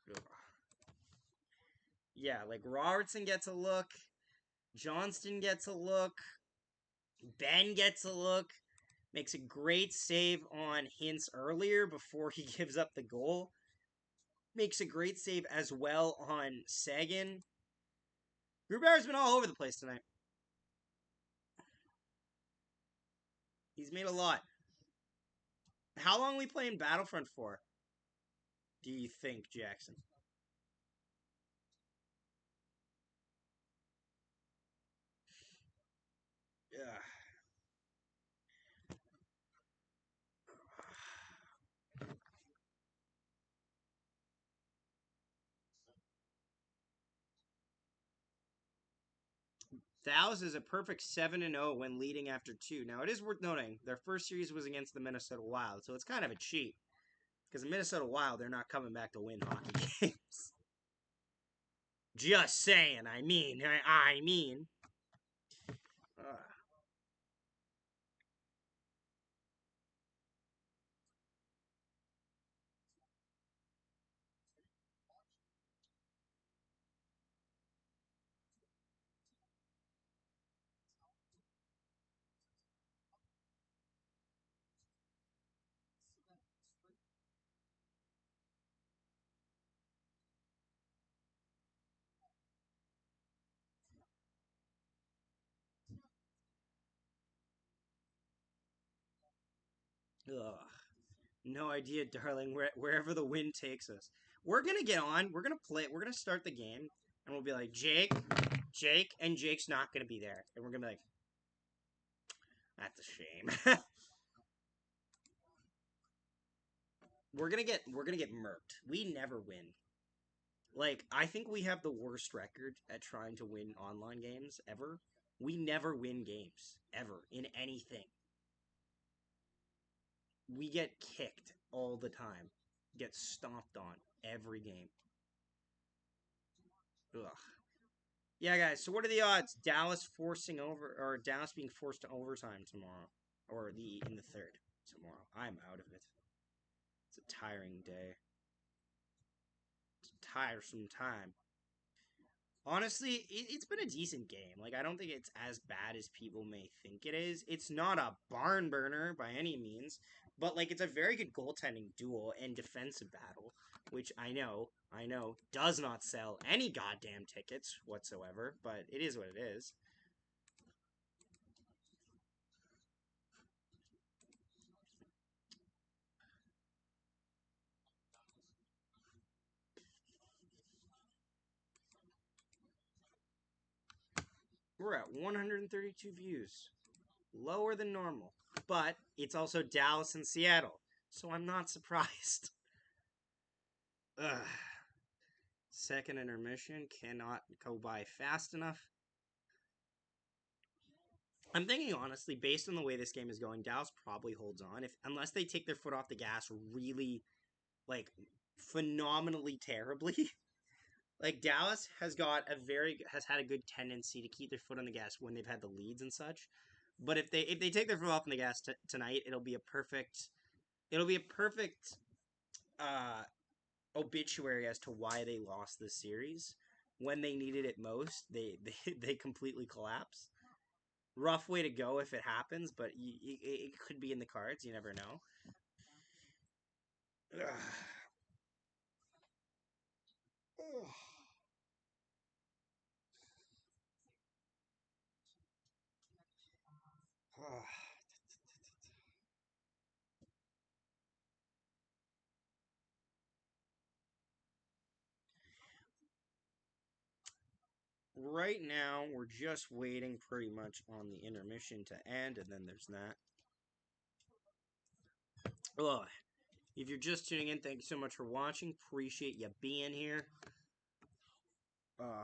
Ugh. Yeah, like Robertson gets a look, Johnston gets a look, Ben gets a look, makes a great save on Hintz earlier before he gives up the goal. Makes a great save as well on Sagan. Grubauer's been all over the place tonight. He's made a lot. How long are we playing Battlefront for? do you think, Jackson? Ugh. Dallas is a perfect 7-0 when leading after two. Now, it is worth noting their first series was against the Minnesota Wild, so it's kind of a cheat. Because the Minnesota Wild, they're not coming back to win hockey games. Just saying. I mean. Uh, ugh. No idea, darling. Wherever the wind takes us, we're gonna get on. We're gonna play. We're gonna start the game, and we'll be like Jake, and Jake's not gonna be there, and we're gonna be like, that's a shame. we're gonna get murked. We never win. Like, I think we have the worst record at trying to win online games ever. We never win games ever in anything. We get kicked all the time. Get stomped on every game. Ugh. Yeah, guys. So what are the odds? Dallas being forced to overtime tomorrow, or in the third tomorrow. I'm out of it. It's a tiring day. It's a tiresome time. Honestly, it's been a decent game. Like, I don't think it's as bad as people may think it is. It's not a barn burner by any means, but like it's a very good goaltending duel and defensive battle, which I know, does not sell any goddamn tickets whatsoever, but it is what it is. We're at 132 views, lower than normal, but it's also Dallas and Seattle, so I'm not surprised. Ugh. Second intermission cannot go by fast enough. I'm thinking honestly, based on the way this game is going, Dallas probably holds on if unless they take their foot off the gas really like phenomenally terribly. Like Dallas has had a good tendency to keep their foot on the gas when they've had the leads and such. But if they take their foot off on the gas tonight, it'll be a perfect uh, obituary as to why they lost this series. When they needed it most, they completely collapse. Rough way to go if it happens, but it could be in the cards. You never know. Right now, we're just waiting pretty much on the intermission to end, and then there's that. Ugh. If you're just tuning in, thank you so much for watching. Appreciate you being here. Uh,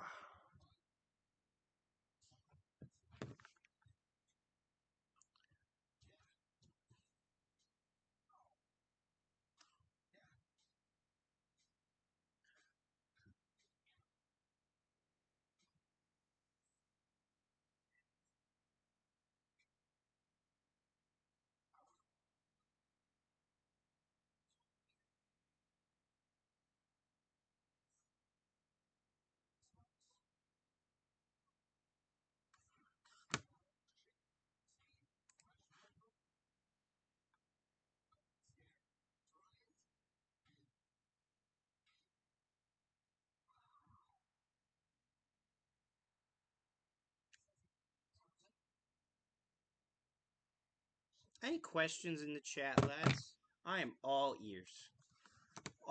any questions in the chat, lads? I am all ears.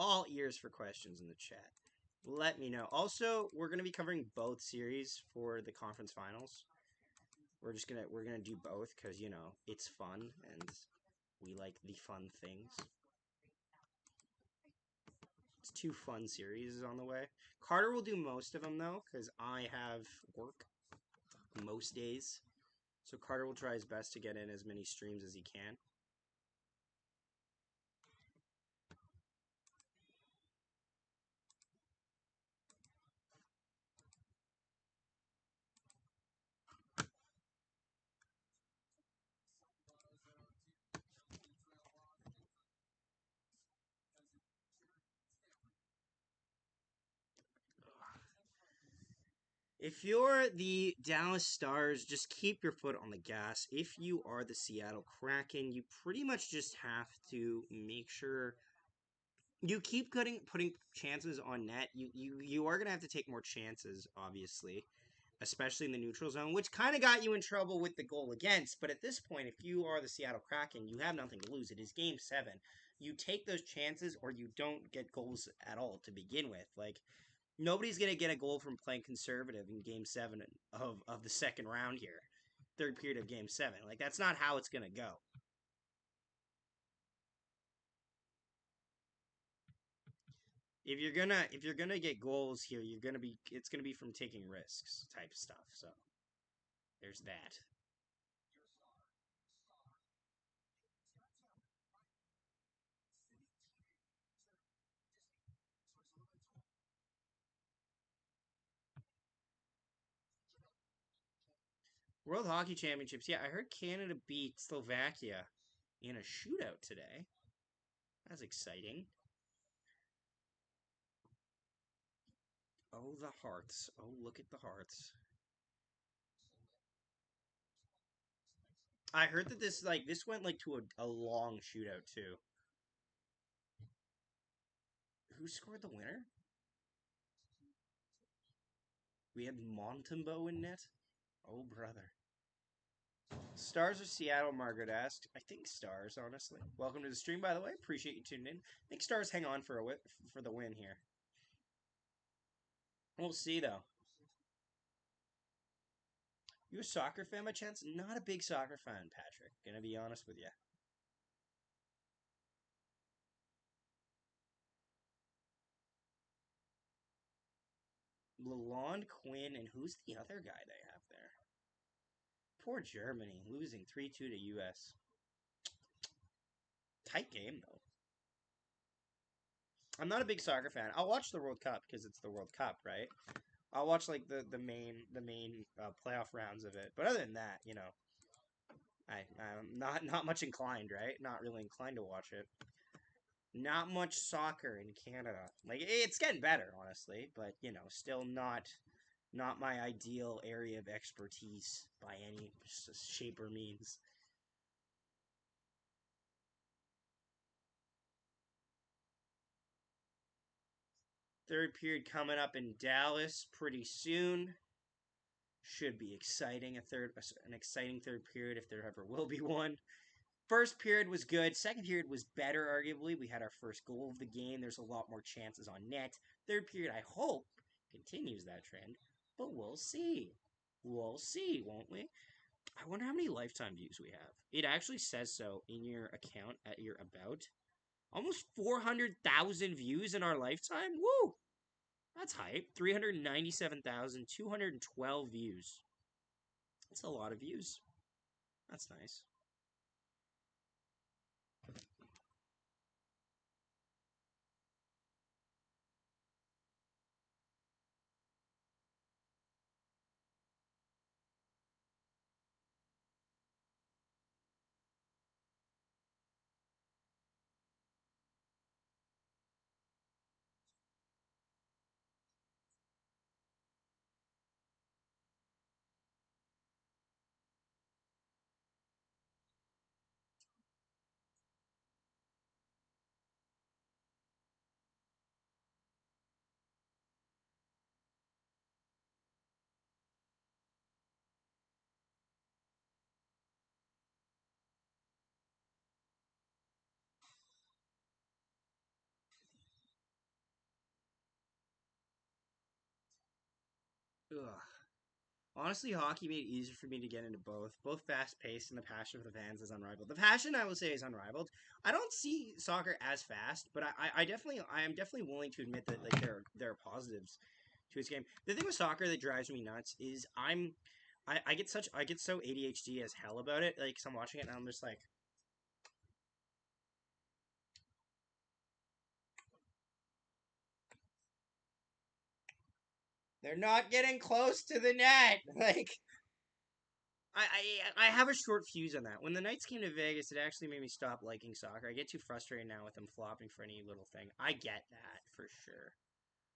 all ears for questions in the chat. Let me know. Also, we're gonna be covering both series for the conference finals. We're gonna do both because it's fun and we like the fun things. It's 2 fun series on the way. Carter will do most of them though because I have work most days. So Carter will try his best to get in as many streams as he can. If you're the Dallas Stars, just keep your foot on the gas. If you are the Seattle Kraken, you pretty much just have to make sure you keep putting chances on net. You are gonna have to take more chances, obviously, especially in the neutral zone, which kind of got you in trouble with the goal against. But at this point, if you are the Seattle Kraken, you have nothing to lose. It is Game 7. You take those chances, or you don't get goals at all to begin with. Like nobody's gonna get a goal from playing conservative in Game 7 of the second round here, third period of Game 7. Like that's not how it's gonna go. If you're gonna get goals here, it's gonna be from taking risks type stuff. So there's that. World Hockey Championships. Yeah, I heard Canada beat Slovakia in a shootout today. That's exciting. Oh, the hearts. Oh, look at the hearts. I heard that this went to a long shootout too. Who scored the winner? We had Montembeau in net. Oh, brother. Stars or Seattle, Margaret asked. I think Stars, honestly. Welcome to the stream, by the way. Appreciate you tuning in. I think Stars hang on for the win here. We'll see, though. You a soccer fan by chance? Not a big soccer fan, Patrick. Gonna be honest with you. Lalonde, Quinn, and who's the other guy they have there? Poor Germany, losing 3-2 to U.S. Tight game, though. I'm not a big soccer fan. I'll watch the World Cup because it's the World Cup, right? I'll watch the main playoff rounds of it. But other than that, I'm not much inclined, right? Not really inclined to watch it. Not much soccer in Canada. Like it's getting better, honestly, but still not my ideal area of expertise by any shape or means. Third period coming up in Dallas pretty soon. Should be exciting. An exciting third period if there ever will be one. First period was good. Second period was better, arguably. We had our first goal of the game. There's a lot more chances on net. Third period, I hope, continues that trend. But we'll see. We'll see, won't we? I wonder how many lifetime views we have. It actually says so in your account at your about. Almost 400,000 views in our lifetime? Woo! That's hype. 397,212 views. That's a lot of views. That's nice. Ugh. Honestly, hockey made it easier for me to get into both. Both fast paced and the passion for the fans is unrivaled. The passion, I will say, is unrivaled. I don't see soccer as fast, but I am definitely willing to admit that like there are positives to its game. The thing with soccer that drives me nuts is I get so ADHD as hell about it. Like, 'cause I'm watching it and I'm just like, they're not getting close to the net. Like, I have a short fuse on that. When the Knights came to Vegas, it actually made me stop liking soccer. I get too frustrated now with them flopping for any little thing. I get that for sure.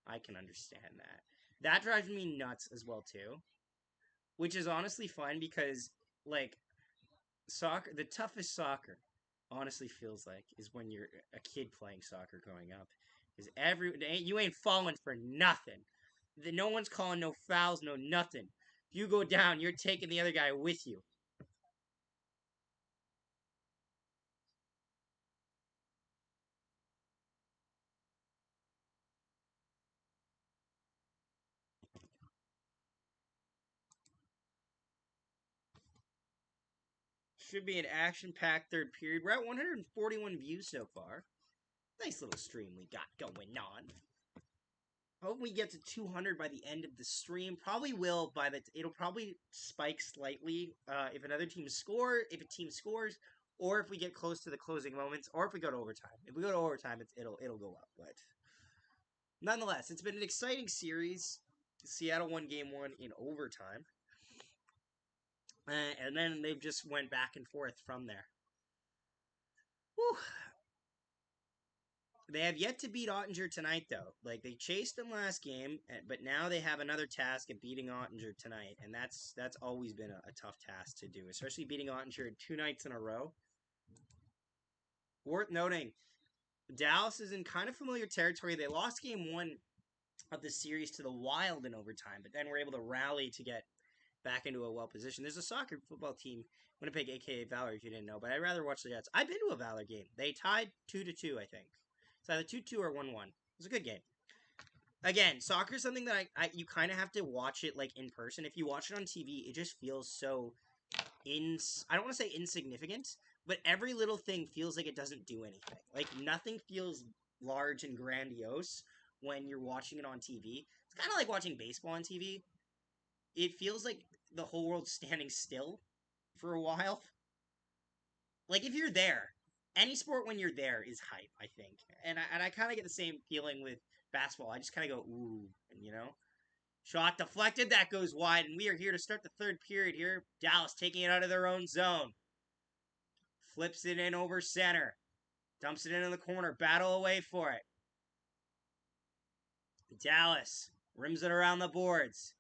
I can understand that. That drives me nuts as well too. Which is honestly fun because like soccer, the toughest soccer, honestly feels like is when you're a kid playing soccer growing up. Is you ain't falling for nothing. No one's calling no fouls, no nothing. If you go down, you're taking the other guy with you. Should be an action-packed third period. We're at 141 views so far. Nice little stream we got going on. Hope we get to 200 by the end of the stream. Probably will by the. It'll probably spike slightly if another team if a team scores, or if we get close to the closing moments, or if we go to overtime. If we go to overtime, it'll go up. But nonetheless, it's been an exciting series. Seattle won game one in overtime, and then they've just went back and forth from there. Whew. They have yet to beat Ottinger tonight, though. Like, they chased them last game, but now they have another task of beating Ottinger tonight, and that's always been a tough task to do, especially beating Ottinger 2 nights in a row. Worth noting, Dallas is in kind of familiar territory. They lost game one of the series to the Wild in overtime, but then were able to rally to get back into a well position. There's a soccer football team, Winnipeg, aka Valor, if you didn't know, but I'd rather watch the Jets. I've been to a Valor game. They tied 2-2, I think. It's either 2-2 or 1-1. It was a good game. Again, soccer is something that you kind of have to watch it like in person. If you watch it on TV, it just feels so I don't want to say insignificant, but every little thing feels like it doesn't do anything. Like nothing feels large and grandiose when you're watching it on TV. It's kind of like watching baseball on TV. It feels like the whole world's standing still for a while. Like if you're there, any sport when you're there is hype, I think. And I kind of get the same feeling with basketball. I just kind of go ooh, and shot deflected, that goes wide, and we are here to start the third period here. Dallas taking it out of their own zone. Flips it in over center. Dumps it into the corner. Battle away for it. Dallas rims it around the boards.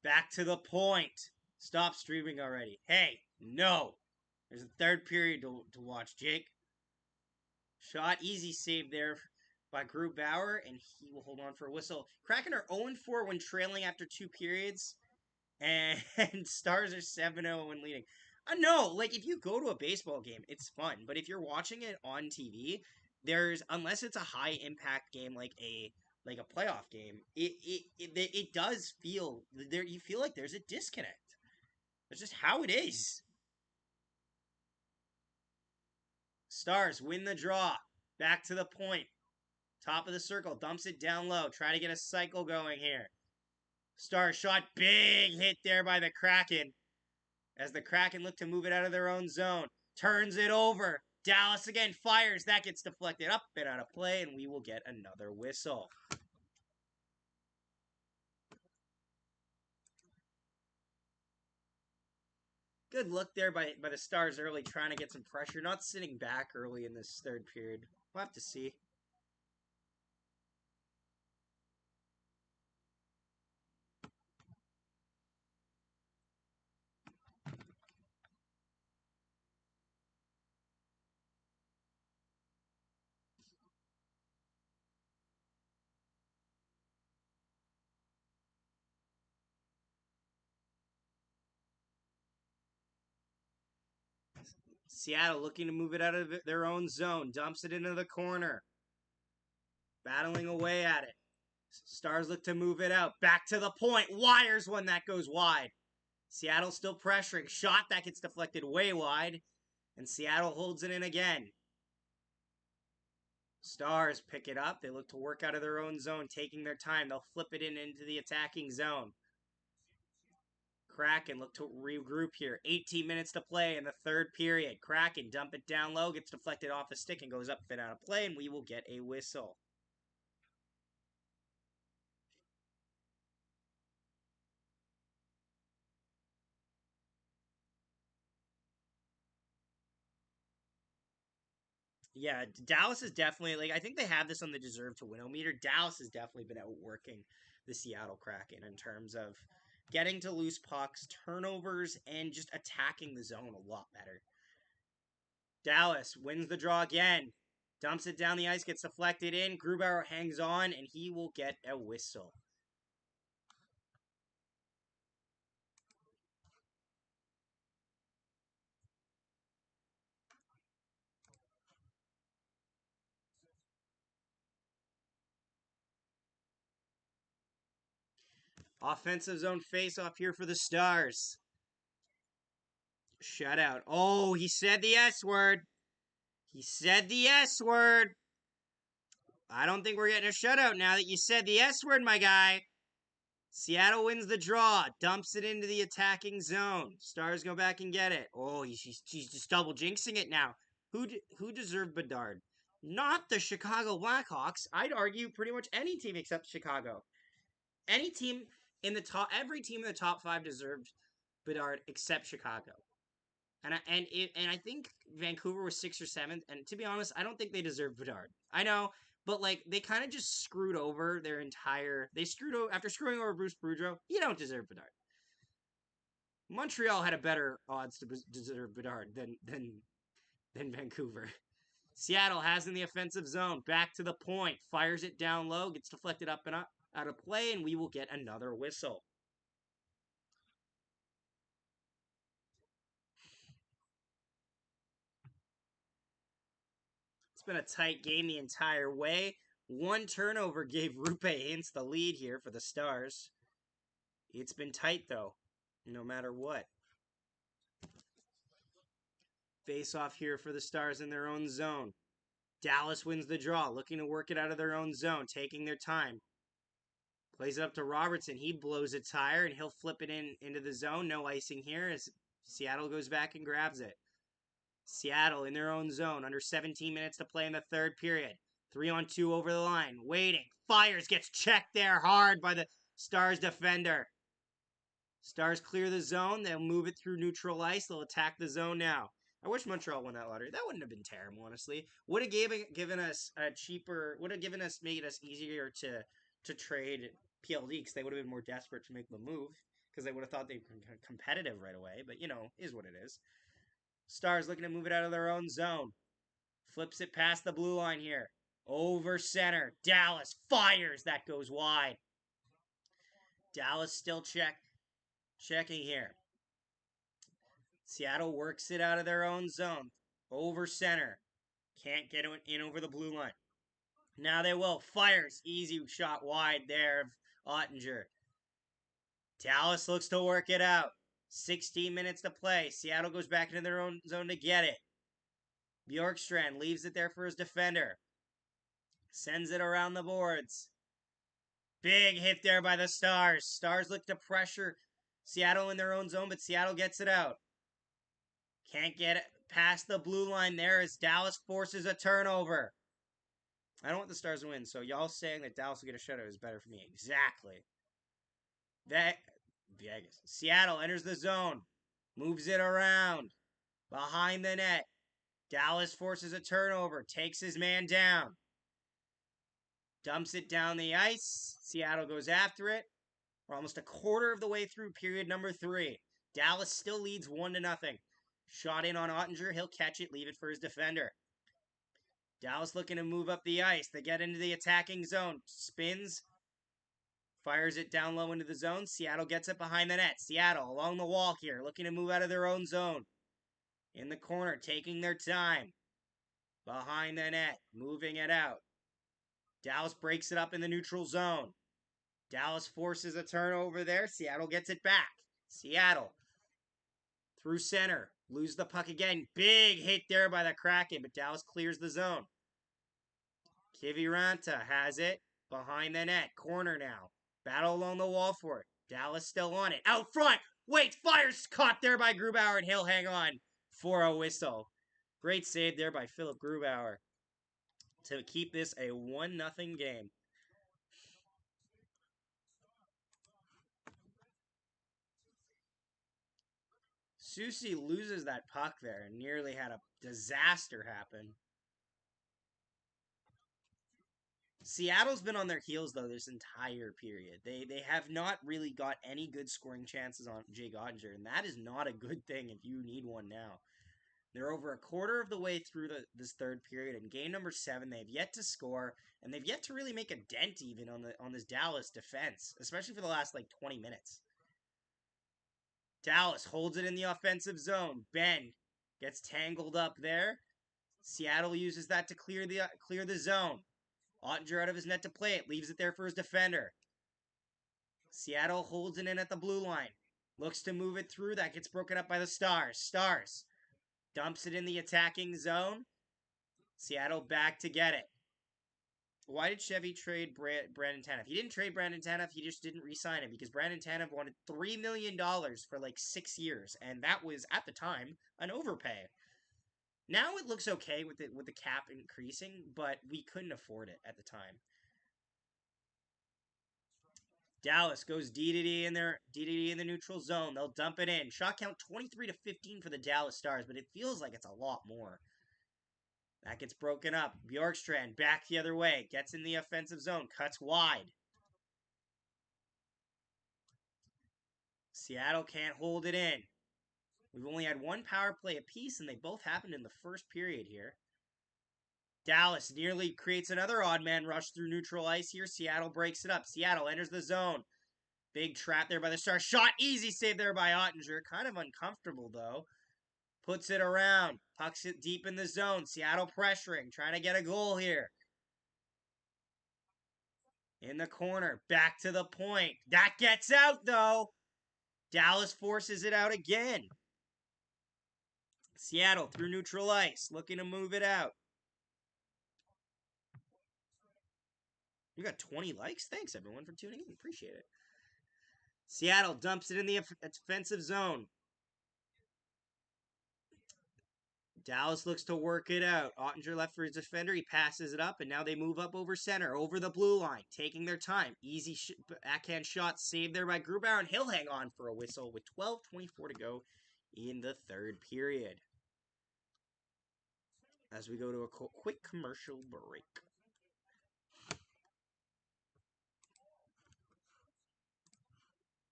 Back to the point. Stop streaming already. Hey, no. There's a third period to watch, Jake. Shot, easy save there by Grubauer, and he will hold on for a whistle. Kraken are 0-4 when trailing after 2 periods, and Stars are 7-0 when leading. I know, like, if you go to a baseball game, it's fun, but if you're watching it on TV, unless it's a high impact game like a playoff game, it does feel there. You feel like there's a disconnect. That's just how it is. Stars win the draw. Back to the point. Top of the circle. Dumps it down low. Try to get a cycle going here. Stars shot. Big hit there by the Kraken. As the Kraken look to move it out of their own zone. Turns it over. Dallas again fires. That gets deflected up and out of play, and we will get another whistle. Good look there by the Stars early, trying to get some pressure. Not sitting back early in this third period. We'll have to see. Seattle looking to move it out of their own zone. Dumps it into the corner. Battling away at it. Stars look to move it out. Back to the point. Wires one that goes wide. Seattle still pressuring. Shot that gets deflected way wide. And Seattle holds it in again. Stars pick it up. They look to work out of their own zone, taking their time. They'll flip it into the attacking zone. Kraken look to regroup here. 18 minutes to play in the third period. Kraken dump it down low, gets deflected off the stick and goes up and out of play, and we will get a whistle. Yeah, Dallas is definitely like I think they have this on the deserve to win meter. Dallas has definitely been outworking the Seattle Kraken in terms of getting to loose pucks, turnovers, and just attacking the zone a lot better. Dallas wins the draw again. Dumps it down the ice, gets deflected in. Grubauer hangs on, and he will get a whistle. Offensive zone face-off here for the Stars. Shutout. Oh, he said the S word. He said the S word. I don't think we're getting a shutout now that you said the S word, my guy. Seattle wins the draw, dumps it into the attacking zone. Stars go back and get it. Oh, she's just double jinxing it now. Who deserved Bedard? Not the Chicago Blackhawks. I'd argue pretty much any team except Chicago. Any team in the top, every team in the top 5 deserved Bedard except Chicago. And I think Vancouver was 6th or 7th. And to be honest, I don't think they deserve Bedard. I know, but like they kind of just screwed over their entire. They screwed over after screwing over Bruce Boudreau. You don't deserve Bedard. Montreal had a better odds to deserve Bedard than Vancouver. Seattle has in the offensive zone, back to the point, fires it down low, gets deflected up and up out of play, and we will get another whistle. It's been a tight game the entire way. One turnover gave Rupe Hintz the lead here for the Stars. It's been tight, though, no matter what. Face off here for the Stars in their own zone. Dallas wins the draw, looking to work it out of their own zone, taking their time. Plays it up to Robertson. He blows a tire, and he'll flip it into the zone. No icing here as Seattle goes back and grabs it. Seattle in their own zone, under 17 minutes to play in the third period. 3-on-2 over the line, waiting. Fires, gets checked there hard by the Stars defender. Stars clear the zone. They'll move it through neutral ice. They'll attack the zone now. I wish Montreal won that lottery. That wouldn't have been terrible, honestly. Would have given us a cheaper. Would have made us easier to trade PLD because they would have been more desperate to make the move because they would have thought they were competitive right away. But is what it is. Stars looking to move it out of their own zone. Flips it past the blue line here. Over center. Dallas fires. That goes wide. Dallas still checking here. Seattle works it out of their own zone. Over center. Can't get in over the blue line. Now they will. Fires. Easy shot wide there of Ottinger. Dallas looks to work it out. 16 minutes to play. Seattle goes back into their own zone to get it. Bjorkstrand leaves it there for his defender. Sends it around the boards. Big hit there by the Stars. Stars look to pressure Seattle in their own zone, but Seattle gets it out. Can't get it past the blue line there as Dallas forces a turnover. I don't want the Stars to win, so y'all saying that Dallas will get a shutout is better for me. Exactly. Vegas. Seattle enters the zone. Moves it around. Behind the net. Dallas forces a turnover. Takes his man down. Dumps it down the ice. Seattle goes after it. We're almost a quarter of the way through period number 3. Dallas still leads 1-0. Shot in on Ottinger. He'll catch it, leave it for his defender. Dallas looking to move up the ice. They get into the attacking zone. Spins. Fires it down low into the zone. Seattle gets it behind the net. Seattle along the wall here, looking to move out of their own zone. In the corner, taking their time. Behind the net, moving it out. Dallas breaks it up in the neutral zone. Dallas forces a turnover there. Seattle gets it back. Seattle through center. Lose the puck again. Big hit there by the Kraken, but Dallas clears the zone. Kiviranta has it behind the net. Corner now. Battle along the wall for it. Dallas still on it. Out front. Wait, fires caught there by Grubauer, and he'll hang on for a whistle. Great save there by Philip Grubauer to keep this a 1-0 game. Susie loses that puck there and nearly had a disaster happen. Seattle's been on their heels, though, this entire period. They have not really got any good scoring chances on Jake Ottinger, and that is not a good thing if you need one now. They're over a quarter of the way through this third period. In game number 7, they've yet to score, and they've yet to really make a dent even on this Dallas defense, especially for the last, 20 minutes. Dallas holds it in the offensive zone. Ben gets tangled up there. Seattle uses that to clear the zone. Ottinger out of his net to play it. Leaves it there for his defender. Seattle holds it in at the blue line. Looks to move it through. That gets broken up by the Stars. Stars dumps it in the attacking zone. Seattle back to get it. Why did Chevy trade Brandon Tanev? He didn't trade Brandon Tanev. He just didn't re-sign him because Brandon Tanev wanted $3 million for 6 years, and that was at the time an overpay. Now it looks okay with the cap increasing, but we couldn't afford it at the time. Dallas goes D in the neutral zone. They'll dump it in. Shot count 23-15 for the Dallas Stars, but it feels like it's a lot more. That gets broken up. Bjorkstrand back the other way. Gets in the offensive zone. Cuts wide. Seattle can't hold it in. We've only had one power play apiece, and they both happened in the first period here. Dallas nearly creates another odd man rush through neutral ice here. Seattle breaks it up. Seattle enters the zone. Big trap there by the Stars. Shot, easy save there by Ottinger. Kind of uncomfortable, though. Puts it around. Pucks it deep in the zone. Seattle pressuring. Trying to get a goal here. In the corner. Back to the point. That gets out, though. Dallas forces it out again. Seattle through neutral ice. Looking to move it out. You got 20 likes? Thanks, everyone, for tuning in. Appreciate it. Seattle dumps it in the offensive zone. Dallas looks to work it out. Ottinger left for his defender. He passes it up, and now they move up over center, over the blue line, taking their time. Easy backhand shot saved there by Grubauer, and he'll hang on for a whistle with 12:24 to go in the third period. As we go to a quick commercial break.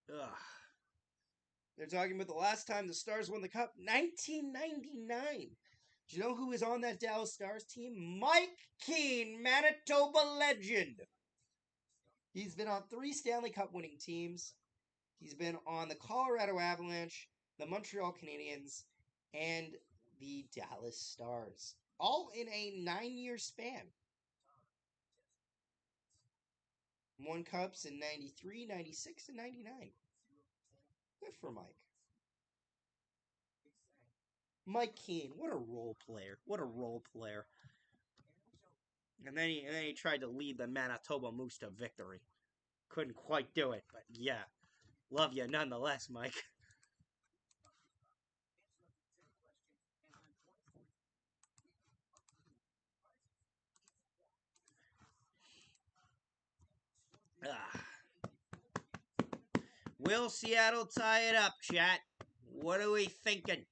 Ugh. They're talking about the last time the Stars won the Cup, 1999. Do you know who is on that Dallas Stars team? Mike Keane, Manitoba legend. He's been on 3 Stanley Cup winning teams. He's been on the Colorado Avalanche, the Montreal Canadiens, and the Dallas Stars. All in a 9-year span. Won Cups in 93, 96, and 99. Good for Mike. Mike Keane, what a role player. What a role player. And then he tried to lead the Manitoba Moose to victory. Couldn't quite do it, but yeah. Love you nonetheless, Mike. Will Seattle tie it up, chat? What are we thinking?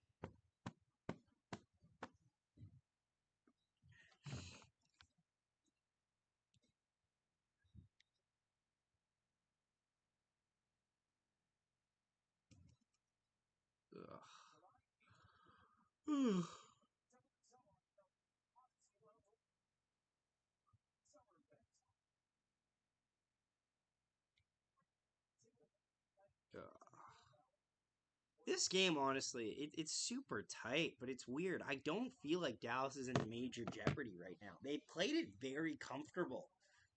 This game, honestly, it's super tight, but it's weird. I don't feel like Dallas is in major jeopardy right now. They played it very comfortable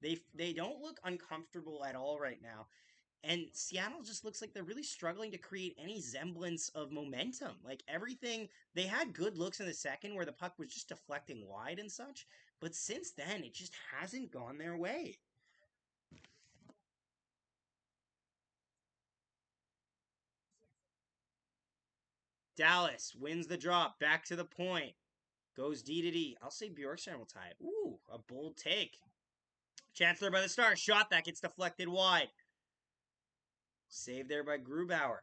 They don't look uncomfortable at all right now. And Seattle just looks like they're really struggling to create any semblance of momentum. Like everything, they had good looks in the second where the puck was just deflecting wide and such, but since then it just hasn't gone their way. Dallas wins the drop, back to the point, goes D to D. I'll say Bjorkstrand will tie it. Ooh, a bold take. Chancellor by the Stars, shot that gets deflected wide. Saved there by Grubauer.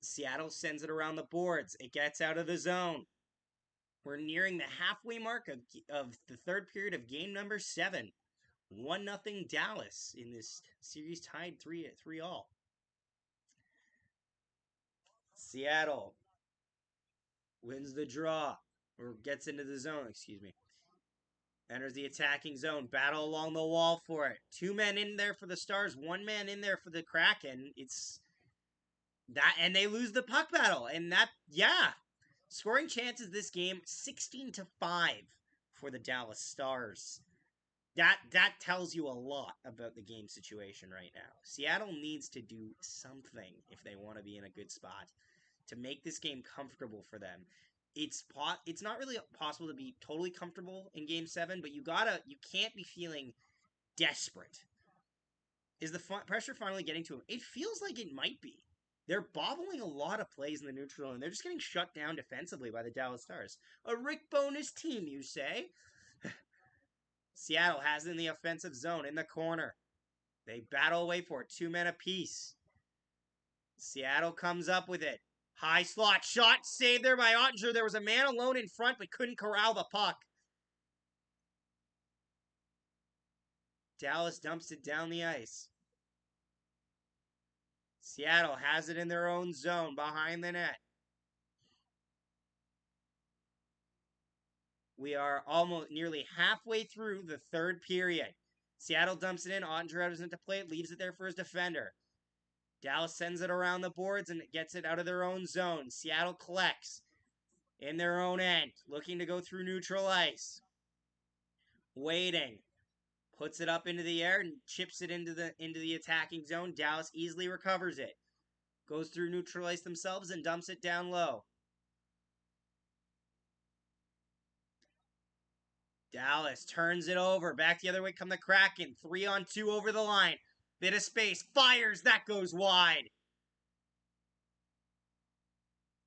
Seattle sends it around the boards. It gets out of the zone. We're nearing the halfway mark of the third period of game number 7. 1-0 Dallas in this series, tied 3 all. Seattle wins the draw, or gets into the zone, excuse me. Enters the attacking zone, battle along the wall for it. 2 men in there for the Stars, 1 man in there for the Kraken. It's that, and they lose the puck battle. And that, yeah, scoring chances this game 16-5 for the Dallas Stars. That tells you a lot about the game situation right now. Seattle needs to do something if they want to be in a good spot to make this game comfortable for them. It's not really possible to be totally comfortable in game 7, but you can't be feeling desperate. Is the pressure finally getting to them? It feels like it might be. They're bobbling a lot of plays in the neutral, and they're just getting shut down defensively by the Dallas Stars. A Rick Bonus team, you say? Seattle has it in the offensive zone in the corner. They battle away for it, 2 men apiece. Seattle comes up with it. High slot shot, saved there by Ottinger. There was a man alone in front, but couldn't corral the puck. Dallas dumps it down the ice. Seattle has it in their own zone behind the net. We are almost nearly halfway through the third period. Seattle dumps it in. Ottinger doesn't to play it, leaves it there for his defender. Dallas sends it around the boards and gets it out of their own zone. Seattle collects in their own end, looking to go through neutral ice. Waiting. Puts it up into the air and chips it into the attacking zone. Dallas easily recovers it. Goes through neutral ice themselves and dumps it down low. Dallas turns it over. Back the other way come the Kraken. 3-on-2 over the line. Bit of space. Fires. That goes wide.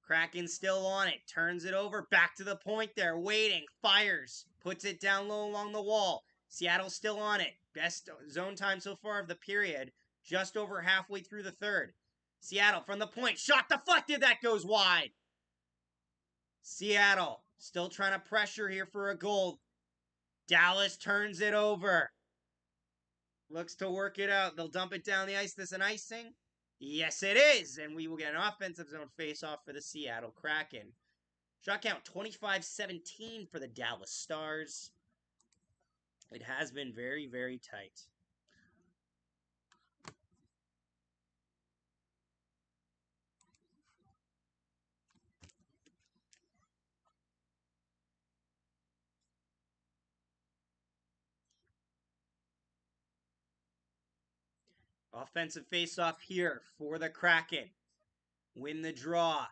Kraken still on it. Turns it over. Back to the point there. Waiting. Fires. Puts it down low along the wall. Seattle still on it. Best zone time so far of the period. Just over halfway through the third. Seattle from the point. Shot deflected. That goes wide. Seattle still trying to pressure here for a goal. Dallas turns it over. Looks to work it out. They'll dump it down the ice. This an icing? Yes, it is. And we will get an offensive zone face-off for the Seattle Kraken. Shot count 25-17 for the Dallas Stars. It has been very, very tight. Offensive face-off here for the Kraken. Win the draw.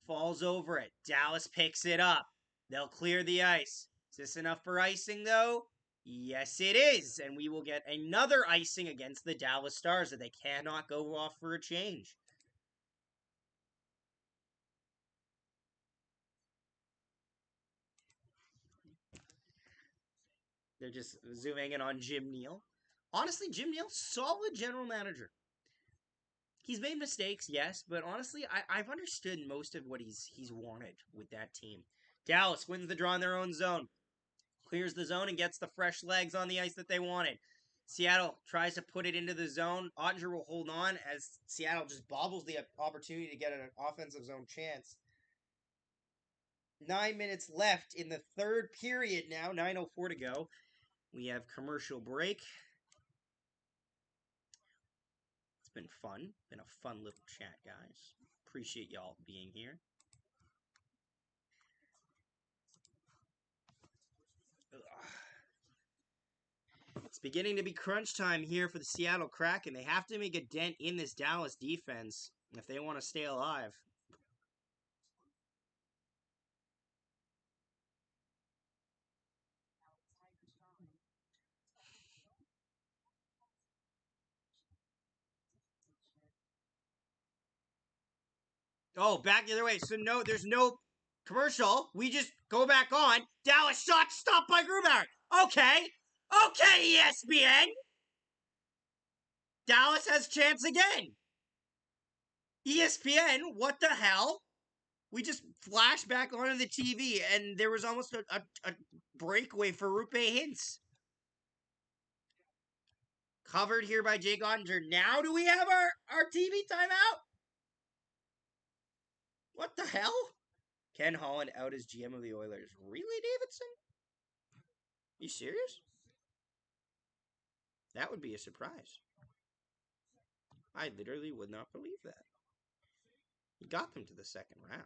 Falls over it. Dallas picks it up. They'll clear the ice. Is this enough for icing, though? Yes, it is. And we will get another icing against the Dallas Stars that they cannot go off for a change. They're just zooming in on Jim Neal. Honestly, Jim Neal, solid general manager. He's made mistakes, yes, but honestly, I've understood most of what he's wanted with that team. Dallas wins the draw in their own zone. Clears the zone and gets the fresh legs on the ice that they wanted. Seattle tries to put it into the zone. Ottinger will hold on as Seattle just bobbles the opportunity to get an offensive zone chance. 9 minutes left in the third period now. 9:04 to go. We have commercial break. It's been fun. Been a fun little chat, guys. Appreciate y'all being here. It's beginning to be crunch time here for the Seattle Kraken. They have to make a dent in this Dallas defense if they want to stay alive. Oh, back the other way. So no, there's no commercial. We just go back on. Dallas shot stopped by Grubauer. Okay. Okay, ESPN. Dallas has chance again. ESPN, what the hell? We just flashed back onto the TV, and there was almost a breakaway for Rupe Hintz. Covered here by Jake Ottinger. Now do we have our TV timeout? What the hell? Ken Holland out as GM of the Oilers. Really, Davidson? You serious? That would be a surprise. I literally would not believe that. He got them to the second round.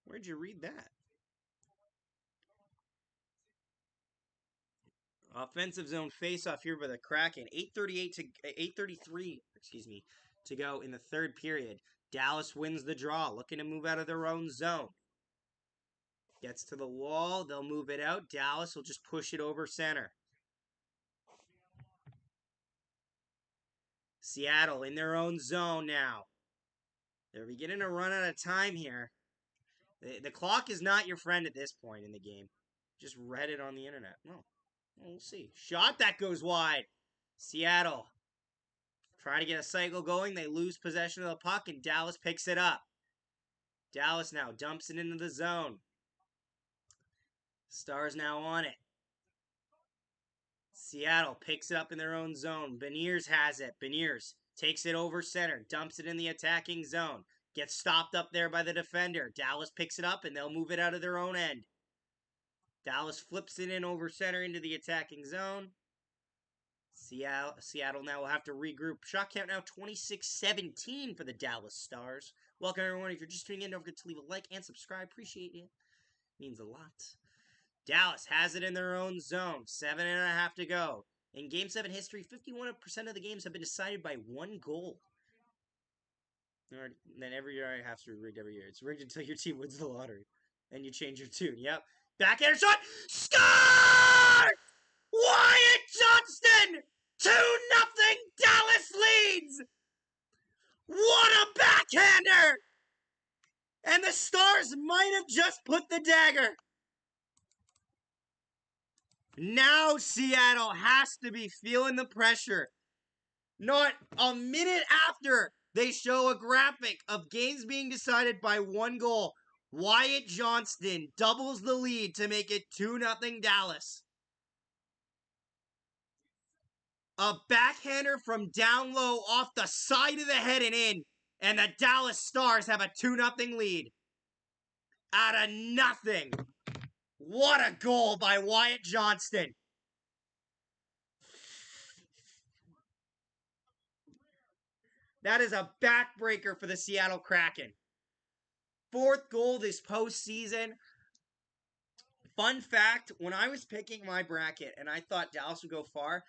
Where'd you read that? Offensive zone face-off here by the Kraken. 8:33, to go in the third period. Dallas wins the draw, looking to move out of their own zone. Gets to the wall, they'll move it out. Dallas will just push it over center. Seattle in their own zone now. They're beginning to run out of time here. The clock is not your friend at this point in the game. Just read it on the internet. No. We'll see. Shot that goes wide. Seattle try to get a cycle going. They lose possession of the puck, and Dallas picks it up. Dallas now dumps it into the zone. Stars now on it. Seattle picks it up in their own zone. Beniers has it. Beniers takes it over center, dumps it in the attacking zone. Gets stopped up there by the defender. Dallas picks it up, and they'll move it out of their own end. Dallas flips it in over center into the attacking zone. Seattle now will have to regroup. Shot count now 26-17 for the Dallas Stars. Welcome, everyone. If you're just tuning in, don't forget to leave a like and subscribe. Appreciate it. Means a lot. Dallas has it in their own zone. 7.5 to go. In Game 7 history, 51% of the games have been decided by one goal. And then every year I have to be rigged every year. It's rigged until your team wins the lottery. And you change your tune. Yep. Backhander shot. Score! Wyatt Johnston! 2-0 Dallas leads! What a backhander! And the Stars might have just put the dagger. Now Seattle has to be feeling the pressure. Not a minute after they show a graphic of games being decided by one goal, Wyatt Johnston doubles the lead to make it 2-0 Dallas. A backhander from down low off the side of the head and in, and the Dallas Stars have a 2-0 lead. Out of nothing. What a goal by Wyatt Johnston. That is a backbreaker for the Seattle Kraken. Fourth goal this postseason. Fun fact, when I was picking my bracket and I thought Dallas would go far,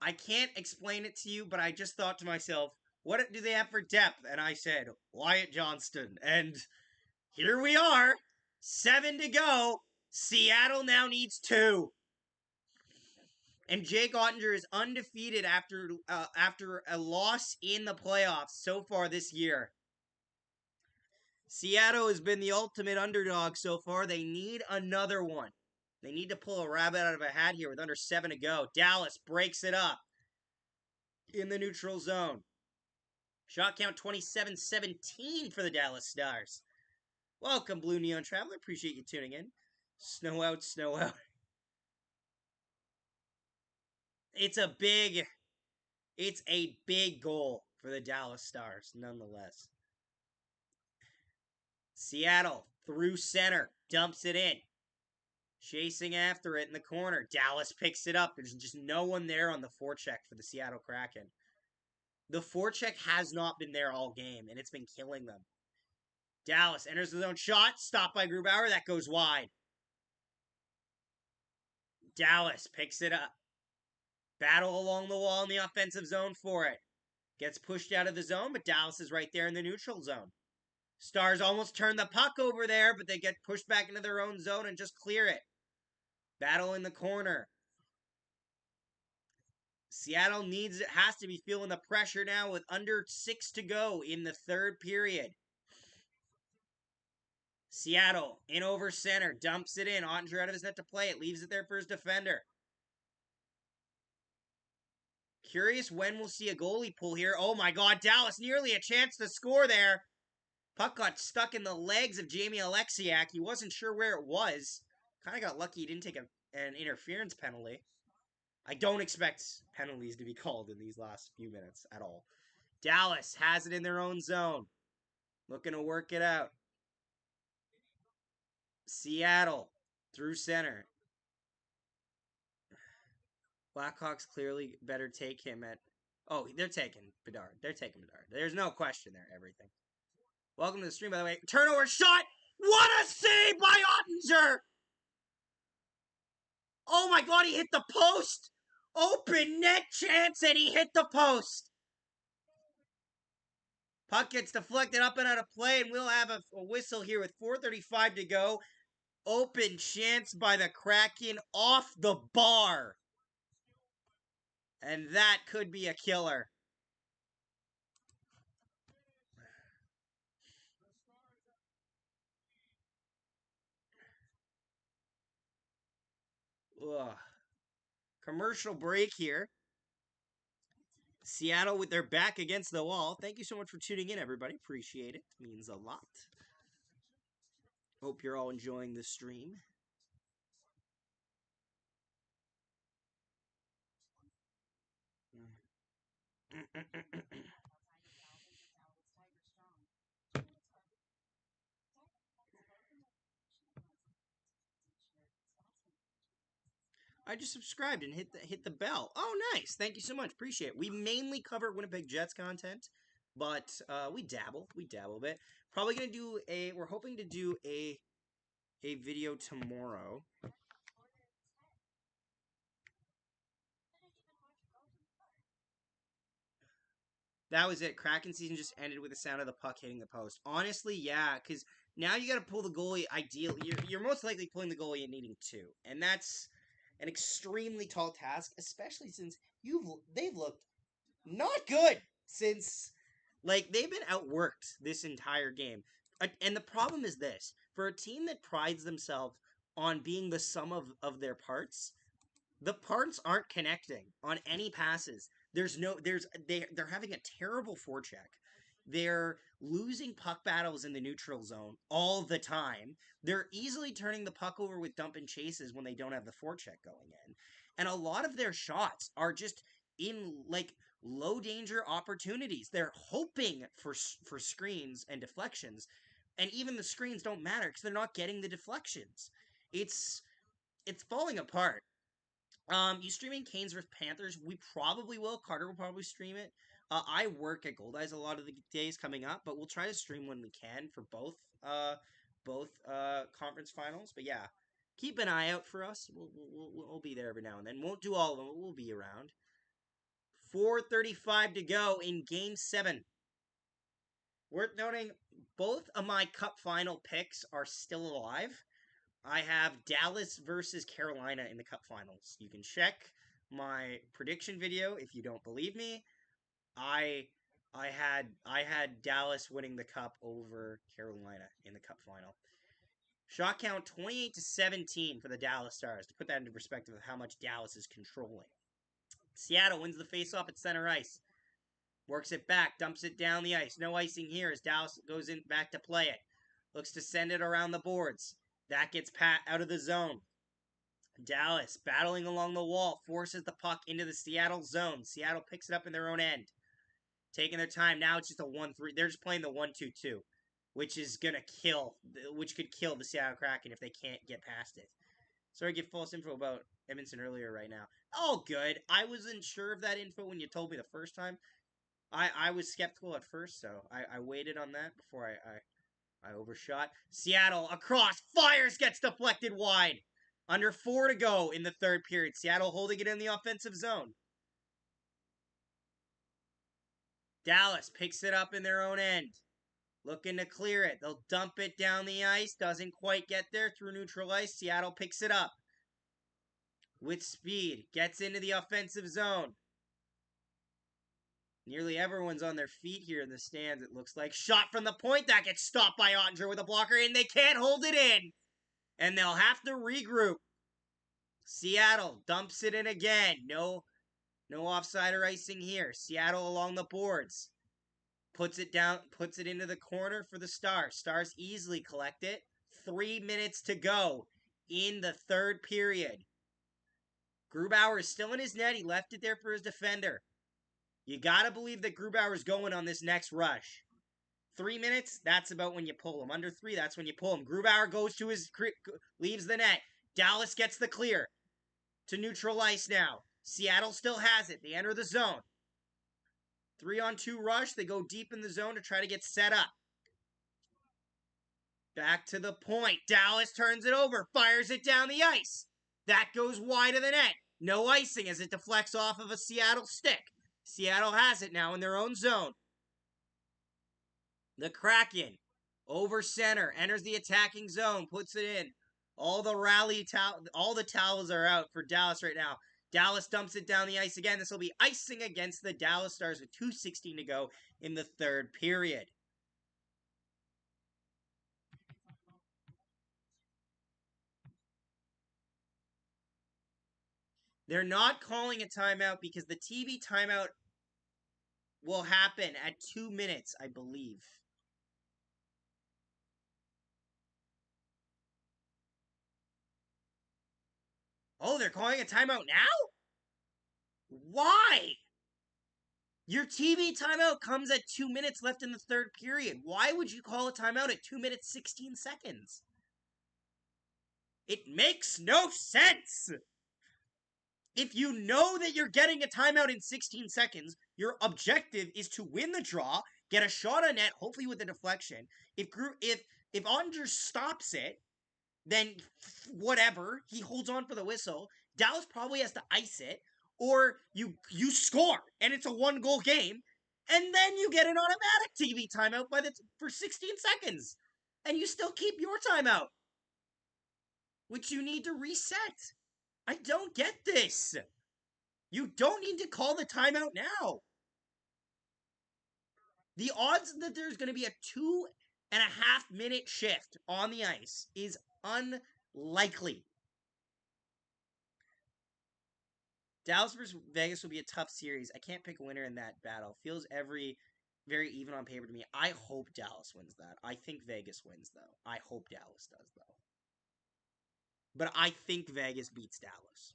I can't explain it to you, but I just thought to myself, what do they have for depth? And I said, Wyatt Johnston. And here we are, 7 to go. Seattle now needs 2. And Jake Ottinger is undefeated after a loss in the playoffs so far this year. Seattle has been the ultimate underdog so far. They need another one. They need to pull a rabbit out of a hat here with under 7 to go. Dallas breaks it up in the neutral zone. Shot count 27-17 for the Dallas Stars. Welcome, Blue Neon Traveler. Appreciate you tuning in. Snow out, snow out. It's a big goal for the Dallas Stars, nonetheless. Seattle through center, dumps it in. Chasing after it in the corner. Dallas picks it up. There's just no one there on the forecheck for the Seattle Kraken. The forecheck has not been there all game, and it's been killing them. Dallas enters the zone. Shot. Stopped by Grubauer. That goes wide. Dallas picks it up. Battle along the wall in the offensive zone for it. Gets pushed out of the zone, but Dallas is right there in the neutral zone. Stars almost turn the puck over there, but they get pushed back into their own zone and just clear it. Battle in the corner. Seattle has to be feeling the pressure now with under 6 to go in the third period. Seattle in over center, dumps it in. Ottinger out of his net to play it, leaves it there for his defender. Curious when we'll see a goalie pull here. Oh my god, Dallas nearly a chance to score there. Puck got stuck in the legs of Jamie Alexiak. He wasn't sure where it was. Kind of got lucky he didn't take an interference penalty. I don't expect penalties to be called in these last few minutes at all. Dallas has it in their own zone. Looking to work it out. Seattle through center. Blackhawks clearly better take him at... Oh, they're taking Bedard. They're taking Bedard. There's no question there, everything. Welcome to the stream, by the way. Turnover shot! What a save by Ottinger! Oh my god, he hit the post! Open net chance and he hit the post! Puck gets deflected up and out of play, and we'll have a whistle here with 4:35 to go. Open chance by the Kraken off the bar. And that could be a killer. Ugh. Commercial break here. Seattle with their back against the wall. Thank you so much for tuning in, everybody. Appreciate it. Means a lot. Hope you're all enjoying the stream. I just subscribed and hit the bell. Oh, nice. Thank you so much. Appreciate it. We mainly cover Winnipeg Jets content, but we dabble a bit. Probably gonna do we're hoping to do a video tomorrow. That was it. Kraken season just ended with the sound of the puck hitting the post. Honestly, yeah, because now you got to pull the goalie. Ideally, you're most likely pulling the goalie and needing 2, and that's an extremely tall task, especially since they've looked not good since, like, they've been outworked this entire game. And the problem is this: for a team that prides themselves on being the sum of their parts, the parts aren't connecting on any passes. They're having a terrible forecheck. They're losing puck battles in the neutral zone all the time. They're easily turning the puck over with dump and chases when they don't have the forecheck going in. And a lot of their shots are just in, like, low danger opportunities. They're hoping for screens and deflections, and even the screens don't matter because they're not getting the deflections. It's falling apart. You streaming Canes vs Panthers? We probably will. Carter will probably stream it. I work at Gold Eyes a lot of the days coming up, but we'll try to stream when we can for both conference finals. But yeah, keep an eye out for us. We'll be there every now and then. Won't do all of them, but we'll be around. 4:35 to go in Game 7. Worth noting, both of my Cup final picks are still alive. I have Dallas versus Carolina in the Cup Finals. You can check my prediction video if you don't believe me. I had Dallas winning the Cup over Carolina in the Cup Final. Shot count 28-17 for the Dallas Stars. To put that into perspective of how much Dallas is controlling. Seattle wins the faceoff at center ice. Works it back, dumps it down the ice. No icing here as Dallas goes in back to play it. Looks to send it around the boards. That gets Pat out of the zone. Dallas, battling along the wall, forces the puck into the Seattle zone. Seattle picks it up in their own end. Taking their time. Now it's just a 1-3. They're just playing the 1-2-2, which is going to which could kill the Seattle Kraken if they can't get past it. Sorry to give false info about Edmondson earlier right now. Oh, good. I wasn't sure of that info when you told me the first time. I was skeptical at first, so I waited on that before I overshot. Seattle across, fires, gets deflected wide. Under 4 to go in the third period. Seattle holding it in the offensive zone. Dallas picks it up in their own end. Looking to clear it. They'll dump it down the ice. Doesn't quite get there through neutral ice. Seattle picks it up with speed. Gets into the offensive zone. Nearly everyone's on their feet here in the stands, it looks like. Shot from the point. That gets stopped by Ottinger with a blocker, and they can't hold it in. And they'll have to regroup. Seattle dumps it in again. No offside or icing here. Seattle along the boards. Puts it down, puts it into the corner for the Stars. Stars easily collect it. 3 minutes to go in the third period. Grubauer is still in his net. He left it there for his defender. You gotta believe that Grubauer's going on this next rush. 3 minutes, that's about when you pull him. Under 3, that's when you pull him. Grubauer goes to leaves the net. Dallas gets the clear to neutral ice now. Seattle still has it. They enter the zone. 3-on-2 rush. They go deep in the zone to try to get set up. Back to the point. Dallas turns it over. Fires it down the ice. That goes wide of the net. No icing as it deflects off of a Seattle stick. Seattle has it now in their own zone. The Kraken over center. Enters the attacking zone. Puts it in. All the towels are out for Dallas right now. Dallas dumps it down the ice again. This will be icing against the Dallas Stars with 2:16 to go in the third period. They're not calling a timeout because the TV timeout will happen at 2 minutes, I believe. Oh, they're calling a timeout now? Why? Your TV timeout comes at 2 minutes left in the third period. Why would you call a timeout at 2 minutes, 16 seconds? It makes no sense! If you know that you're getting a timeout in 16 seconds, your objective is to win the draw, get a shot on net, hopefully with a deflection. If Ottinger stops it, then whatever, he holds on for the whistle. Dallas probably has to ice it, or you score, and it's a 1-goal game, and then you get an automatic TV timeout for 16 seconds, and you still keep your timeout, which you need to reset. I don't get this. You don't need to call the timeout now. The odds that there's going to be a 2.5-minute shift on the ice is unlikely. Dallas versus Vegas will be a tough series. I can't pick a winner in that battle. Feels very even on paper to me. I hope Dallas wins that. I think Vegas wins, though. I hope Dallas does, though. But I think Vegas beats Dallas.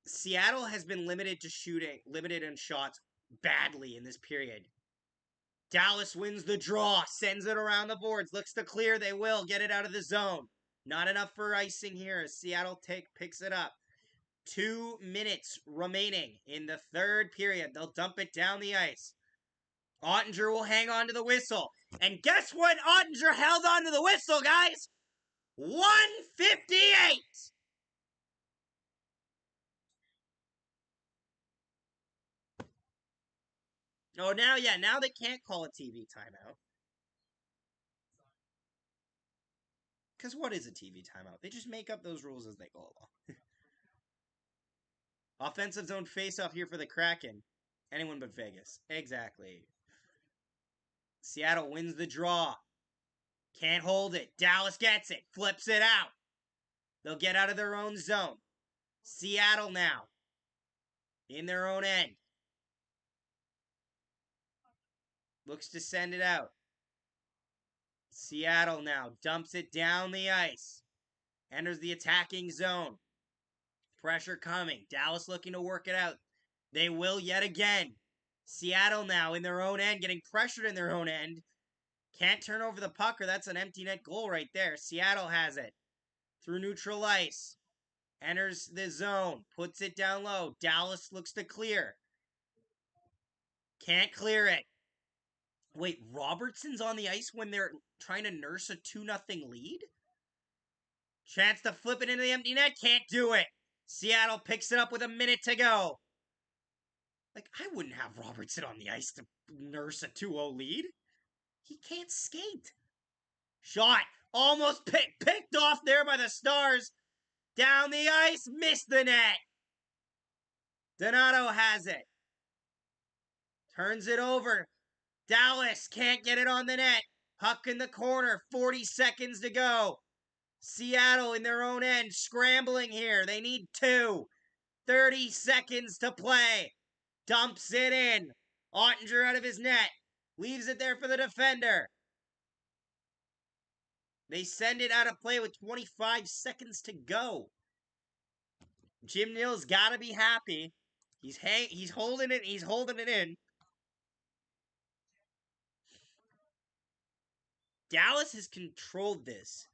Seattle has been limited in shots badly in this period. Dallas wins the draw, sends it around the boards, looks to clear. They will get it out of the zone. Not enough for icing here as Seattle picks it up. 2 minutes remaining in the third period. They'll dump it down the ice. Ottinger will hang on to the whistle. And guess what? Ottinger held on to the whistle, guys. 158. Oh, now they can't call a TV timeout. Because what is a TV timeout? They just make up those rules as they go along. Offensive zone face-off here for the Kraken. Anyone but Vegas. Exactly. Seattle wins the draw. Can't hold it. Dallas gets it. Flips it out. They'll get out of their own zone. Seattle now. In their own end. Looks to send it out. Seattle now dumps it down the ice. Enters the attacking zone. Pressure coming. Dallas looking to work it out. They will yet again. Seattle now in their own end, getting pressured in their own end. Can't turn over the puck, or that's an empty net goal right there. Seattle has it. Through neutral ice. Enters the zone. Puts it down low. Dallas looks to clear. Can't clear it. Wait, Robertson's on the ice when they're trying to nurse a 2-0 lead? Chance to flip it into the empty net. Can't do it. Seattle picks it up with a minute to go. Like, I wouldn't have Robertson on the ice to nurse a 2-0 lead. He can't skate. Shot. Almost picked off there by the Stars. Down the ice. Missed the net. Donato has it. Turns it over. Dallas can't get it on the net. Puck in the corner. 40 seconds to go. Seattle in their own end. Scrambling here. They need 2. 30 seconds to play. Dumps it in. Ottinger out of his net. Leaves it there for the defender. They send it out of play with 25 seconds to go. Jim Neal's got to be happy. He's holding it. He's holding it in. Dallas has controlled this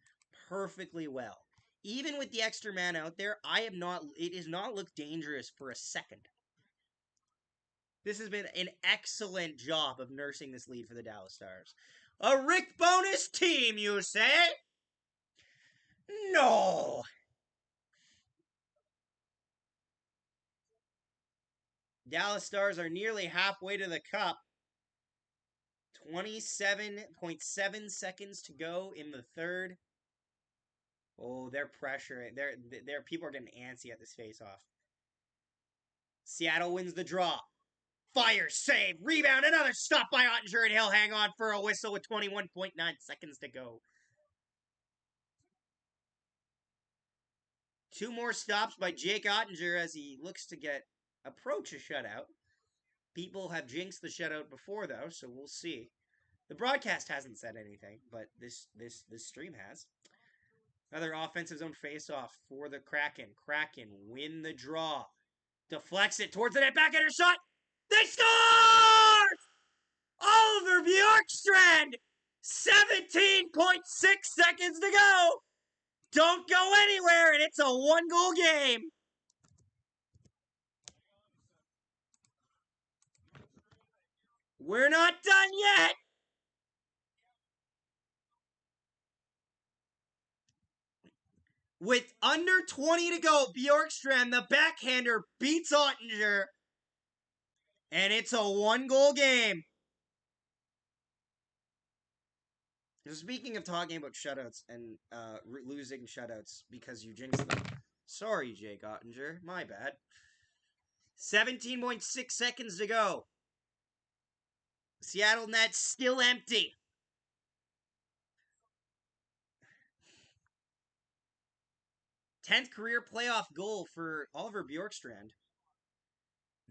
perfectly well. Even with the extra man out there, it has not looked dangerous for a second. This has been an excellent job of nursing this lead for the Dallas Stars. A Rick Bonus team, you say? No! Dallas Stars are nearly halfway to the cup. 27.7 seconds to go in the third. Oh, they're pressuring. They're people are getting antsy at this face-off. Seattle wins the draw. Fire, save, rebound, another stop by Ottinger, and he'll hang on for a whistle with 21.9 seconds to go. 2 more stops by Jake Ottinger as he looks to approach a shutout. People have jinxed the shutout before, though, so we'll see. The broadcast hasn't said anything, but this stream has. Another offensive zone face-off for the Kraken. Kraken win the draw. Deflects it towards the net, backhander shot. They score! Oliver Bjorkstrand! 17.6 seconds to go! Don't go anywhere, and it's a 1-goal game! We're not done yet! With under 20 to go, Bjorkstrand, the backhander, beats Ottinger. And it's a 1-goal game. Speaking of talking about shutouts and losing shutouts because you jinxed them. Sorry, Jake Ottinger. My bad. 17.6 seconds to go. Seattle net still empty. 10th career playoff goal for Oliver Bjorkstrand.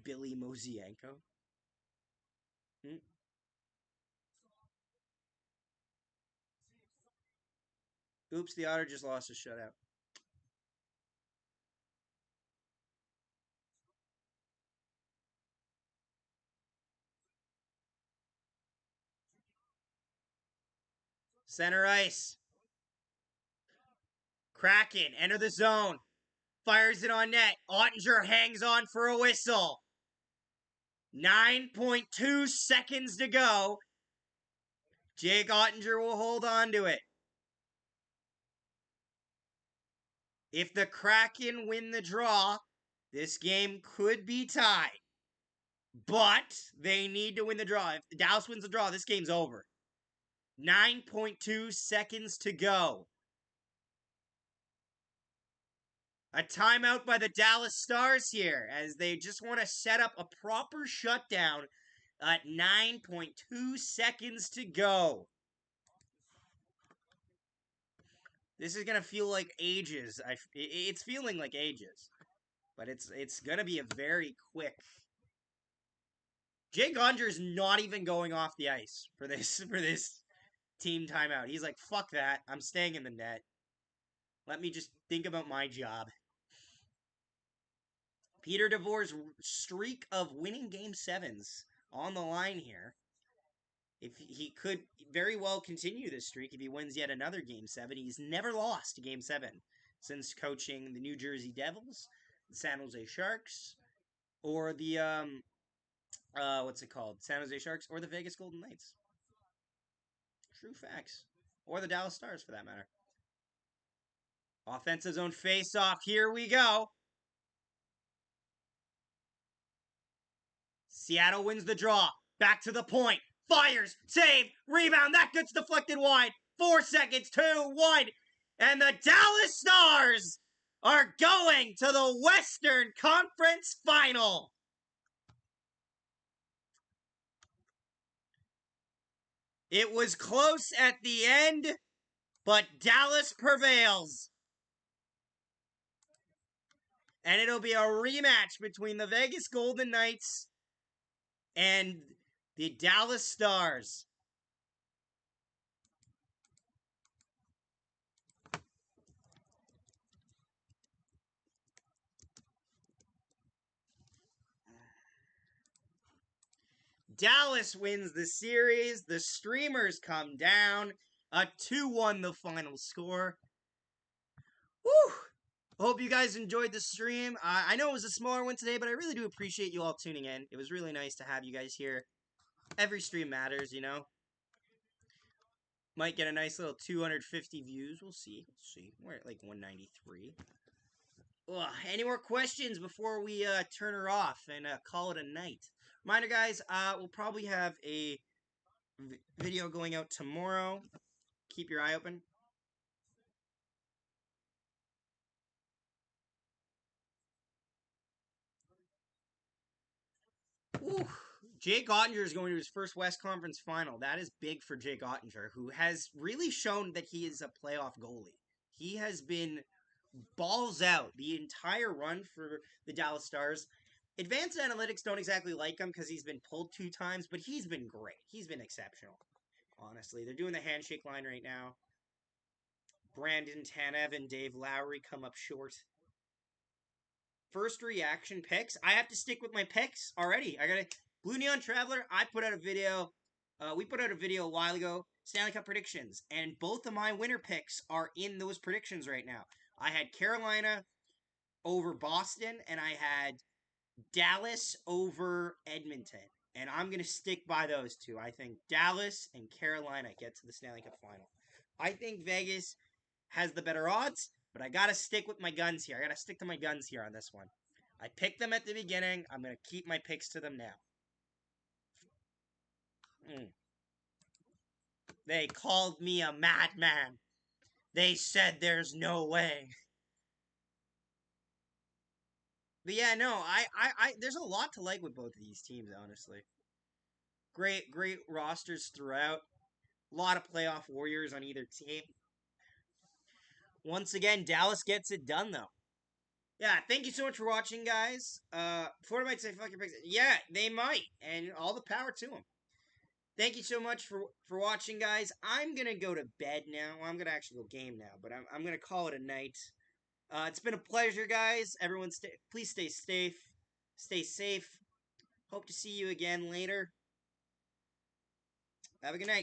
Billy Mosienko. Oops, the Otter just lost a shutout. Center ice. Kraken enter the zone. Fires it on net. Ottinger hangs on for a whistle. 9.2 seconds to go. Jake Ottinger will hold on to it. If the Kraken win the draw, this game could be tied. But they need to win the draw. If Dallas wins the draw, this game's over. 9.2 seconds to go. A timeout by the Dallas Stars here as they just want to set up a proper shutdown at 9.2 seconds to go. This is going to feel like ages. It's feeling like ages. But it's going to be a very quick. Jake Ottinger is not even going off the ice for this team timeout. He's like, fuck that. I'm staying in the net. Let me just think about my job. Peter DeVore's streak of winning Game 7s on the line here. If he could very well continue this streak if he wins yet another Game 7. He's never lost a Game 7 since coaching the New Jersey Devils, the San Jose Sharks, or the, what's it called? San Jose Sharks or the Vegas Golden Knights. True facts. Or the Dallas Stars, for that matter. Offensive zone face-off. Here we go. Seattle wins the draw. Back to the point. Fires. Save. Rebound. That gets deflected wide. 4 seconds. 2, 1. And the Dallas Stars are going to the Western Conference Final. It was close at the end, but Dallas prevails. And it'll be a rematch between the Vegas Golden Knights and the Dallas Stars. Dallas wins the series. The streamers come down. A 2-1 the final score. Woo! Hope you guys enjoyed the stream. I know it was a smaller one today, but I really do appreciate you all tuning in. It was really nice to have you guys here. Every stream matters, you know. Might get a nice little 250 views. We'll see. We're at like 193. Ugh, any more questions before we turn her off and call it a night? Reminder, guys, we'll probably have a video going out tomorrow. Keep your eye open. Ooh. Jake Ottinger is going to his first West Conference final. That is big for Jake Ottinger, who has really shown that he is a playoff goalie. He has been balls out the entire run for the Dallas Stars. Advanced analytics don't exactly like him because he's been pulled 2 times, but he's been great. He's been exceptional, honestly. They're doing the handshake line right now. Brandon Tanev and Dave Lowry come up short. First reaction picks. I have to stick with my picks already. I gotta... Blue Neon Traveler, I put out a video. We put out a video a while ago. Stanley Cup predictions. And both of my winner picks are in those predictions right now. I had Carolina over Boston, and I had Dallas over Edmonton. And I'm going to stick by those two. I think Dallas and Carolina get to the Stanley Cup final. I think Vegas has the better odds, but I got to stick with my guns here. I got to stick to my guns here on this one. I picked them at the beginning. I'm going to keep my picks to them now. They called me a madman. They said there's no way. But yeah, no, there's a lot to like with both of these teams, honestly. Great rosters throughout. A lot of playoff warriors on either team. Once again, Dallas gets it done, though. Yeah, thank you so much for watching, guys. Florida might say fuck your picks. Yeah, they might, and all the power to them. Thank you so much for watching, guys. I'm going to go to bed now. Well, I'm going to actually go game now, but I'm going to call it a night. It's been a pleasure, guys. Everyone, please stay safe. Stay safe. Hope to see you again later. Have a good night.